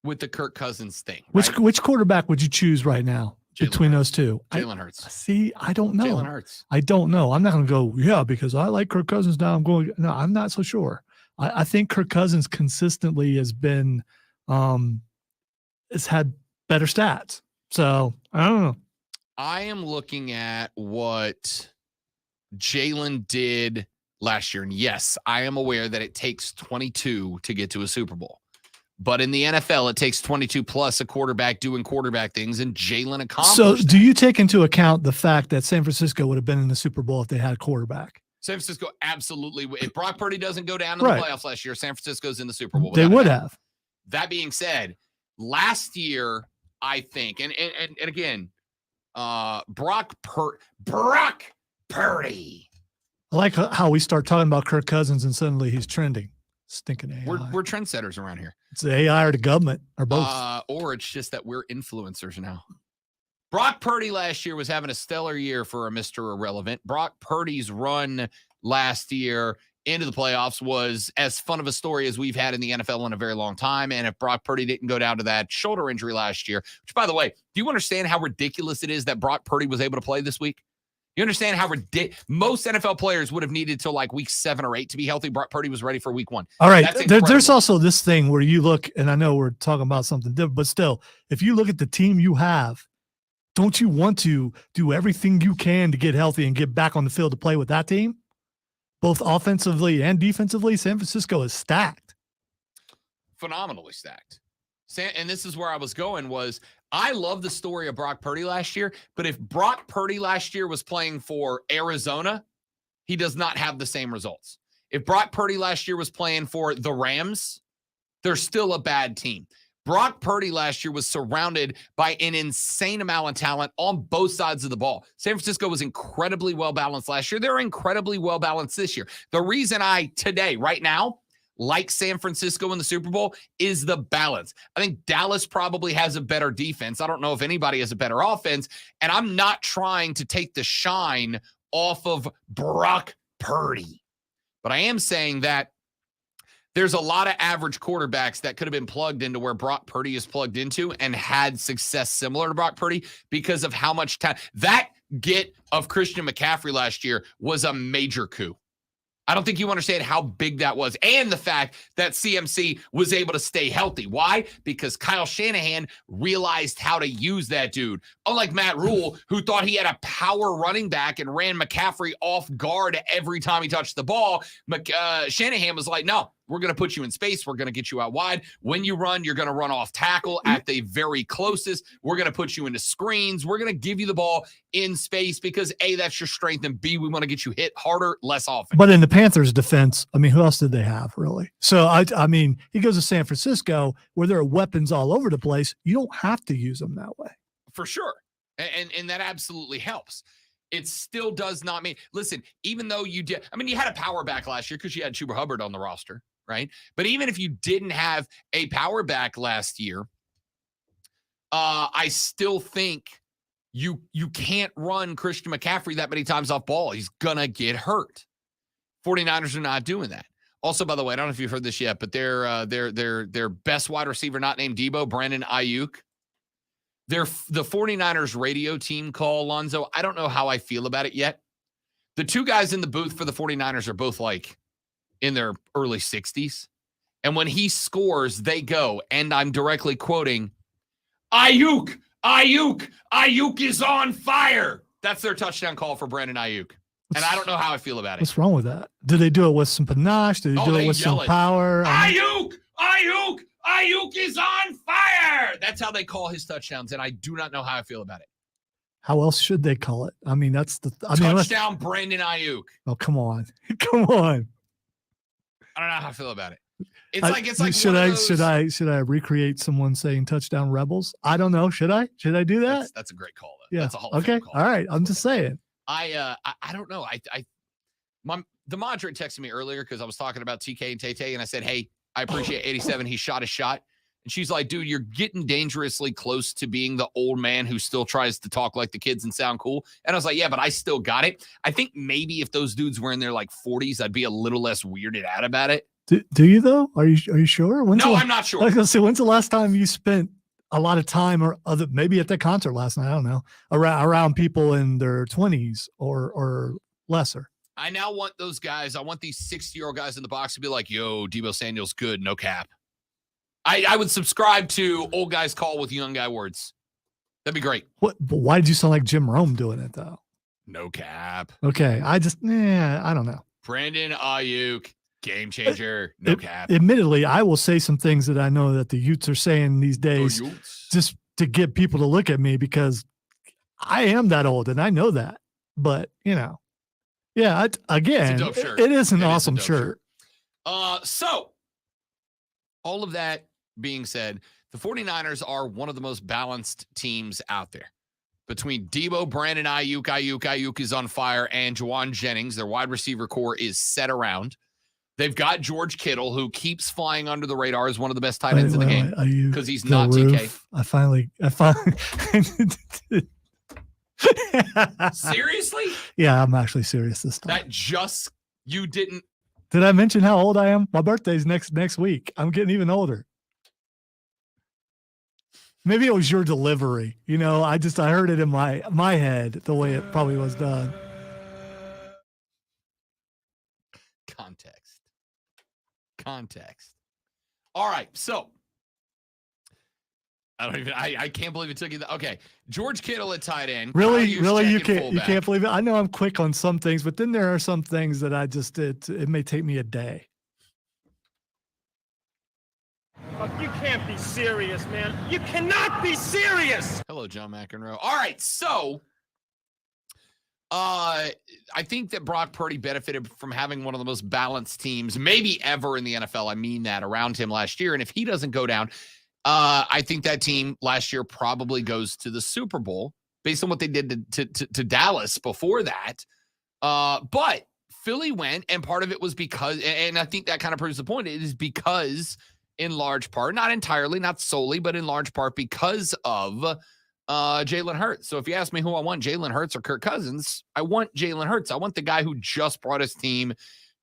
with the Kirk Cousins thing. Right? Which quarterback would you choose right now between those two? Jalen Hurts. See, I don't know. Jalen Hurts. I don't know. I'm not going to go, yeah, because I like Kirk Cousins now. No, I'm not so sure. I think Kirk Cousins consistently has been has had better stats. So I don't know. I am looking at what Jalen did last year. And yes, I am aware that it takes 22 to get to a Super Bowl. But in the NFL, it takes 22 plus a quarterback doing quarterback things, and Jalen accomplished So that. do you take into account the fact that San Francisco would have been in the Super Bowl if they had a quarterback? San Francisco absolutely. If Brock Purdy doesn't go down in the playoffs last year, San Francisco's in the Super Bowl. They would have. That being said, last year, I think, and again, Brock Purdy. I like how we start talking about Kirk Cousins and suddenly he's trending. Stinking AI. We're trendsetters around here. It's the AI or the government or both. Or it's just that we're influencers now. Brock Purdy last year was having a stellar year for a Mr. Irrelevant. Brock Purdy's run last year into the playoffs was as fun of a story as we've had in the NFL in a very long time. And if Brock Purdy didn't go down to that shoulder injury last year, which, by the way, do you understand how ridiculous it is that Brock Purdy was able to play this week? You understand how ridiculous most NFL players would have needed till like week 7 or 8 to be healthy. Brock Purdy was ready for week 1. All right. There's also this thing where you look, and I know we're talking about something different, but still, if you look at the team you have, don't you want to do everything you can to get healthy and get back on the field to play with that team? Both offensively and defensively, San Francisco is stacked. Phenomenally stacked. And this is where I was going was I love the story of Brock Purdy last year, but if Brock Purdy last year was playing for Arizona, he does not have the same results. If Brock Purdy last year was playing for the Rams, they're still a bad team. Brock Purdy last year was surrounded by an insane amount of talent on both sides of the ball. San Francisco was incredibly well-balanced last year. They're incredibly well-balanced this year. The reason right now, like San Francisco in the Super Bowl is the balance. I think Dallas probably has a better defense. I don't know if anybody has a better offense, and I'm not trying to take the shine off of Brock Purdy. But I am saying that there's a lot of average quarterbacks that could have been plugged into where Brock Purdy is plugged into and had success similar to Brock Purdy because of how much time. That get of Christian McCaffrey last year was a major coup. I don't think you understand how big that was. And the fact that CMC was able to stay healthy. Why? Because Kyle Shanahan realized how to use that dude. Unlike Matt Rule, who thought he had a power running back and ran McCaffrey off guard every time he touched the ball, Shanahan was like, no, we're going to put you in space. We're going to get you out wide. When you run, you're going to run off tackle at the very closest. We're going to put you into screens. We're going to give you the ball in space because A, that's your strength, and B, we want to get you hit harder, less often. But in the Panthers' defense, I mean, who else did they have, really? So, I mean, he goes to San Francisco where there are weapons all over the place. You don't have to use them that way. For sure. And that absolutely helps. It still does not mean, listen, even though you did, I mean, you had a power back last year because you had Chuba Hubbard on the roster, right? But even if you didn't have a power back last year, I still think you can't run Christian McCaffrey that many times off ball. He's going to get hurt. 49ers are not doing that. Also, by the way, I don't know if you've heard this yet, but their best wide receiver, not named Debo, Brandon Ayuk, the 49ers radio team call, Alonzo, I don't know how I feel about it yet. The two guys in the booth for the 49ers are both like in their early 60s. And when he scores, they go, and I'm directly quoting, Ayuk is on fire. That's their touchdown call for Brandon Ayuk. And I don't know how I feel about it. What's wrong with that? Did they do it with some panache? Did they do it with some power? Ayuk is on fire. That's how they call his touchdowns, and I do not know how I feel about it. How else should they call it? I mean, that's the touchdown, Brandon Ayuk. Oh, come on. Come on. I don't know how I feel about it. It's like should I recreate someone saying touchdown Rebels? I don't know. Should I do that? That's a great call though. Yeah. That's a Hall of Fame call. All right. I'm just saying. I don't know. the Madrid texted me earlier because I was talking about TK and Tay, and I said, hey, I appreciate 87. He shot a shot. And she's like, dude, you're getting dangerously close to being the old man who still tries to talk like the kids and sound cool. And I was like, yeah, but I still got it. I think maybe if those dudes were in their like 40s, I'd be a little less weirded out about it. Do you though? Are you sure? No, I'm not sure. I was gonna say, when's the last time you spent a lot of time or other, maybe at the concert last night? I don't know, around people in their 20s or lesser. I now want those guys. I want these 60-year-old guys in the box to be like, yo, Deebo Samuel's good, no cap. I would subscribe to old guys call with young guy words. That'd be great. But why did you sound like Jim Rome doing it though? No cap. Okay, I don't know. Brandon Ayuk, game changer, no cap. Admittedly, I will say some things that I know that the Utes are saying these days just to get people to look at me because I am that old and I know that. But, yeah, again, it's a dope shirt. It is an awesome shirt. So, all of that being said, the 49ers are one of the most balanced teams out there. Between Deebo, Brandon Ayuk is on fire, and Juwan Jennings, their wide receiver core is set around. They've got George Kittle, who keeps flying under the radar as one of the best tight ends in the game because he's not TK. I finally. Seriously? Yeah, I'm actually serious this time. You didn't. Did I mention how old I am? My birthday's next week. I'm getting even older. Maybe it was your delivery. I heard it in my head the way it probably was done. Context. All right, so I can't believe it took you that. Okay, George Kittle at tight end. Really, you can't believe it. I know I'm quick on some things, but then there are some things that I just did. It may take me a day. You can't be serious, man. You cannot be serious. Hello, John McEnroe. All right, so I think that Brock Purdy benefited from having one of the most balanced teams maybe ever in the NFL. I mean that around him last year. And if he doesn't go down, I think that team last year probably goes to the Super Bowl based on what they did to Dallas before that. But Philly went, and part of it was because, and I think that kind of proves the point, it is because in large part, not entirely, not solely, but in large part because of Jalen Hurts. So if you ask me who I want, Jalen Hurts or Kirk Cousins, I want Jalen Hurts. I want the guy who just brought his team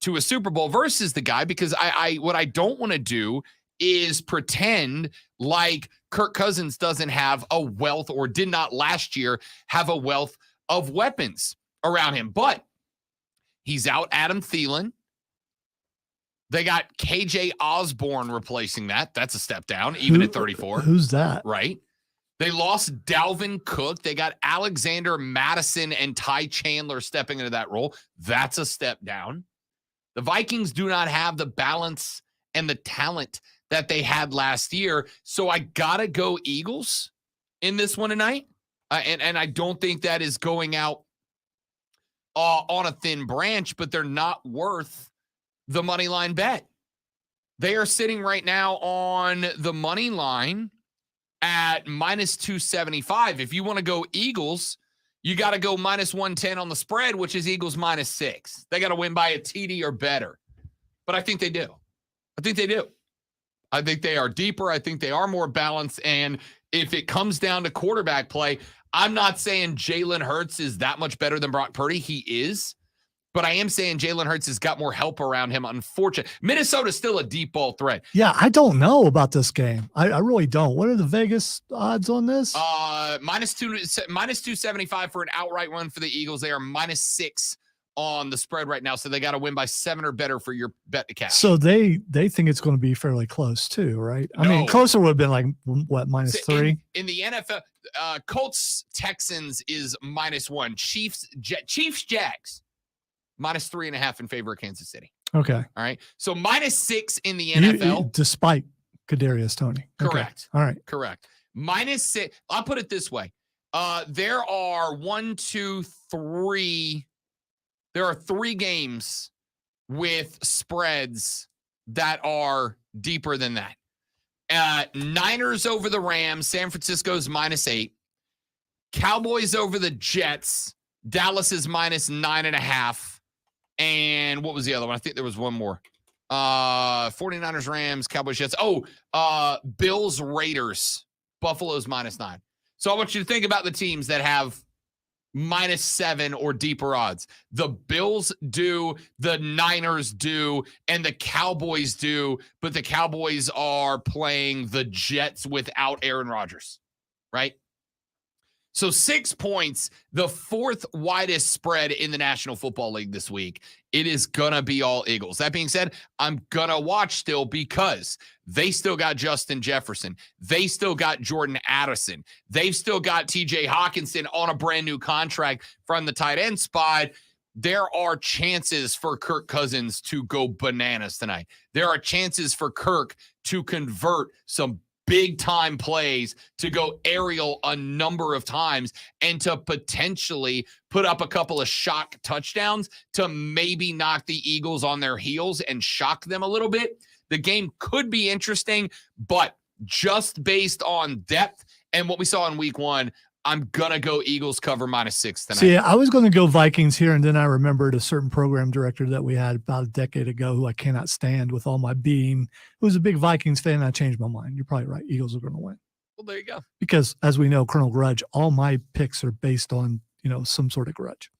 to a Super Bowl versus the guy, because what I don't want to do is pretend like Kirk Cousins doesn't have a wealth, or did not last year have a wealth of weapons around him. But he's out Adam Thielen. They got KJ Osborne replacing that. That's a step down, even at 34. Who's that? Right. They lost Dalvin Cook. They got Alexander Madison and Ty Chandler stepping into that role. That's a step down. The Vikings do not have the balance and the talent that they had last year. So I got to go Eagles in this one tonight. And I don't think that is going out on a thin branch, but they're not worth the money line bet. They are sitting right now on the money line at minus 275. If you want to go Eagles, you got to go minus 110 on the spread, which is Eagles minus 6. They got to win by a TD or better. But I think they do. I think they are deeper. I think they are more balanced. And if it comes down to quarterback play, I'm not saying Jalen Hurts is that much better than Brock Purdy. He is. But I am saying Jalen Hurts has got more help around him. Unfortunately, Minnesota's still a deep ball threat. Yeah, I don't know about this game. I really don't. What are the Vegas odds on this? Minus 275 for an outright run for the Eagles. They are minus 6 on the spread right now. So they got to win by 7 or better for your bet to cash. So they think it's going to be fairly close too, right? I mean, closer would have been like what, minus 3? In the NFL, Colts Texans is minus 1. Chiefs Jags. Minus 3.5 in favor of Kansas City. Okay. All right. So minus 6 in the NFL. Despite Kadarius Toney. Correct. Okay. All right. Correct. Minus 6. I'll put it this way. There are 3 games with spreads that are deeper than that. Niners over the Rams. San Francisco's minus 8. Cowboys over the Jets. Dallas is minus 9.5. And what was the other one? I think there was one more. 49ers, Rams, Cowboys, Jets. Bills, Raiders. Buffalo's -9. So I want you to think about the teams that have -7 or deeper odds. The Bills do, the Niners do, and the Cowboys do, but the Cowboys are playing the Jets without Aaron Rodgers, right? So 6 points, the fourth widest spread in the National Football League this week. It is going to be all Eagles. That being said, I'm going to watch still because they still got Justin Jefferson. They still got Jordan Addison. They've still got TJ Hawkinson on a brand new contract from the tight end spot. There are chances for Kirk Cousins to go bananas tonight. There are chances for Kirk to convert some big time plays, to go aerial a number of times, and to potentially put up a couple of shock touchdowns to maybe knock the Eagles on their heels and shock them a little bit. The game could be interesting, but just based on depth and what we saw in week 1, I'm going to go Eagles cover -6 tonight. See, I was going to go Vikings here, and then I remembered a certain program director that we had about a decade ago who I cannot stand with all my being, who was a big Vikings fan, and I changed my mind. You're probably right. Eagles are going to win. Well, there you go. Because, as we know, Colonel Grudge, all my picks are based on, some sort of grudge.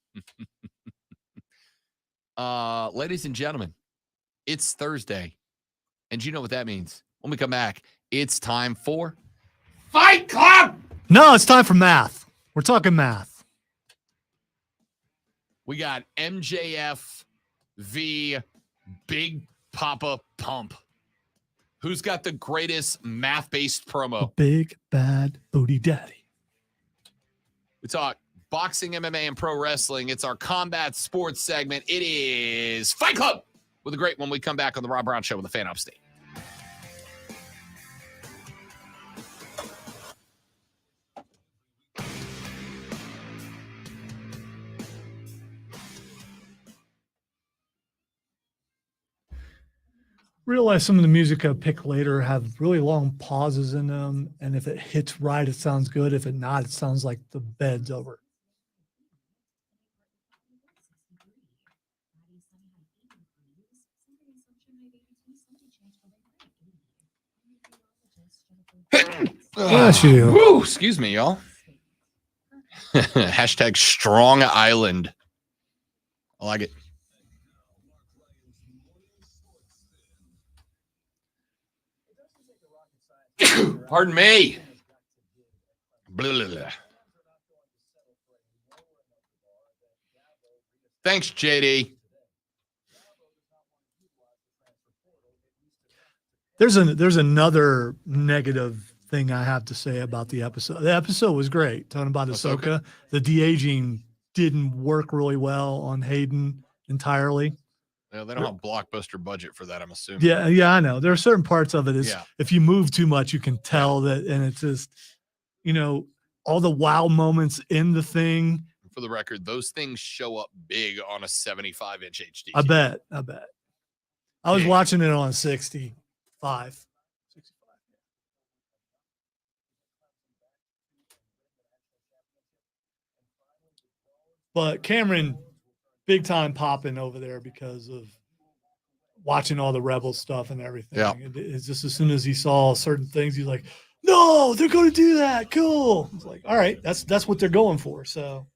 Ladies and gentlemen, it's Thursday, and you know what that means. When we come back, it's time for Fight Club! No, it's time for math. We're talking math. We got MJF v. Big Papa Pump. Who's got the greatest math-based promo? Big Bad Booty Daddy. We talk boxing, MMA, and pro wrestling. It's our combat sports segment. It is Fight Club with a great one. We come back on the Rob Brown Show with the Fan Upstate. Realize some of the music I pick later have really long pauses in them, and if it hits right, it sounds good. If it not, it sounds like the bed's over. Bless you. Woo, excuse me, y'all. Hashtag Strong Island. I like it. Pardon me. Blah, blah, blah. Thanks, JD. There's another negative thing I have to say about the episode. The episode was great, talking about Ahsoka. The de-aging didn't work really well on Hayden entirely. Yeah, they don't have blockbuster budget for that, I'm assuming. Yeah, I know. There are certain parts of it if you move too much, you can tell that, and it's just, all the wow moments in the thing. For the record, those things show up big on a 75-inch HD. I bet. I was watching it on 65. But Cameron, big time popping over there because of watching all the Rebel stuff and everything. Yeah. It's just as soon as he saw certain things, he's like, no, they're going to do that. Cool. It's like, all right, that's what they're going for. So.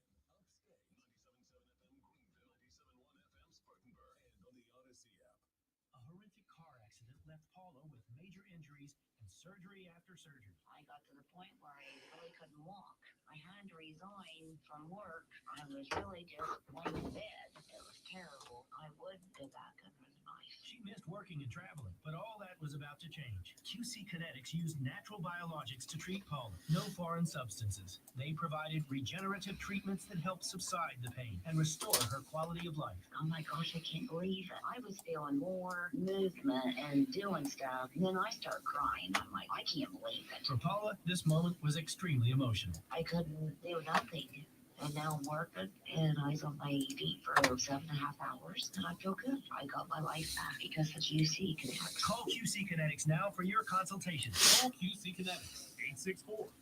A horrific car accident left Paula with major injuries and surgery after surgery. I got to the point where I really couldn't walk. I had to resign from work. I was really just laying in bed. It was terrible. I would go back under the knife. She missed working and traveling, but all that was about to change. QC Kinetics used natural biologics to treat Paula. No foreign substances. They provided regenerative treatments that helped subside the pain and restore her quality of life. Oh my gosh, I can't believe it. I was feeling more movement and doing stuff, and then I start crying. I'm like, I can't believe it. For Paula, this moment was extremely emotional. I couldn't do nothing. And now I'm working, and I was on my feet for 7.5 hours, and I feel good. I got my life back because of QC Kinetics. Call QC Kinetics now for your consultation. Call QC Kinetics,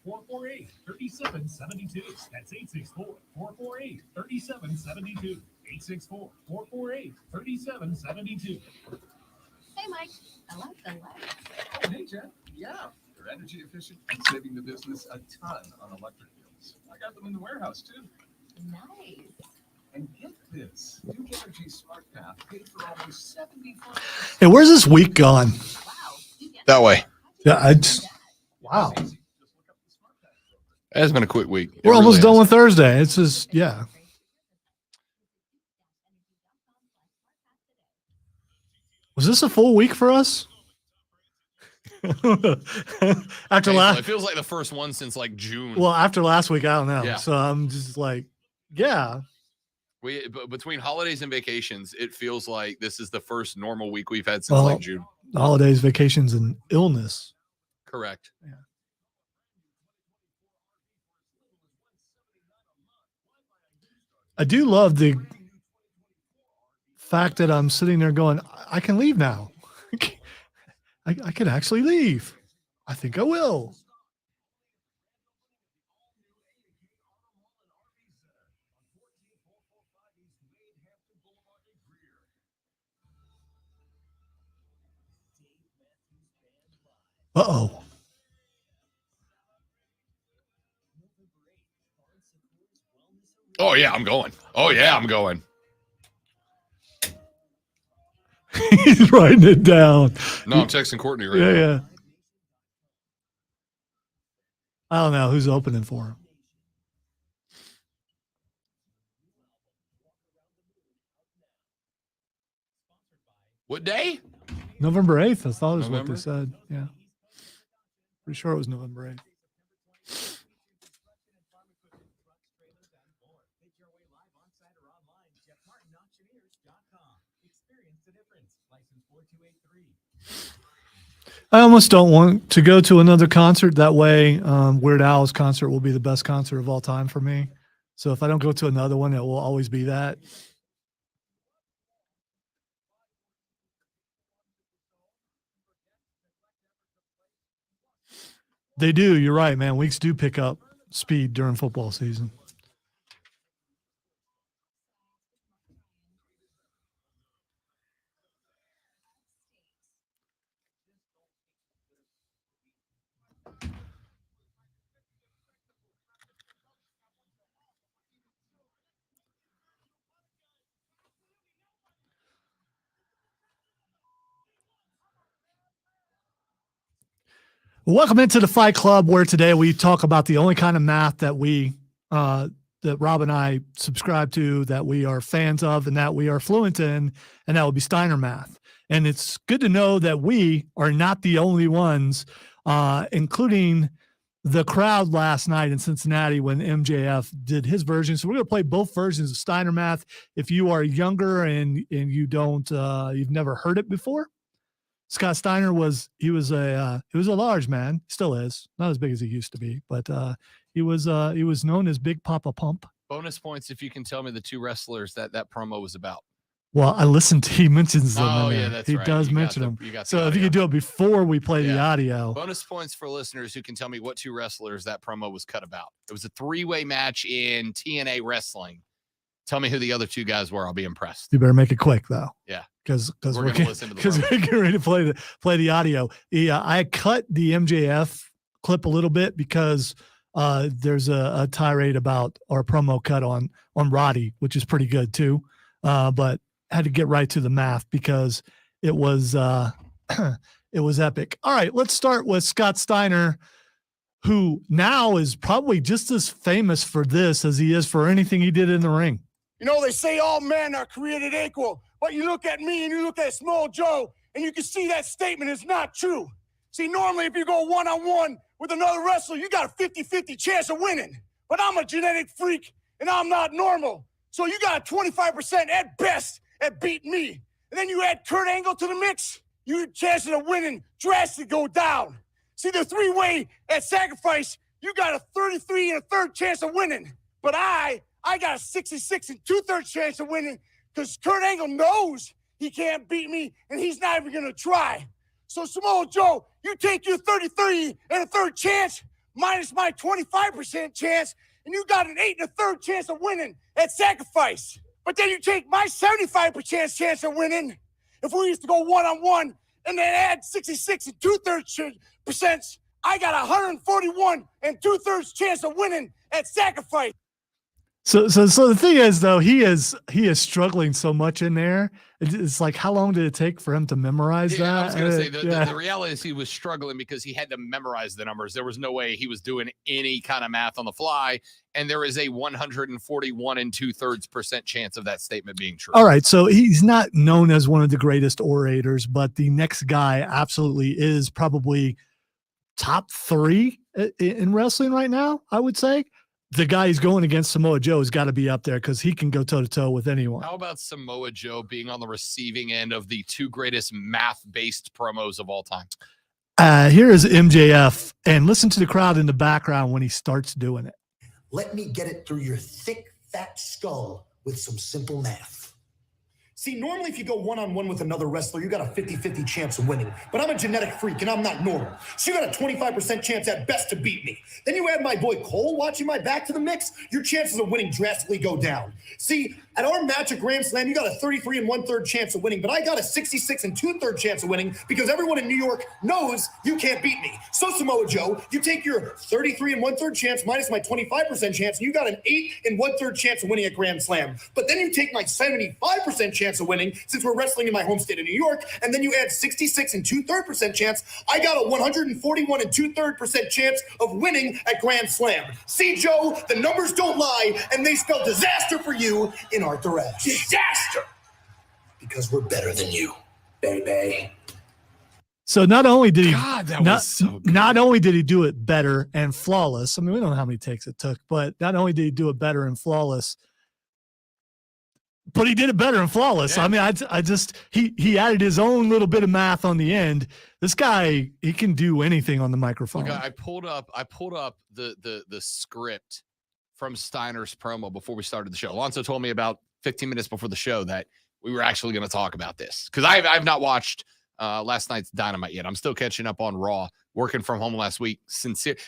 864-448-3772. That's 864-448-3772. 864-448-3772. Hey, Mike. I like the light. Oh, hey, Jeff. Yeah, they're energy efficient and saving the business a ton on electric bills. I got them in the warehouse, too. Nice. And get this, Duke Energy Smart Path paid for almost 75%. Hey, where's this week gone? That way. Yeah, wow. It has been a quick week. We're almost done with Thursday. It's just, yeah. Was this a full week for us? After last, it feels like the first one since like June. well, after last week, I don't know. Yeah. So I'm just like, yeah. Between holidays and vacations, it feels like this is the first normal week we've had since like June. Holidays, vacations, and illness. Correct. Yeah. I do love the fact that I'm sitting there going, I can leave now. I can actually leave. I think I will. Uh-oh. Oh, yeah, I'm going. Oh, yeah, I'm going. He's writing it down. No, I'm texting Courtney right now. Yeah. I don't know who's opening for him. What day? November 8th, I thought is what November? they said. Yeah. Pretty sure it was November 8th. I almost don't want to go to another concert. That way, Weird Al's concert will be the best concert of all time for me. So if I don't go to another one, it will always be that. They do. You're right, man. Weeks do pick up speed during football season. Welcome into the Fight Club, where today we talk about the only kind of math that that Rob and I subscribe to, that we are fans of, and that we are fluent in, and that would be Steiner math. And it's good to know that we are not the only ones, including the crowd last night in Cincinnati when MJF did his version. So we're going to play both versions of Steiner math. If you are younger and you don't, you've never heard it before. Scott Steiner was a large man, still is, not as big as he used to be, but he was known as Big Papa Pump. Bonus points if you can tell me the two wrestlers that promo was about. Well, I listened to, he mentions them. Oh, in yeah, there. that's he right. does You mention got them. the So if audio. you could do it before we play the audio. Bonus points for listeners who can tell me what two wrestlers that promo was cut about. It was a three-way match in TNA wrestling. Tell me who the other two guys were. I'll be impressed. You better make it quick though. Yeah. Because We're we're gonna listen to the because promo. we're getting ready to play the audio. Yeah, I cut the MJF clip a little bit because there's a tirade about our promo cut on Roddy, which is pretty good too. But had to get right to the math because it was it was epic. All right, let's start with Scott Steiner, who now is probably just as famous for this as he is for anything he did in the ring. You know, they say all men are created equal, but you look at me and you look at Small Joe, and you can see that statement is not true. See, normally if you go one-on-one with another wrestler, you got a 50-50 chance of winning. But I'm a genetic freak, and I'm not normal. So you got a 25% at best at beating me. And then you add Kurt Angle to the mix, your chances of winning drastically go down. See, the three-way at sacrifice, you got a 33 and a third chance of winning. But I got a 66 and 2/3 chance of winning because Kurt Angle knows he can't beat me, and he's not even going to try. So, Samoa Joe, you take your 33 and a third chance minus my 25% chance, and you got an 8 and a third chance of winning at sacrifice. But then you take my 75% chance of winning, if we used to go one-on-one, and then add 66 and 2/3%, I got 141 and 2/3 chance of winning at sacrifice. So the thing is, though, he is struggling so much in there. It's like, how long did it take for him to memorize that? I was going to say the reality is he was struggling because he had to memorize the numbers. There was no way he was doing any kind of math on the fly, and there is a 141 and 2/3% chance of that statement being true. All right, so he's not known as one of the greatest orators, but the next guy absolutely is probably top 3 in wrestling right now, I would say. The guy he's going against, Samoa Joe, has got to be up there because he can go toe-to-toe with anyone. How about Samoa Joe being on the receiving end of the 2 greatest math-based promos of all time? Here is MJF, and listen to the crowd in the background when he starts doing it. Let me get it through your thick, fat skull with some simple math. See, normally if you go one-on-one with another wrestler, you got a 50-50 chance of winning. But I'm a genetic freak, and I'm not normal. So you got a 25% chance at best to beat me. Then you add my boy Cole watching my back to the mix, your chances of winning drastically go down. See, at our match at Grand Slam, you got a 33 and 1/3 chance of winning, but I got a 66 and 2/3 chance of winning because everyone in New York knows you can't beat me. So Samoa Joe, you take your 33 and 1/3 chance minus my 25% chance, and you got an 8 and 1/3 chance of winning at Grand Slam. But then you take my 75% chance of winning, since we're wrestling in my home state of New York, and then you add 66 and 2/3% chance, I got a 141 and 2/3% chance of winning at Grand Slam. See, Joe, the numbers don't lie, and they spell disaster for you in our thrash. Disaster! Because we're better than you, baby. So not only did he not only did he do it better and flawless. I mean, we don't know how many takes it took, but not only did he do it better and flawless, but he did it better and flawless. Yeah. I mean, I just he added his own little bit of math on the end. This guy, he can do anything on the microphone. Look, I pulled up the script from Steiner's promo before we started the show. Alonso told me about 15 minutes before the show that we were actually going to talk about this because I've not watched last night's Dynamite yet. I'm still catching up on Raw. Working from home last week.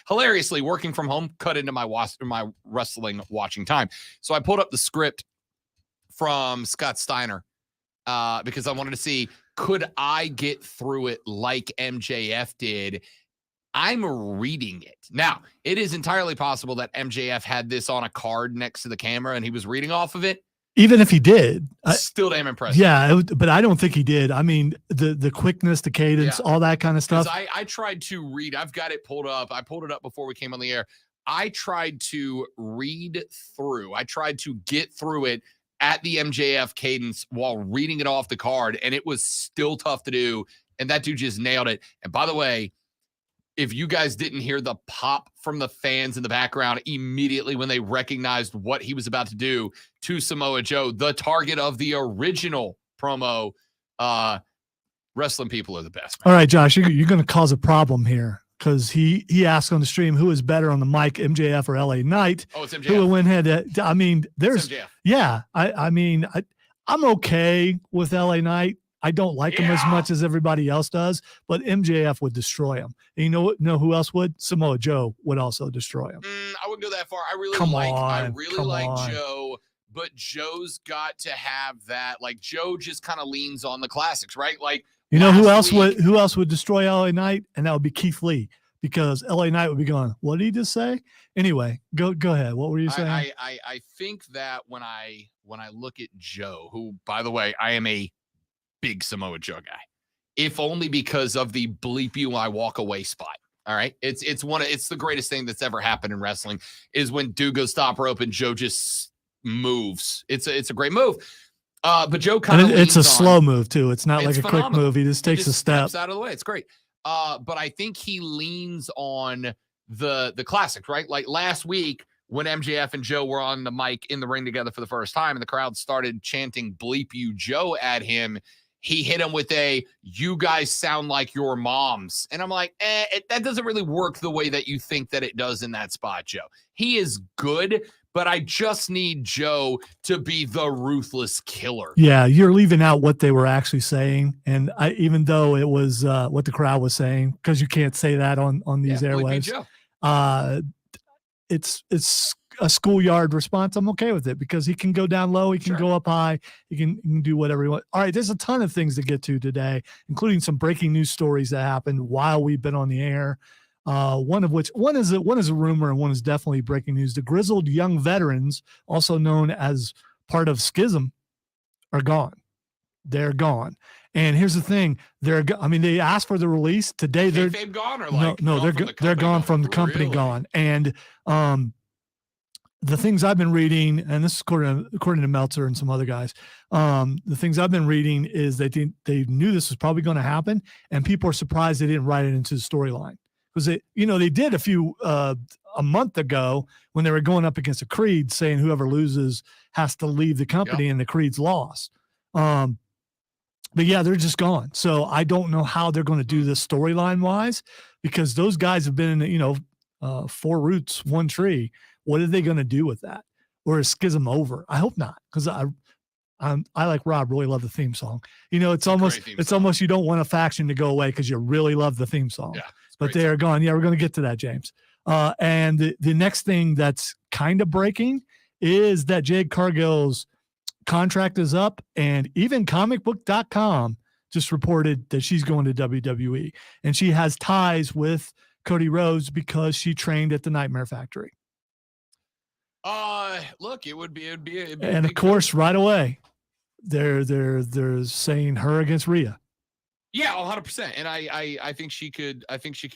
Hilariously, working from home cut into my wrestling watching time. So I pulled up the script from Scott Steiner because I wanted to see, could I get through it like MJF did? I'm reading it. Now, it is entirely possible that MJF had this on a card next to the camera and he was reading off of it. Even if he did. Still damn impressive. Yeah, but I don't think he did. I mean, the quickness, the cadence, all that kind of stuff. I tried to read. I've got it pulled up. I pulled it up before we came on the air. I tried to read through. I tried to get through it at the MJF cadence while reading it off the card, and it was still tough to do, and that dude just nailed it. And by the way, if you guys didn't hear the pop from the fans in the background immediately when they recognized what he was about to do to Samoa Joe, the target of the original promo, wrestling people are the best, man. All right, Josh, you're going to cause a problem here because he asked on the stream who is better on the mic, MJF or LA Knight. Oh, it's MJF. Who will win head? I mean, there's MJF. Yeah. I mean, I'm okay with LA Knight. I don't like him as much as everybody else does, but MJF would destroy him. And you know who else would? Samoa Joe would also destroy him. I wouldn't go that far. I really Come like on. Joe, but Joe's got to have that. Like Joe just kind of leans on the classics, right? Like you know who else would destroy LA Knight? And that would be Keith Lee, because LA Knight would be going, what did he just say? Anyway, go ahead. What were you saying? I think that when I look at Joe, who, by the way, I am a big Samoa Joe guy, if only because of the bleep you I walk away spot. All right. It's the greatest thing that's ever happened in wrestling is when dude goes top rope and Joe just moves. It's a great move. But Joe kind of it's a slow move too. It's not like a phenomenal. quick move. He just takes a step out of the way. It's great. But I think he leans on the classic, right? Like last week when MJF and Joe were on the mic in the ring together for the first time and the crowd started chanting bleep you Joe at him, he hit him with you guys sound like your moms. And I'm like, that doesn't really work the way that you think that it does in that spot, Joe. He is good, but I just need Joe to be the ruthless killer. Yeah, you're leaving out what they were actually saying. And even though it was what the crowd was saying, because you can't say that on these airwaves. Joe. It's a schoolyard response, I'm okay with it because he can go down low, he can go up high, he can do whatever he wants. All right, there's a ton of things to get to today, including some breaking news stories that happened while we've been on the air. One is a rumor and one is definitely breaking news. The grizzled young veterans, also known as part of Schism, are gone. They're gone. And here's the thing: they asked for the release today. They're gone or like they're gone from the company. Really? Gone. And the things I've been reading, and this is according to Meltzer and some other guys, the things I've been reading is they knew this was probably going to happen, and people are surprised they didn't write it into the storyline because they did a month ago when they were going up against the Creed, saying whoever loses has to leave the company, and the Creeds lost. But yeah, they're just gone. So I don't know how they're going to do this storyline wise, because those guys have been in, 4 roots, 1 tree. What are they going to do with that? Or is Schism over? I hope not, because I like Rob, really love the theme song. It's almost you don't want a faction to go away because you really love the theme song. Yeah, but they are gone. Yeah, we're going to get to that, James. And the next thing that's kind of breaking is that Jade Cargill's contract is up, and even comicbook.com just reported that she's going to WWE, and she has ties with Cody Rhodes because she trained at the Nightmare Factory. Look, it'd be and of course, right away, they're saying her against Rhea. Yeah, 100%. And I think she could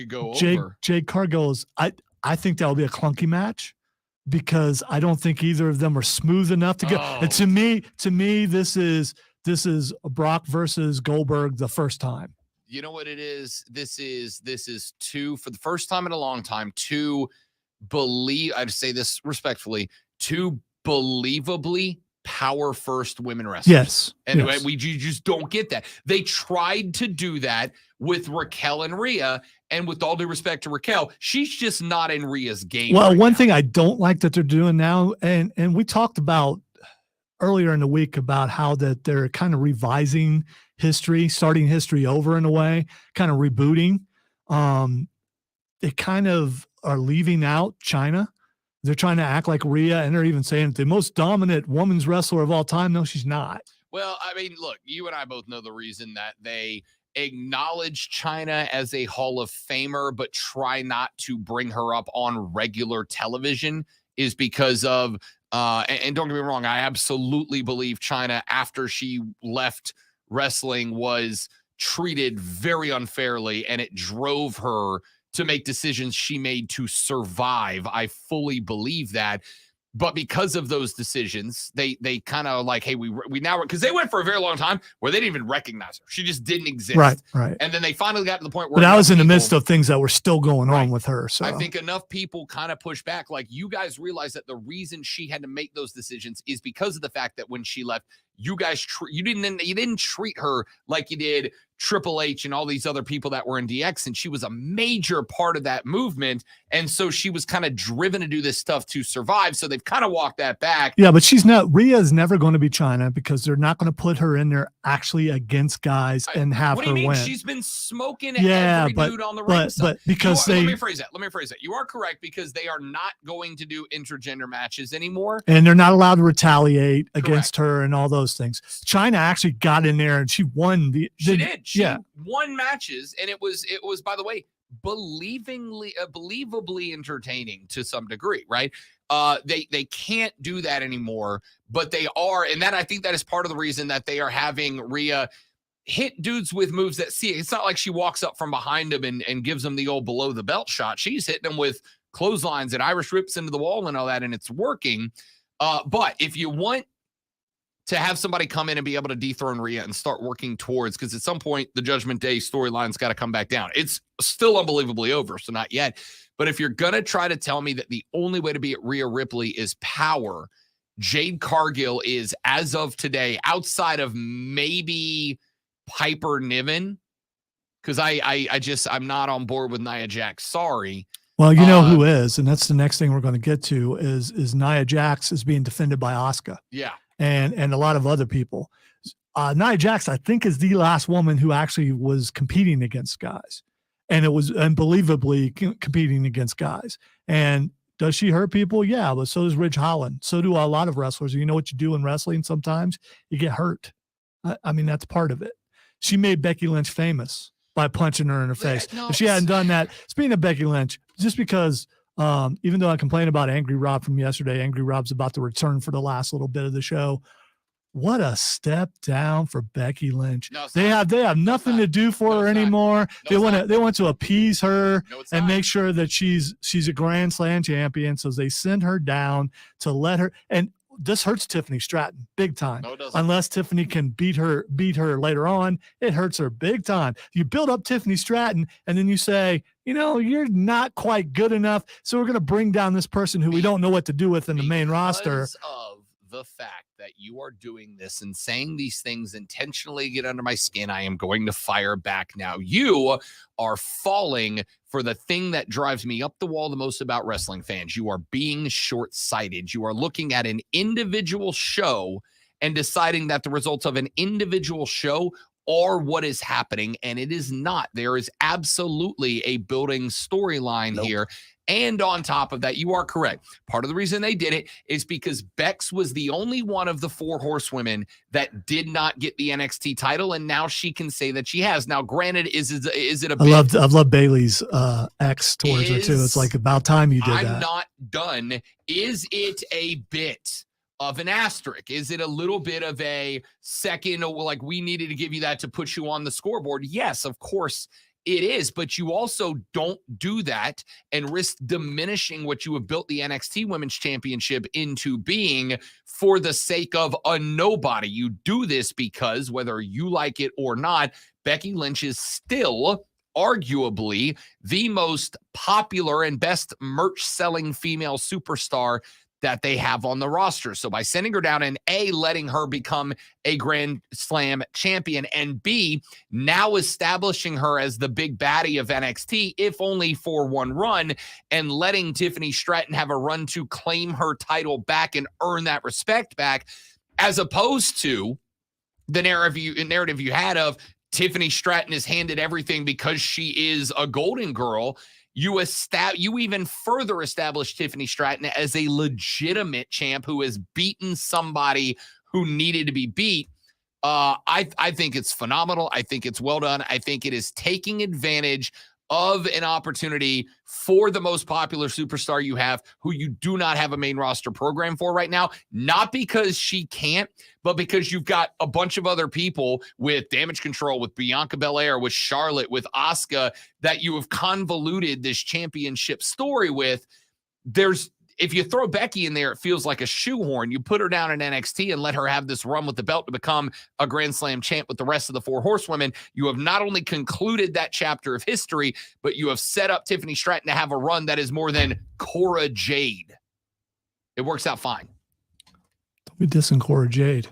go over. Jade Cargill is I think that'll be a clunky match, because I don't think either of them are smooth enough to go. And to me, this is Brock versus Goldberg the first time. You know what it is? This is two, for the first time in a long time, I'd say this respectfully, 2 believably power first women wrestlers. Yes. And yes. you just don't get that. They tried to do that with Raquel and Rhea, and with all due respect to Raquel, she's just not in Rhea's game. Well, right one now. thing I don't like that they're doing now, and we talked about earlier in the week about how that they're kind of revising history, starting history over in a way, kind of rebooting. They kind of are leaving out China. They're trying to act like Rhea, and they're even saying the most dominant women's wrestler of all time. No, she's not. Well, I mean, look, you and I both know the reason that they acknowledge China as a Hall of Famer, but try not to bring her up on regular television is because of, and don't get me wrong, I absolutely believe China, after she left wrestling, was treated very unfairly, and it drove her to make decisions she made to survive. I fully believe that. But because of those decisions, they kind of like, hey, we now, because they went for a very long time where they didn't even recognize her. She just didn't exist. Right. And then they finally got to the point where. But I was in the midst of things that were still going on with her. So I think enough people kind of push back. Like, you guys realize that the reason she had to make those decisions is because of the fact that when she left, you guys, you didn't treat her like you did Triple H and all these other people that were in DX, and she was a major part of that movement. And so she was kind of driven to do this stuff to survive. So they've kind of walked that back. Yeah, but Rhea is never going to be China, because they're not going to put her in there actually against guys and have what do her you mean? win. She's been smoking every dude on the ring side. But because let me rephrase that. You are correct, because they are not going to do intergender matches anymore. And they're not allowed to retaliate against her and all those things. China actually got in there and she won She did. She won matches, and it was, by the way, believably entertaining to some degree, right? They can't do that anymore, but they are, and I think that is part of the reason that they are having Rhea hit dudes with moves that, it's not like she walks up from behind them and gives them the old below the belt shot. She's hitting them with clotheslines and Irish whips into the wall and all that, and it's working. But if you want to have somebody come in and be able to dethrone Rhea and start working towards, because at some point the Judgment Day storyline's got to come back down. It's still unbelievably over, so not yet. But if you're going to try to tell me that the only way to beat Rhea Ripley is power, Jade Cargill is, as of today, outside of maybe Piper Niven, because I'm not on board with Nia Jax. Sorry. Well, you know who is, and that's the next thing we're going to get to, is Nia Jax is being defended by Asuka. Yeah. And a lot of other people. Nia Jax, I think, is the last woman who actually was competing against guys. And it was unbelievably competing against guys. And Does she hurt people? Yeah, but so does Ridge Holland. So do a lot of wrestlers. You know what you do in wrestling sometimes? You get hurt. I mean, that's part of it. She made Becky Lynch famous by punching her in the face. No, If she hadn't done that, speaking of Becky Lynch, just because even though I complained about Angry Rob from yesterday, Angry Rob's about to return for the last little bit of the show. What a step down for Becky Lynch. No, it's they not. have nothing to do for her anymore. They want to appease her and make sure that she's a Grand Slam champion. So they send her down to let her, and this hurts Tiffany Stratton big time. No, it doesn't. Unless Tiffany can beat her later on, it hurts her big time. You build up Tiffany Stratton and then you say, you're not quite good enough. So we're going to bring down this person who we don't know what to do with in the main roster. Because of the fact that you are doing this and saying these things intentionally get under my skin, I am going to fire back now. You are falling for the thing that drives me up the wall the most about wrestling fans. You are being short-sighted. You are looking at an individual show and deciding that the results of an individual show are what is happening, and it is not. There is absolutely a building storyline here. And on top of that, you are correct. Part of the reason they did it is because Bex was the only one of the 4 horsewomen that did not get the NXT title, and now she can say that she has. Now, granted, is it a bit? I love Bailey's X towards her too. It's like about time you did that. I'm not done. Is it a bit of an asterisk? Is it a little bit of a second, like we needed to give you that to put you on the scoreboard? Yes, of course it is, but you also don't do that and risk diminishing what you have built the NXT Women's Championship into being for the sake of a nobody. You do this because whether you like it or not, Becky Lynch is still arguably the most popular and best merch selling female superstar that they have on the roster. So by sending her down and A, letting her become a Grand Slam champion, and B, now establishing her as the big baddie of NXT, if only for one run, and letting Tiffany Stratton have a run to claim her title back and earn that respect back, as opposed to the narrative you had of Tiffany Stratton is handed everything because she is a Golden Girl. You even further established Tiffany Stratton as a legitimate champ who has beaten somebody who needed to be beat. I think it's phenomenal. I think it's well done. I think it is taking advantage of an opportunity for the most popular superstar you have, who you do not have a main roster program for right now, not because she can't, but because you've got a bunch of other people with Damage Control, with Bianca Belair, with Charlotte, with Asuka, that you have convoluted this championship story with. If you throw Becky in there, it feels like a shoehorn. You put her down in NXT and let her have this run with the belt to become a Grand Slam champ with the rest of the 4 horsewomen. You have not only concluded that chapter of history, but you have set up Tiffany Stratton to have a run that is more than Cora Jade. It works out fine. Don't be dissing Cora Jade.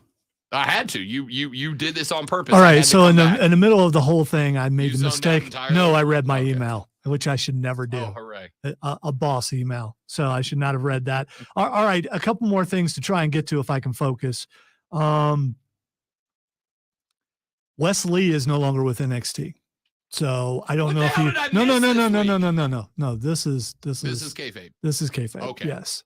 I had to. You did this on purpose. All right. So in the middle of the whole thing, I made the mistake. No, I read my email, which I should never do. Oh, hooray. A boss email. So I should not have read that. All right. A couple more things to try and get to if I can focus. Wes Lee is no longer with NXT. So I don't know if he. No. This is kayfabe. This is kayfabe. Okay. Yes.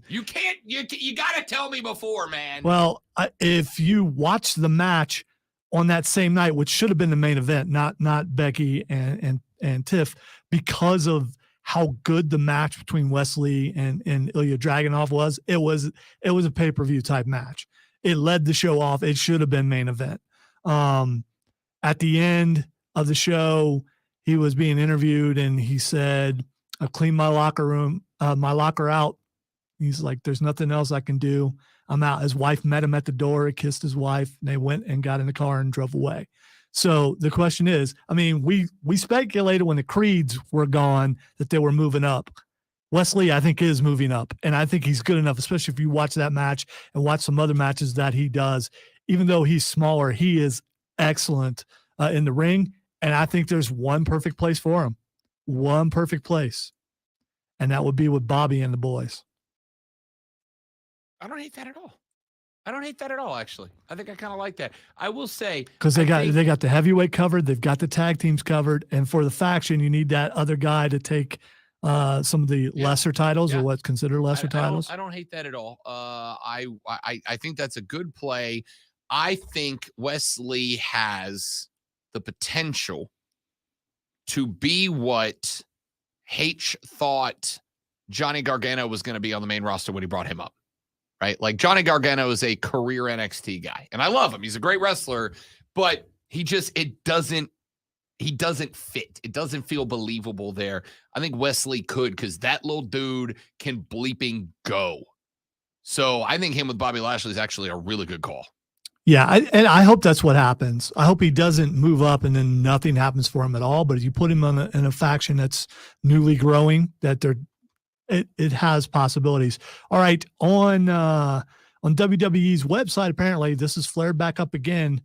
You can't. You got to tell me before, man. Well, if you watch the match on that same night, which should have been the main event, not Becky and Tiff, because of how good the match between Wesley and Ilya Dragunov was, it was a pay-per-view type match. It led the show off. It should have been main event. At the end of the show, he was being interviewed and he said, "I cleaned my locker out." He's like, "There's nothing else I can do. I'm out." His wife met him at the door. He kissed his wife, and they went and got in the car and drove away. So the question is, I mean, we speculated when the Creeds were gone that they were moving up. Wesley, I think, is moving up, and I think he's good enough, especially if you watch that match and watch some other matches that he does. Even though he's smaller, he is excellent in the ring, and I think there's one perfect place for him. One perfect place, and that would be with Bobby and the boys. I don't hate that at all. Actually, I think I kind of like that. I will say, because they got the heavyweight covered, they've got the tag teams covered, and for the faction, you need that other guy to take some of the lesser titles, or what's considered lesser titles. I don't hate that at all. I think that's a good play. I think Wesley has the potential to be what H thought Johnny Gargano was going to be on the main roster when he brought him up, right? Like Johnny Gargano is a career NXT guy, and I love him. He's a great wrestler, but he doesn't fit. It doesn't feel believable there. I think Wesley could, because that little dude can bleeping go. So I think him with Bobby Lashley is actually a really good call. Yeah, and I hope that's what happens. I hope he doesn't move up and then nothing happens for him at all. But if you put him in a faction that's newly growing, that it has possibilities. All right, on WWE's website, apparently this is flared back up again.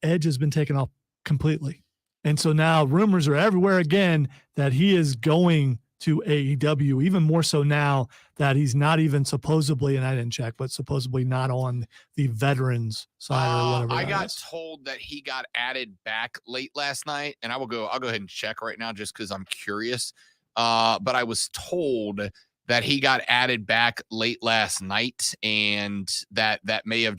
Edge has been taken off completely, and so now rumors are everywhere again that he is going to AEW, even more so now that he's not even supposedly, and I didn't check, but supposedly not on the veterans side or whatever. I got told that he got added back late last night, and I'll go ahead and check right now just because I'm curious. But I was told that he got added back late last night, and that may have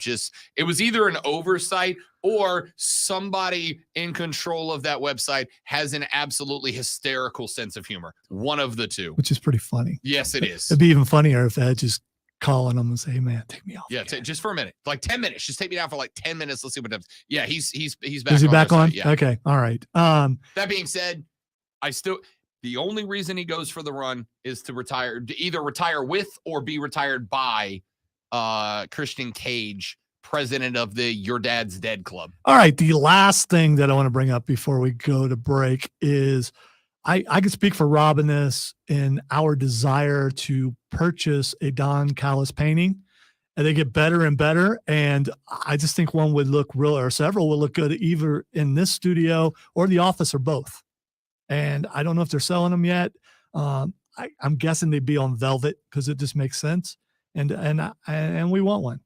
it was either an oversight or somebody in control of that website has an absolutely hysterical sense of humor. One of the two. Which is pretty funny. Yes, it is. It'd be even funnier if Edge is calling him and say, hey, man, take me off. Yeah, just for a minute. Like 10 minutes. Just take me down for like 10 minutes. Let's see what happens. Yeah, he's back. Is he back on? Yeah. Okay. All right. That being said, the only reason he goes for the run is to either retire with or be retired by Christian Cage, president of the Your Dad's Dead Club. All right. The last thing that I want to bring up before we go to break is I can speak for Rob in this, in our desire to purchase a Don Callis painting, and they get better and better. And I just think one would look or several would look good either in this studio or the office or both. And I don't know if they're selling them yet. I'm guessing they'd be on velvet because it just makes sense. And we want one.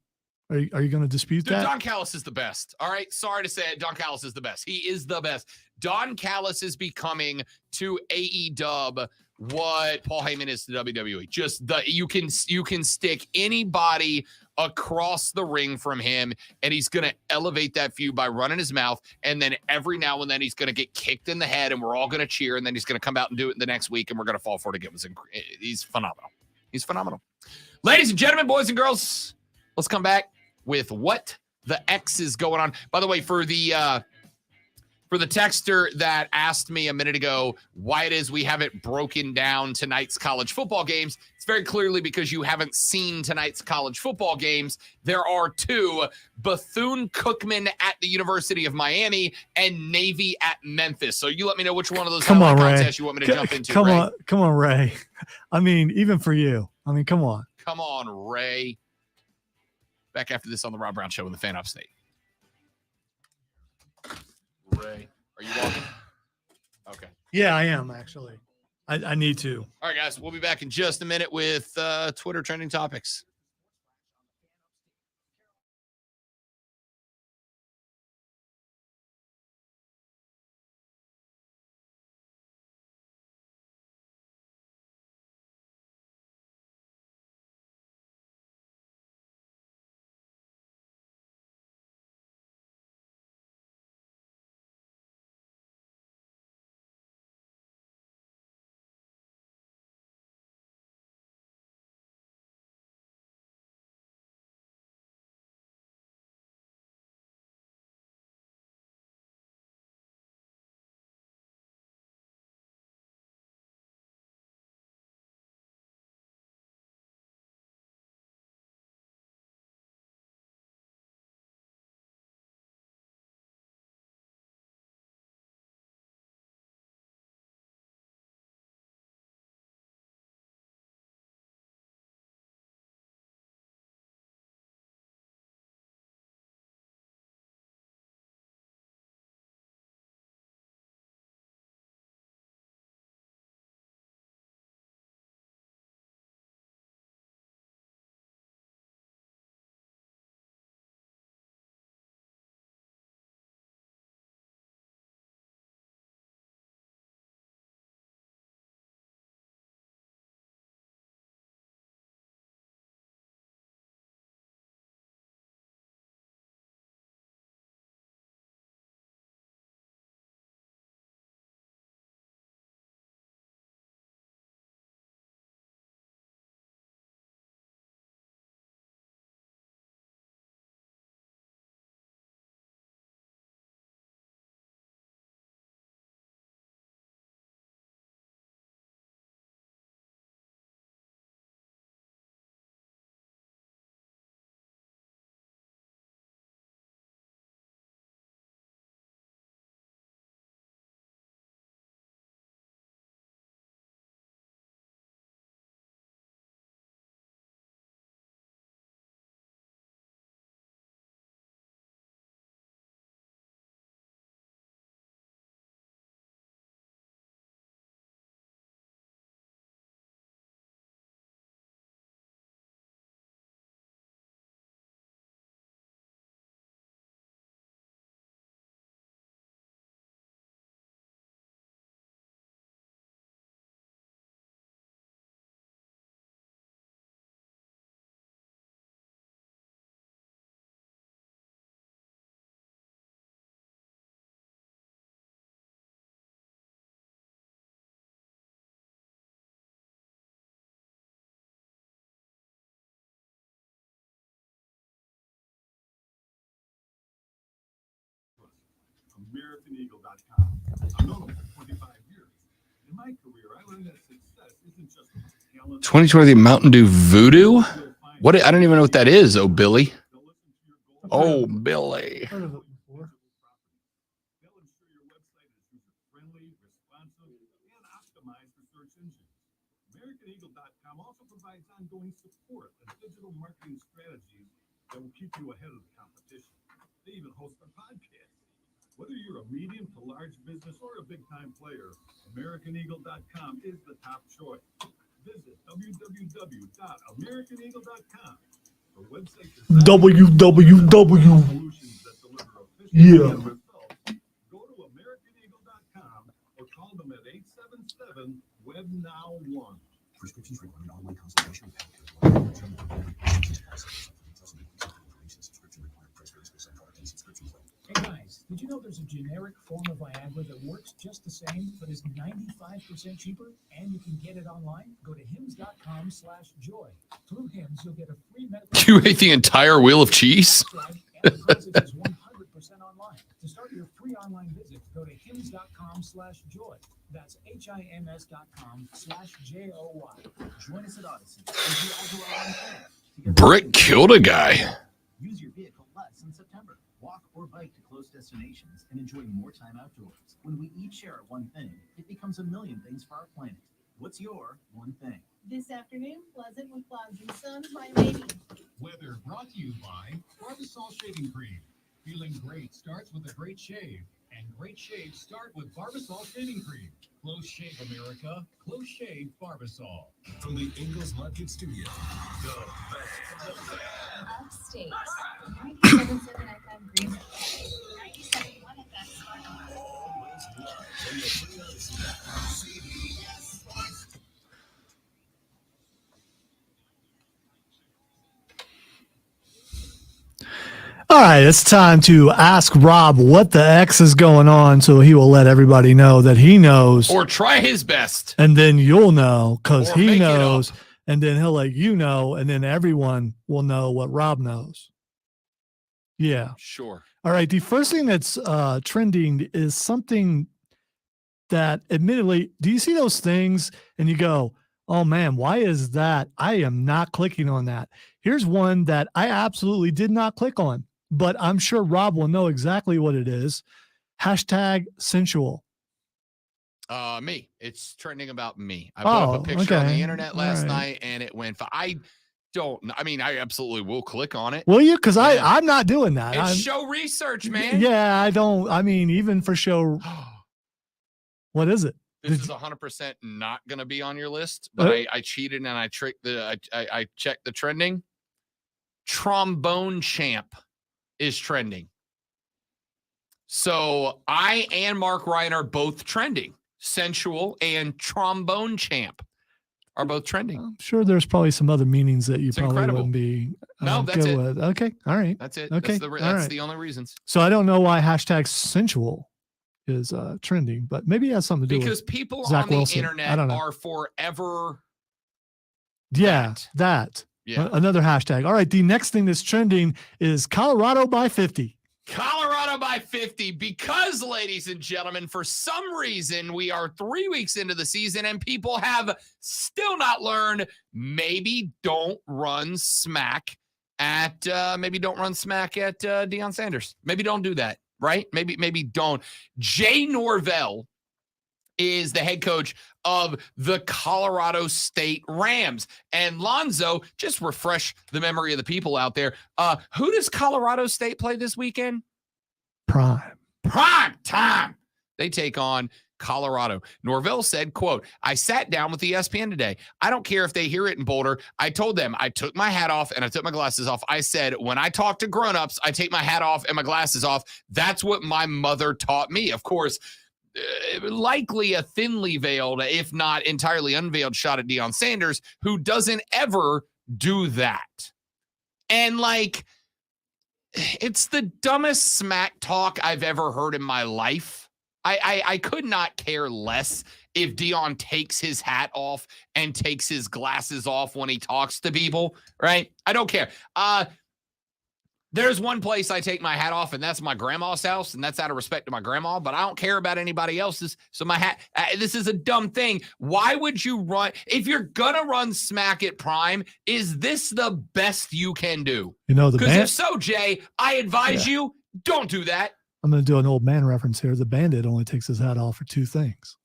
Are you going to dispute that? Don Callis is the best. All right. Sorry to say it. Don Callis is the best. He is the best. Don Callis is becoming to AEW what Paul Heyman is to WWE. Just you can stick anybody across the ring from him, and he's going to elevate that feud by running his mouth. And then every now and then he's going to get kicked in the head, and we're all going to cheer. And then he's going to come out and do it the next week, and we're going to fall for it again. He's phenomenal. He's phenomenal. Ladies and gentlemen, boys and girls, let's come back with what the X is going on. By the way, for the texter that asked me a minute ago why it is we haven't broken down tonight's college football games, it's very clearly because you haven't seen tonight's college football games. There are two: Bethune-Cookman at the University of Miami and Navy at Memphis. So you let me know which one of those contests you want me to jump into. Come on, Ray. I mean, even for you. I mean, come on. Come on, Ray. Back after this on the Rob Brown Show in the Fan Upstate. Ray, are you walking? Okay. Yeah, I am actually. I need to. All right, guys, we'll be back in just a minute with Twitter trending topics. AmericanEagle.com. I'm known for 25 years. In my career, I learned that success isn't just talent. 2020 Mountain Dew Voodoo? What? I don't even know what that is. Oh, Billy. Oh, Billy. Heard of it before. They'll ensure your website is user-friendly, responsive, and optimized for search engines. AmericanEagle.com also provides ongoing support and digital marketing strategies that will keep you ahead of the competition. They even host a podcast. Whether you're a medium to large business or a big-time player, AmericanEagle.com is the top choice. Visit www.americaneagle.com for website design www. solutions that deliver efficient Yeah. results. Go to AmericanEagle.com or call them at 877-WEB-NOW1. Prescriptions require online consultation with Hey guys, did you know there's a generic form of Viagra that works just the same, but is 95% cheaper, and you can get it online? Go to hims.com/joy. Through Hims, you'll get a free medical. You ate the entire wheel of cheese? And the process is 100% online. To start your free online visit, go to hims.com/joy. That's HIMS.com/JOY. Join us at Odyssey. Brick killed a guy. Use your vehicle less in September. Walk or bike to close destinations and enjoy more time outdoors. When we each share one thing, it becomes a million things for our planet. What's your one thing? This afternoon, pleasant with clouds and sun, high of 80. Weather brought to you by Barbasol Shaving Cream. Feeling great starts with a great shave, and great shaves start with Barbasol Shaving Cream. Close shave, America. Close shave, Barbasol. From the Ingalls Market Studio, the best of the Upstate. 97.7 FM Greenville. 97.1 FM All right, it's time to ask Rob what the X is going on so he will let everybody know that he knows. Or try his best. And then you'll know because Or make he it knows. up. And then he'll let you know. And then everyone will know what Rob knows. Yeah. Sure. All right. The first thing that's trending is something that admittedly, do you see those things and you go, oh man, why is that? I am not clicking on that. Here's one that I absolutely did not click on, but I'm sure Rob will know exactly what it is. Hashtag sensual. Me. It's trending about me. I put up a picture on the internet last night and it went. I absolutely will click on it. Will you? Because I'm not doing that. It's show research, man. Yeah, I don't. I mean, even for show. What is it? This is 100% not going to be on your list, but I cheated and I tricked I checked the trending. Trombone champ is trending. So I and Mark Ryan are both trending. Sensual and trombone champ are both trending. I'm sure there's probably some other meanings that you probably incredible. wouldn't be No, that's good it. with. Okay. All right. That's it. Okay. That's the only reasons. So I don't know why hashtag sensual is trending, but maybe it has something to do because with people Zach on the Wilson. internet I don't know. are forever. That. Yeah. Another hashtag. All right. The next thing that's trending is Colorado by 50. Colorado by 50 because, ladies and gentlemen, for some reason, we are 3 weeks into the season and people have still not learned maybe don't run smack at Deion Sanders. Maybe don't do that, right? Maybe don't. Jay Norvell is the head coach of the Colorado State Rams. And Lonzo, just refresh the memory of the people out there. Who does Colorado State play this weekend? Prime time. They take on Colorado. Norvell said, quote, I sat down with ESPN today. I don't care if they hear it in Boulder. I told them I took my hat off and I took my glasses off. I said, when I talk to grownups, I take my hat off and my glasses off. That's what my mother taught me. Of course, likely a thinly veiled, if not entirely unveiled shot at Deion Sanders, who doesn't ever do that. And it's the dumbest smack talk I've ever heard in my life. I could not care less if Deion takes his hat off and takes his glasses off when he talks to people, right? I don't care. There's one place I take my hat off, and that's my grandma's house, and that's out of respect to my grandma, but I don't care about anybody else's. So my hat, this is a dumb thing. Why would you run? If you're going to run smack at Prime, is this the best you can do? You know, the Because band. if so, Jay, I advise you, don't do that. I'm going to do an old man reference here. The bandit only takes his hat off for two things.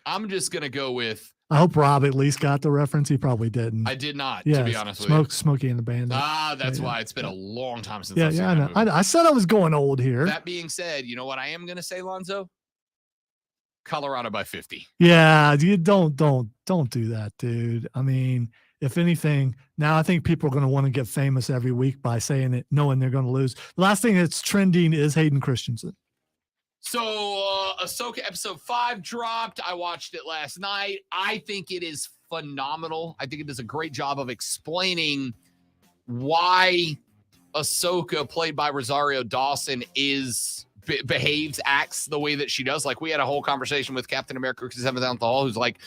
I'm just going to go with. I hope Rob at least got the reference. He probably didn't. I did not, Yeah, to be honest with you. Smokey and the Bandit. That's Yeah, why it's been a long time since Yeah, I've seen yeah, I that know. movie. I said I was going old here. That being said, you know what I am going to say, Lonzo? Colorado by 50. Yeah, you don't do that, dude. I mean, if anything, now I think people are going to want to get famous every week by saying it, knowing they're going to lose. The last thing that's trending is Hayden Christensen. So Ahsoka episode 5 dropped. I watched it last night. I think it is phenomenal. I think it does a great job of explaining why Ahsoka, played by Rosario Dawson, acts the way that she does. Like, we had a whole conversation with Captain America 7th down the hall, who's like,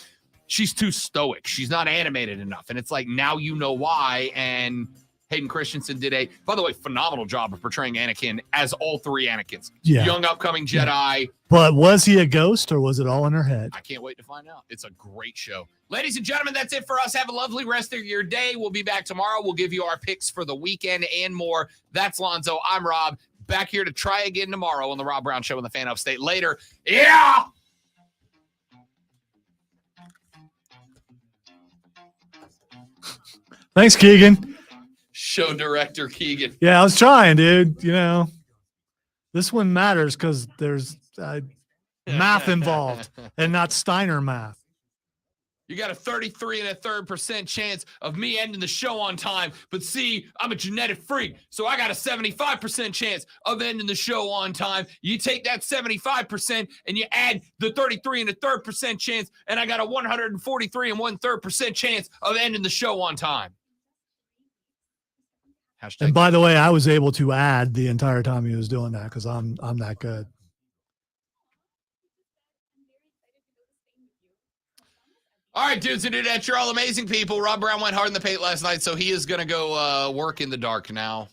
she's too stoic. She's not animated enough. And it's like, now you know why. And Hayden Christensen did by the way, phenomenal job of portraying Anakin as all three Anakins. Yeah. Young upcoming Jedi. Yeah. But was he a ghost or was it all in her head? I can't wait to find out. It's a great show. Ladies and gentlemen, that's it for us. Have a lovely rest of your day. We'll be back tomorrow. We'll give you our picks for the weekend and more. That's Lonzo. I'm Rob. Back here to try again tomorrow on the Rob Brown Show in the Fan Upstate. Later. Yeah! Thanks, Keegan. Show director Keegan. Yeah, I was trying, dude. You know, this one matters because there's math involved and not Steiner math. You got a 33.3% chance of me ending the show on time. But see, I'm a genetic freak, so I got a 75% chance of ending the show on time. You take that 75% and you add the 33.3% chance, and I got a 143.1% chance of ending the show on time. And by the way, I was able to add the entire time he was doing that because I'm that good. All right, dudes and dudettes, you're all amazing people. Rob Brown went hard in the paint last night, so he is going to go work in the dark now.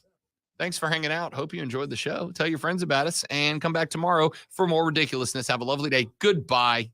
Thanks for hanging out. Hope you enjoyed the show. Tell your friends about us and come back tomorrow for more ridiculousness. Have a lovely day. Goodbye.